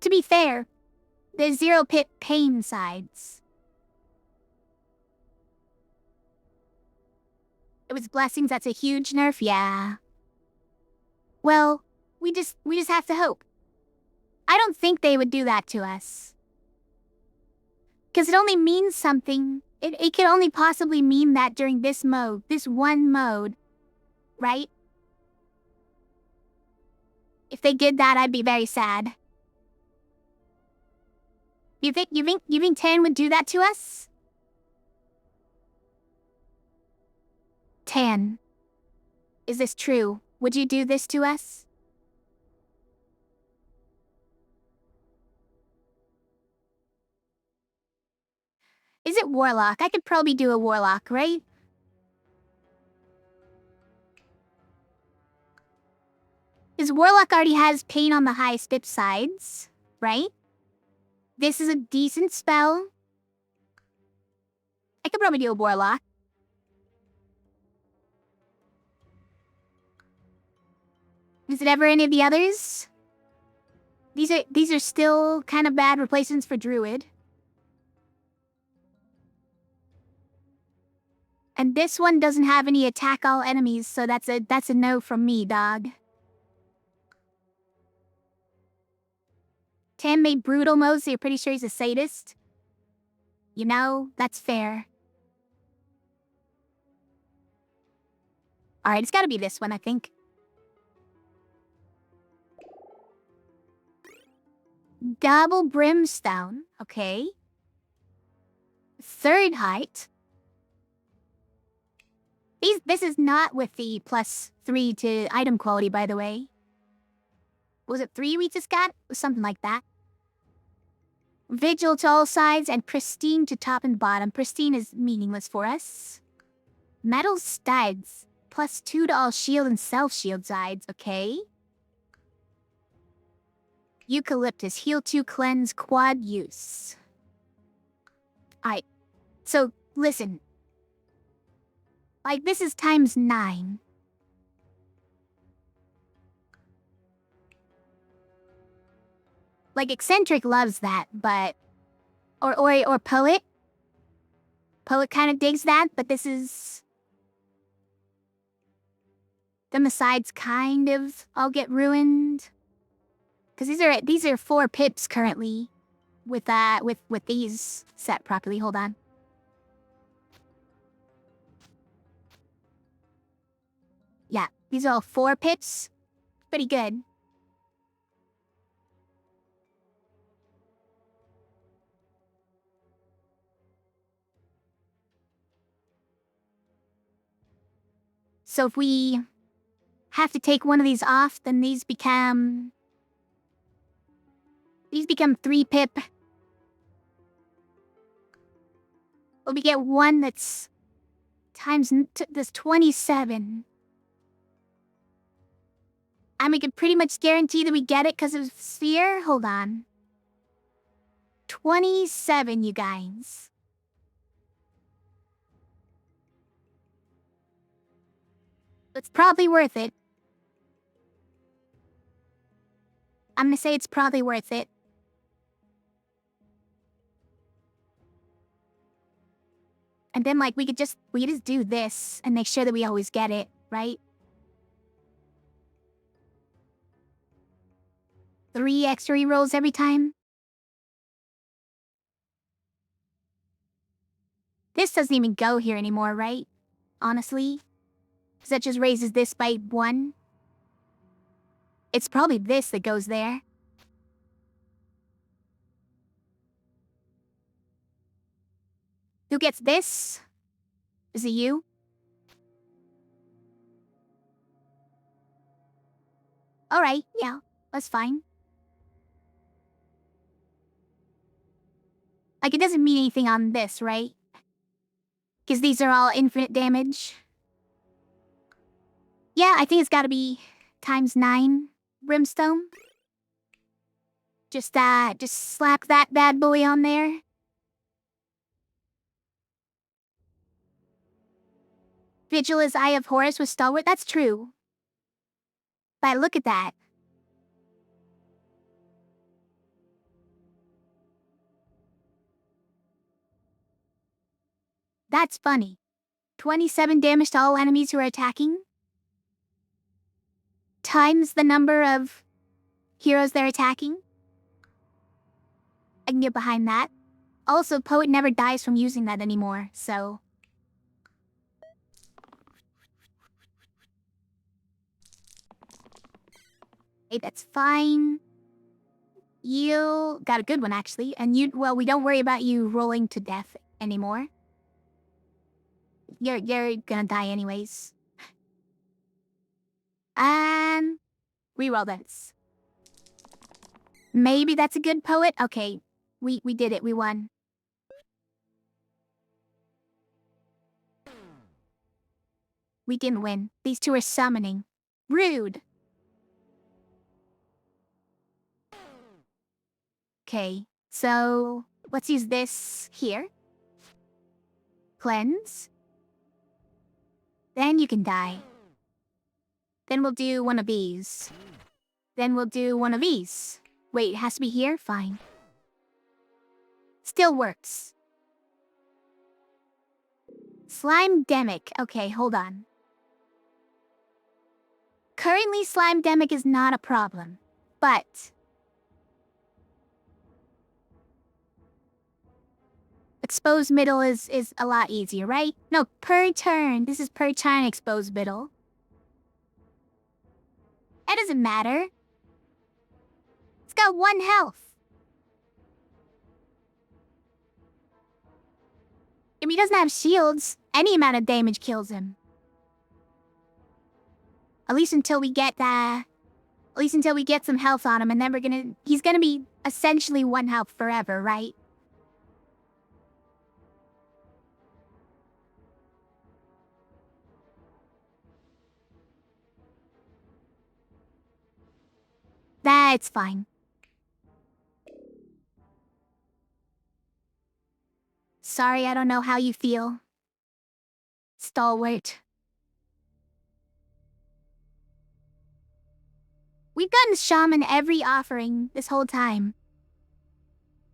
To be fair, there's 0 pip pain sides. It was blessings, that's a huge nerf, yeah. Well, we just have to hope. I don't think they would do that to us. Because it only means something. It could only possibly mean that during this mode, this one mode, right? If they did that, I'd be very sad. You think 10 would do that to us? 10. Is this true? Would you do this to us? Is it Warlock? I could probably do a Warlock, right? His Warlock already has pain on the highest pip sides, right? This is a decent spell. I could probably do a Warlock. Is it ever any of the others? These are still kind of bad replacements for Druid. And this one doesn't have any attack all enemies, so that's a no from me, dog. Tam made brutal mode, so you're pretty sure he's a sadist? You know, that's fair. Alright, it's gotta be this one, I think. Double Brimstone, okay. 3rd height. This is not with the +3 to item quality, by the way. Was it 3 we just got? Something like that. Vigil to all sides and pristine to top and bottom. Pristine is meaningless for us. Metal studs. +2 to all shield and self-shield sides, okay. Eucalyptus, heal 2, cleanse, quad use. Alright, so listen. Like, this is ×9. Like, Eccentric loves that, but... Or Poet. Poet kind of digs that, but this is... Then the sides kind of all get ruined. Because these are 4 pips currently. With these set properly. Hold on. Yeah, these are all 4 pips. Pretty good. So if we have to take one of these off, then these become 3 pip. But we get one that's times this 27. And we could pretty much guarantee that we get it because of sphere. Hold on. 27, you guys. It's probably worth it. I'm gonna say it's probably worth it. And then, like, we could just do this and make sure that we always get it, right? 3 extra rerolls every time. This doesn't even go here anymore, right? Honestly. Because that just raises this by 1. It's probably this that goes there. Who gets this? Is it you? Alright, yeah, that's fine. Like, it doesn't mean anything on this, right? Because these are all infinite damage. Yeah, I think it's gotta be times 9 brimstone. Just slap that bad boy on there. Vigil is Eye of Horus with Stalwart. That's true. But look at that. That's funny. 27 damage to all enemies who are attacking. Times the number of heroes they're attacking. I can get behind that. Also, Poet never dies from using that anymore, so... Hey, that's fine. You got a good one, actually. And well, we don't worry about you rolling to death anymore. You're gonna die anyways. And... reroll this. Maybe that's a good Poet? Okay, we did it, we won. We didn't win. These two are summoning. Rude. Okay, so let's use this here. Cleanse. Then you can die. Then we'll do one of these. Then we'll do one of these. Wait, it has to be here? Fine. Still works. Slime-demic. Okay, hold on. Currently, slime-demic is not a problem, but... exposed middle is a lot easier, right? No, per turn. This is per turn exposed middle. That doesn't matter. It's got 1 health. If he doesn't have shields, any amount of damage kills him. At least until we get some health on him, and then he's gonna be essentially 1 health forever, right? That's fine. Sorry, I don't know how you feel. Stalwart. We've gotten Shaman every offering this whole time.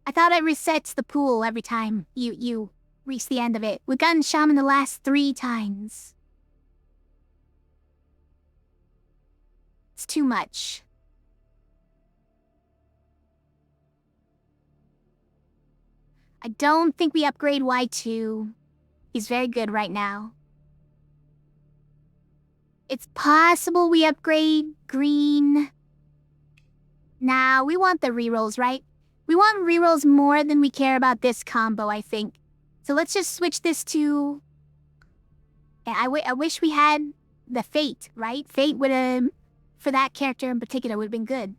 I thought it resets the pool every time you reach the end of it. We've gotten Shaman the last 3 times. It's too much. I don't think we upgrade Y2. He's very good right now. It's possible we upgrade green. Nah, we want the rerolls, right? We want rerolls more than we care about this combo, I think. So let's just switch this to... I wish we had the fate, right? Fate would have, for that character in particular, would have been good.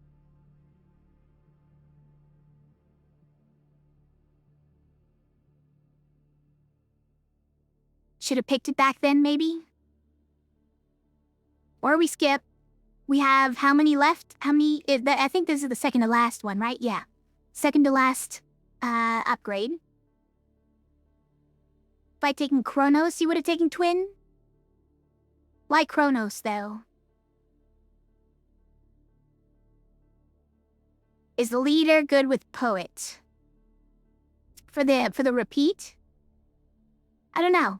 Should have picked it back then, maybe? Or we skip. We have how many left? How many? I think this is the second to last one, right? Yeah. Second to last upgrade. If I'd taken Kronos, you would have taken Twin? Why Kronos, though? Is the leader good with Poet? For the repeat? I don't know.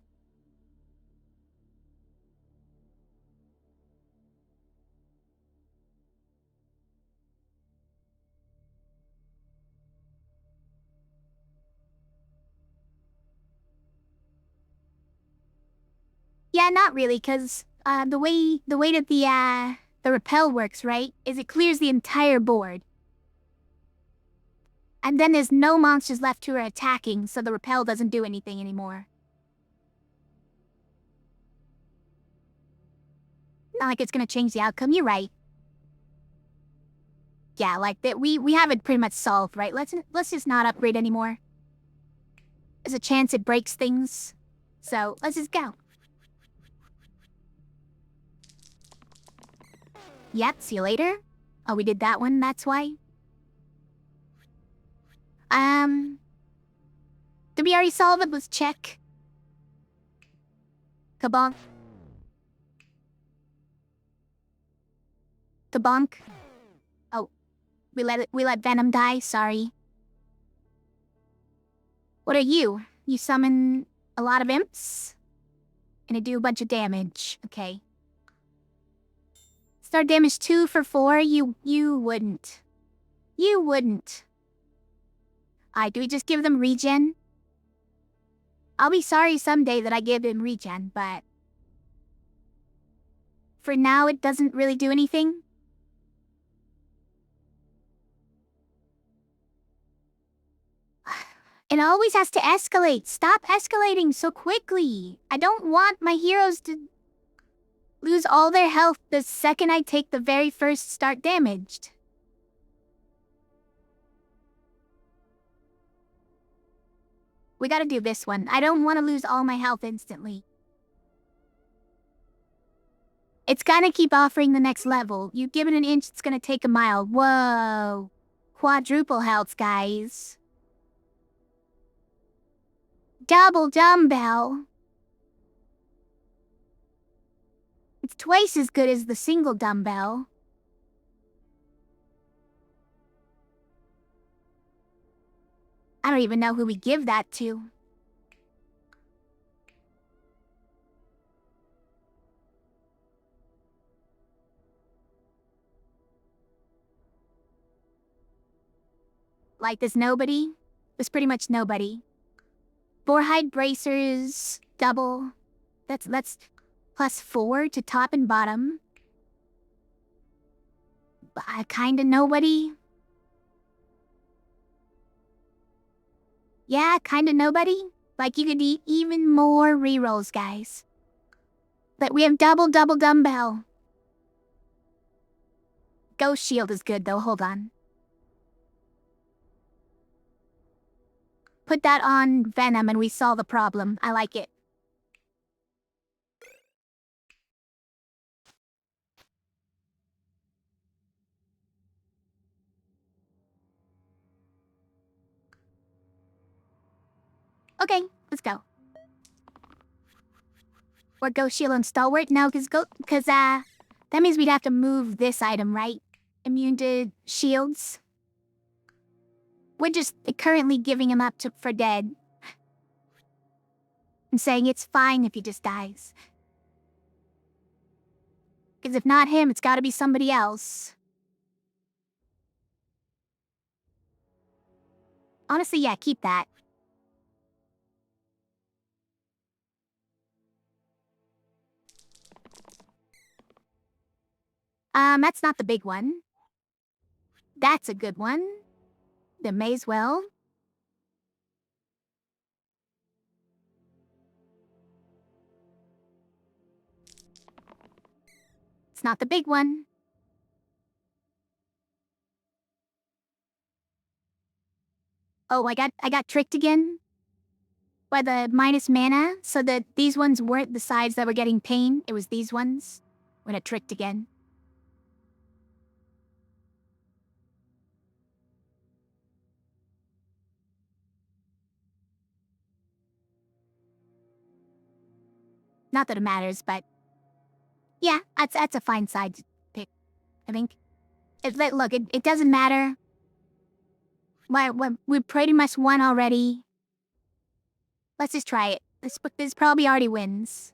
Yeah, not really, because the way that the repel works, right, is it clears the entire board. And then there's no monsters left who are attacking, so the repel doesn't do anything anymore. Not like it's gonna change the outcome, you're right. Yeah, like that we have it pretty much solved, right? Let's just not upgrade anymore. There's a chance it breaks things. So let's just go. Yep, see you later. Oh, we did that one, that's why. Did we already solve it? Let's check. Kabonk. Kabonk. Oh, we let Venom die, sorry. What are you? You summon a lot of imps? And I do a bunch of damage, okay. Start damage 2 for 4, you wouldn't. You wouldn't. Alright, do we just give them regen? I'll be sorry someday that I give him regen, but... for now, it doesn't really do anything. It always has to escalate. Stop escalating so quickly. I don't want my heroes to lose all their health the second I take the very first start damaged. We gotta do this one. I don't want to lose all my health instantly. It's gonna keep offering the next level. You give it an inch, it's gonna take a mile. Whoa. Quadruple health, guys. Double dumbbell. It's twice as good as the single dumbbell. I don't even know who we give that to. Like, there's nobody? There's pretty much nobody. Boarhide bracers, double. That's +4 to top and bottom. Kinda nobody. Yeah, kinda nobody. Like, you could eat even more rerolls, guys. But we have double dumbbell. Ghost shield is good though, hold on. Put that on Venom and we solve the problem. I like it. Okay, let's go. Or Ghost Shield and Stalwart? No, cause that means we'd have to move this item, right? Immune to shields. We're just currently giving him up for dead. And saying it's fine if he just dies. Cause if not him, it's gotta be somebody else. Honestly, yeah, keep that. That's not the big one. That's a good one. Then may as well. It's not the big one. Oh, I got tricked again by the minus mana, so that these ones weren't the sides that were getting pain. It was these ones. When it tricked again. Not that it matters, but yeah, that's a fine side pick, I think. Look, it doesn't matter. We pretty much won already. Let's just try it. This probably already wins.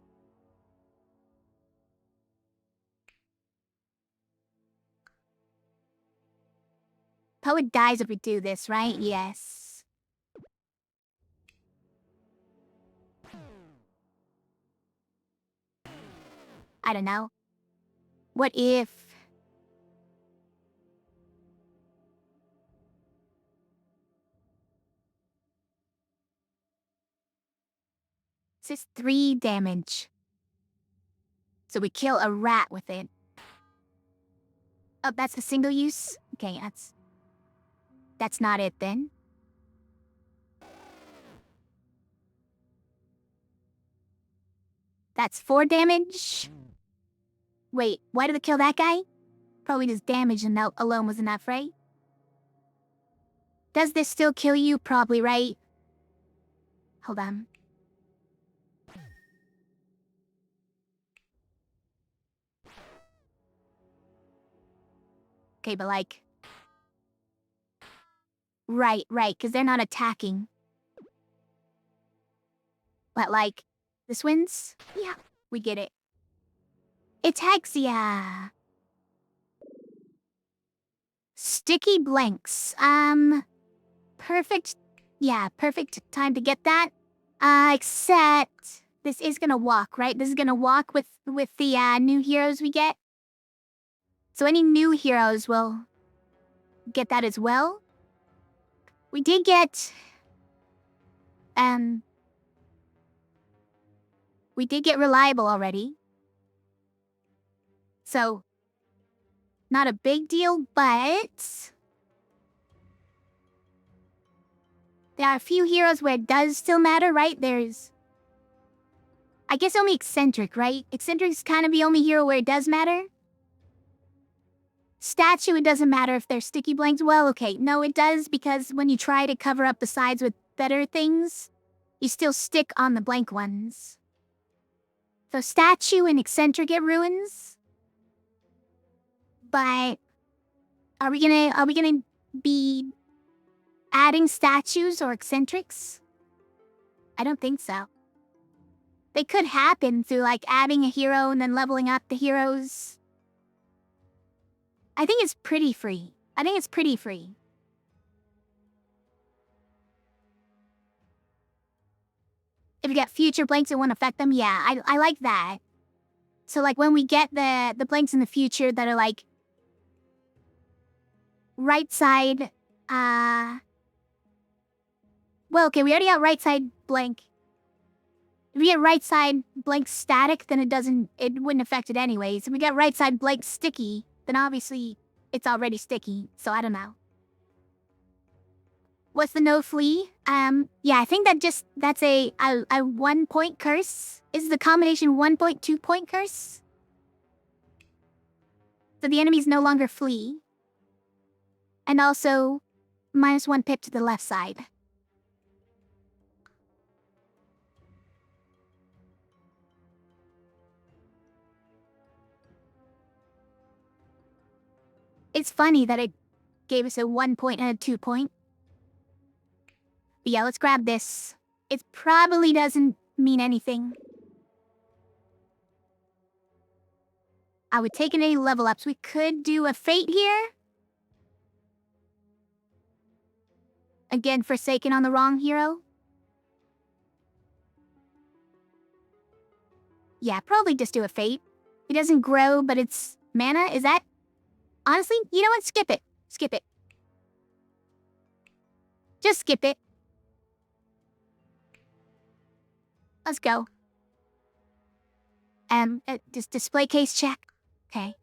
Poet dies if we do this, right? Yes. I don't know. What if... This is 3 damage. So we kill a rat with it. Oh, that's the single use? Okay, that's not it then. That's 4 damage. Wait, why did it kill that guy? Probably just damage and that alone was enough, right? Does this still kill you? Probably, right? Hold on. Okay, but like... Right, because they're not attacking. But like, this wins? Yeah, we get it. Ataxia. Sticky blanks. Perfect. Yeah, perfect time to get that. Except this is gonna walk, right? This is gonna walk with the new heroes we get. So any new heroes will get that as well. We did get we did get reliable already. So not a big deal, but there are a few heroes where it does still matter, right? There's... I guess only Eccentric, right? Eccentric's kind of the only hero where it does matter. Statue, it doesn't matter if they're sticky blanks. Well, okay, no, it does, because when you try to cover up the sides with better things, you still stick on the blank ones. So Statue and Eccentric get ruins. But are we gonna be adding statues or eccentrics? I don't think so. They could happen through like adding a hero and then leveling up the heroes. I think it's pretty free. If you get future blanks, it won't affect them. Yeah, I like that. So like when we get the blanks in the future that are like right side, well, okay, we already got right side blank. If we get right side blank static, then it wouldn't affect it anyways. If we get right side blank sticky, then obviously it's already sticky, so I don't know. What's the no flee? Yeah, I think that's a 1 point curse. Is the combination 1 point, 2 point curse? So the enemies no longer flee. And also, -1 pip to the left side. It's funny that it gave us a 1 point and a 2 point. But yeah, let's grab this. It probably doesn't mean anything. I would take any level ups. We could do a fate here. Again, Forsaken on the wrong hero. Yeah, probably just do a fate. It doesn't grow, but it's mana. Is that... Honestly, you know what? Skip it. Skip it. Just skip it. Let's go. Just display case check. Okay.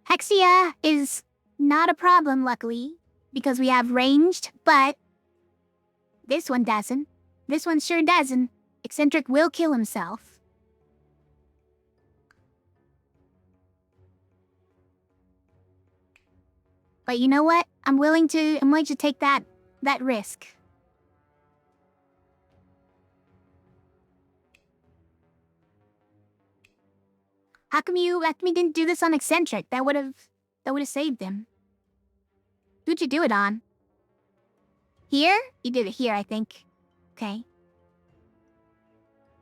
Hexia is not a problem, luckily, because we have ranged, but this one doesn't. This one sure doesn't. Eccentric will kill himself. But you know what? I'm willing to take that risk. How come you didn't do this on Eccentric? That would have saved him. Who'd you do it on? Here? You did it here, I think. Okay.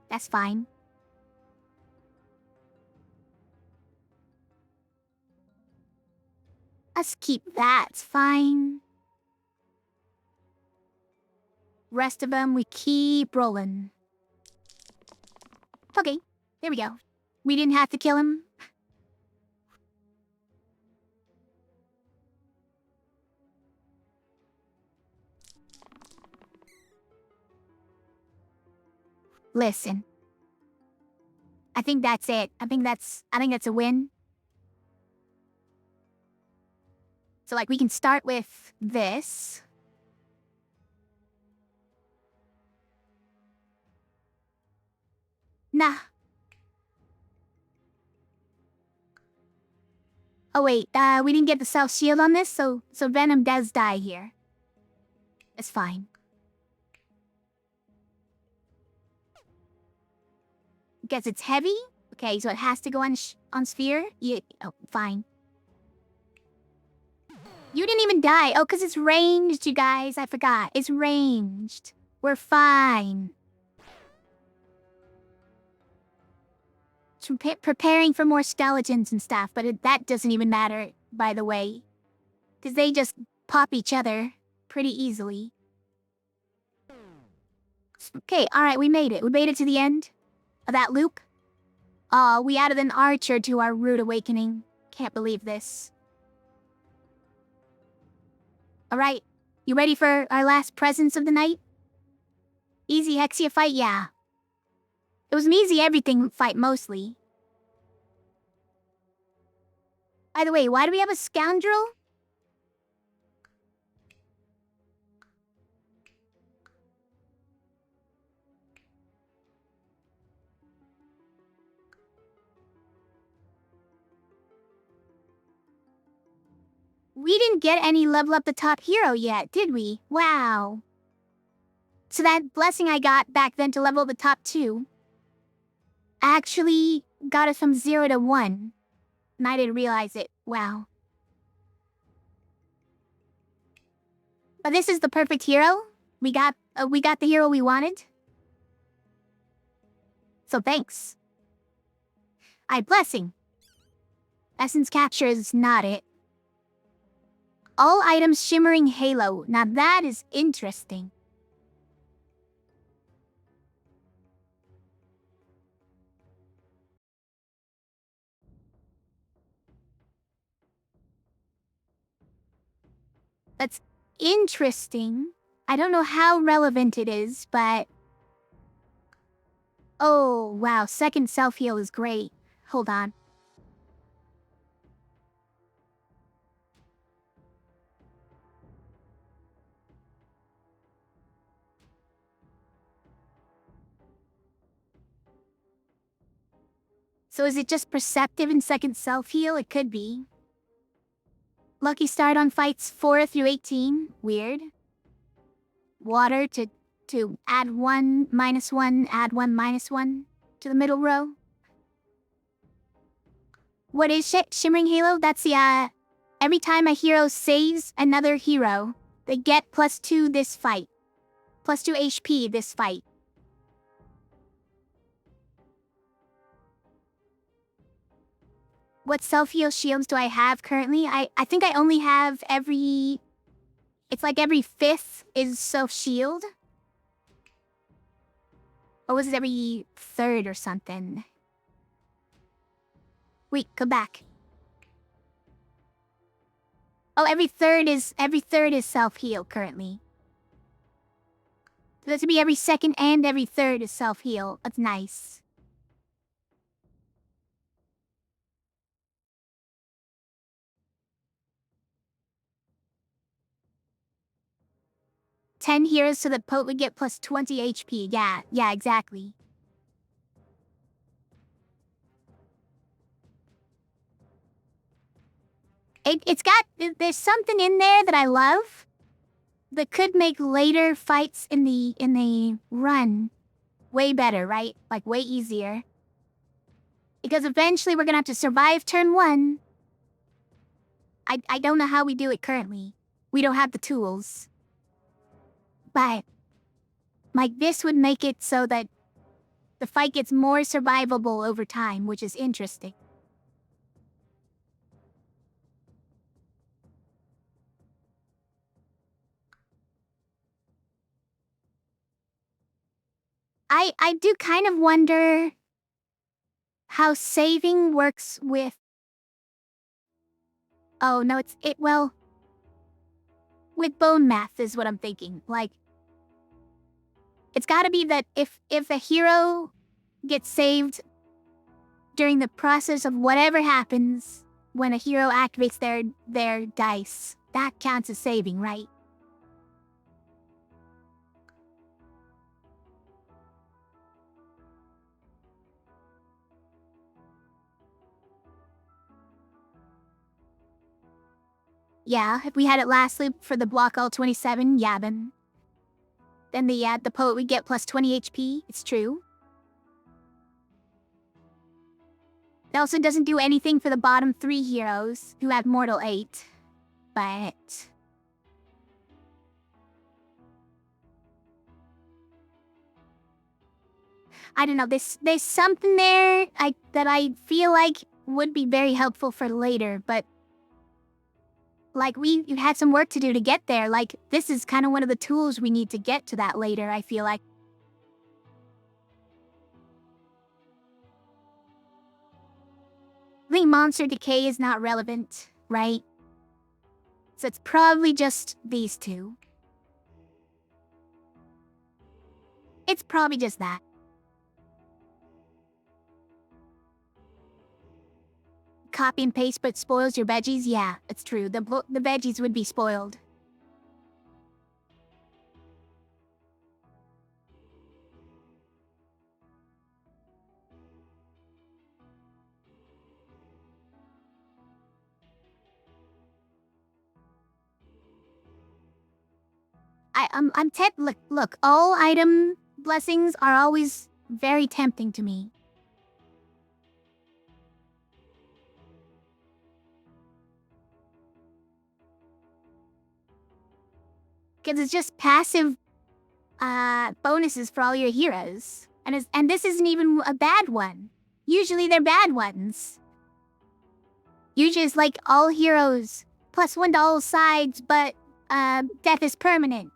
That's fine. Let's keep that. It's fine. Rest of them, we keep rolling. Okay, there we go. We didn't have to kill him. Listen. I think that's it. I think that's a win. So like we can start with this. Nah. Oh wait, we didn't get the self shield on this, so Venom does die here. It's fine. Guess it's heavy? Okay, so it has to go on sphere? Yeah, oh, fine. You didn't even die. Oh, because it's ranged, you guys. I forgot. It's ranged. We're fine. Preparing for more skeletons and stuff, but that doesn't even matter, by the way. Because they just pop each other pretty easily. Okay, alright, we made it. We made it to the end of that loop. We added an archer to our Rude Awakening. Can't believe this. Alright, you ready for our last presence of the night? Easy Hexia fight, yeah. It was an easy everything fight, mostly. By the way, why do we have a scoundrel? We didn't get any level up the top hero yet, did we? Wow. So that blessing I got back then to level the top 2 actually got us from 0 to 1. And I didn't realize it. Wow. But this is the perfect hero. We got the hero we wanted. So thanks. Blessing. Essence capture is not it. All items shimmering halo. Now that is interesting. That's interesting. I don't know how relevant it is, but... Oh, wow, second self-heal is great. Hold on. So is it just perceptive in second self-heal? It could be. Lucky start on fights 4 through 18. Weird. Water to add 1, -1, add 1, -1 to the middle row. What is Shimmering Halo? That's the, every time a hero saves another hero, they get +2 this fight. +2 HP this fight. What self-heal shields do I have currently? I think I only have every... It's like every 5th is self-shield. Or was it every 3rd or something? Wait, go back. Oh, every third is self-heal currently. That to be every second and every third is self-heal. That's nice. Ten heroes so that Pote would get plus 20 HP. Yeah, exactly. There's something in there that I love that could make later fights in the run way better, right? Like way easier. Because eventually we're gonna have to survive turn 1. I don't know how we do it currently. We don't have the tools. But like this would make it so that the fight gets more survivable over time, which is interesting. I do kind of wonder how saving works with... Oh, no, well, with bone math is what I'm thinking. Like, it's gotta be that if a hero gets saved during the process of whatever happens when a hero activates their dice, that counts as saving, right? Yeah, if we had it last loop for the block all 27, yeah, then the Poet would get plus 20 HP. It's true. It also doesn't do anything for the bottom 3 heroes who have Mortal 8. But I don't know, there's something there that I feel like would be very helpful for later, but like you had some work to do to get there. Like this is kind of one of the tools we need to get to that later, I feel like. I think monster decay is not relevant, right? So it's probably just these two. It's probably just that. Copy and paste but spoils your veggies? Yeah, it's true. The veggies would be spoiled. Look, all item blessings are always very tempting to me. Because it's just passive bonuses for all your heroes. And this isn't even a bad one. Usually they're bad ones. Usually it's like all heroes, +1 to all sides, but death is permanent.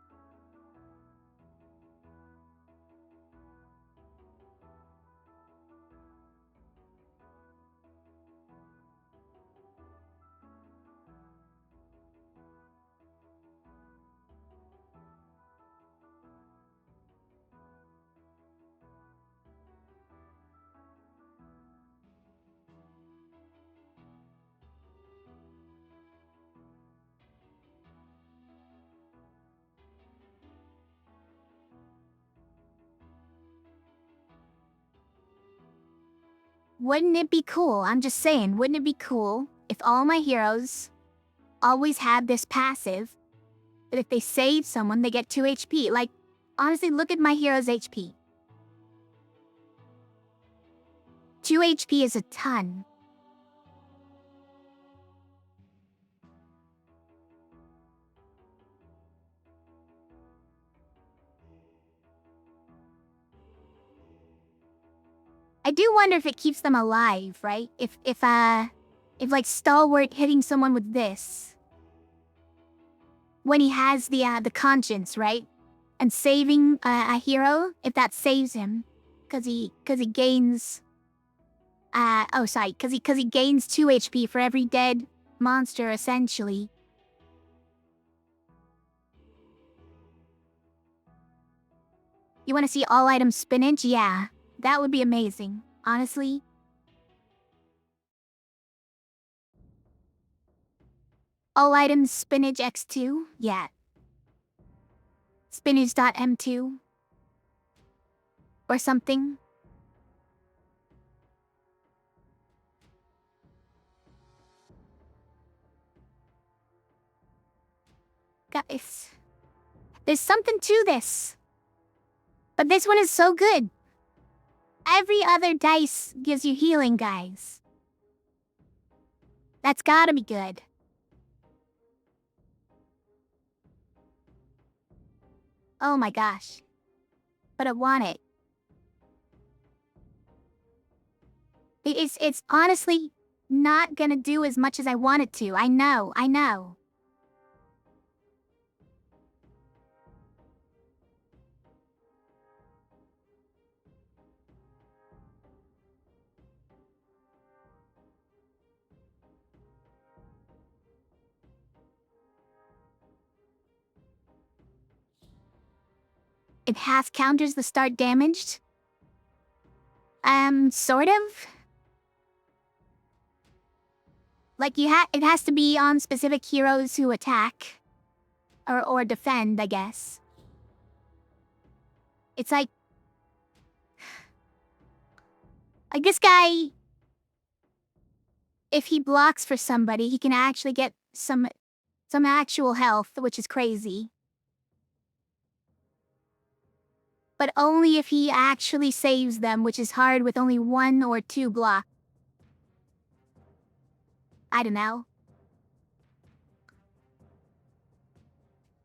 Wouldn't it be cool? I'm just saying, wouldn't it be cool if all my heroes always had this passive that if they save someone, they get 2 HP? Like, honestly, look at my hero's HP. 2 HP is a ton. I do wonder if it keeps them alive, right? If like Stalwart hitting someone with this when he has the conscience, right? And saving a hero, if that saves him, cause he gains cause he gains 2 HP for every dead monster essentially. You want to see all items spinach? Yeah, that would be amazing, honestly. All items spinach x2? Yeah. Spinach.m2? Or something? Guys, there's something to this. But this one is so good. Every other dice gives you healing, guys. That's gotta be good. Oh my gosh. But I want it. It's honestly not gonna do as much as I want it to. I know. It half counters the start damaged. Sort of. Like it has to be on specific heroes who attack. Or defend, I guess. It's like this guy, if he blocks for somebody, he can actually get some actual health, which is crazy. But only if he actually saves them, which is hard with only 1 or 2 blocks. I don't know.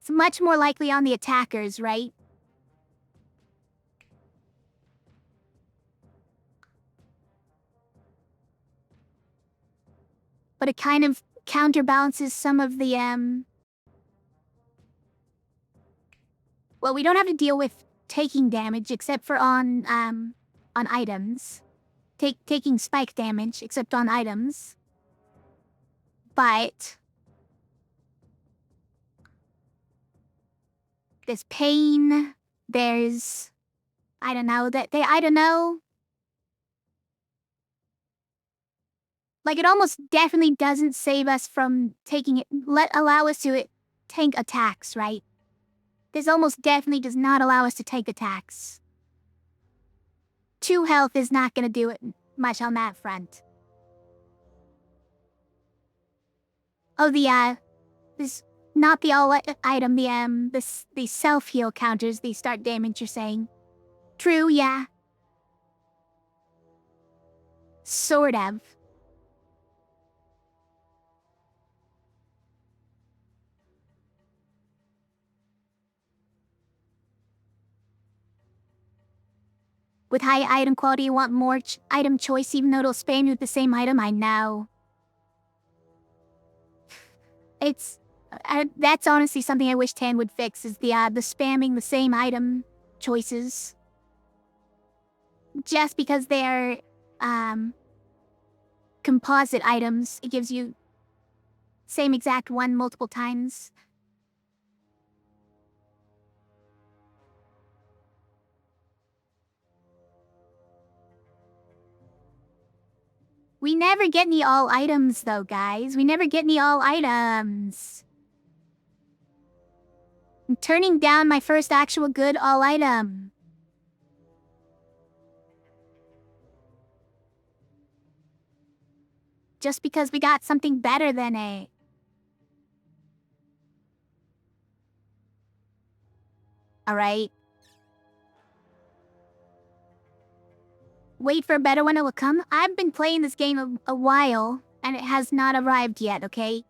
It's much more likely on the attackers, right? But it kind of counterbalances some of the, well, we don't have to deal with taking damage except for on items. Taking spike damage except on items. But there's pain, there's I don't know. Like, it almost definitely doesn't save us from taking it, allow us to tank attacks, right? This almost definitely does not allow us to take attacks. 2 health is not gonna do it much on that front. Oh, this, not the all item, the self-heal counters, the start damage, you're saying? True, yeah. Sort of. With high item quality, you want more item choice even though it'll spam you with the same item, I know. It's... that's honestly something I wish Tan would fix, is the spamming the same item choices. Just because they're, composite items, it gives you same exact one multiple times. We never get any all items though, guys. We never get any all items. I'm turning down my first actual good all item. Just because we got something better than a... Alright. Wait for a better one, it will come. I've been playing this game a while, and it has not arrived yet, okay?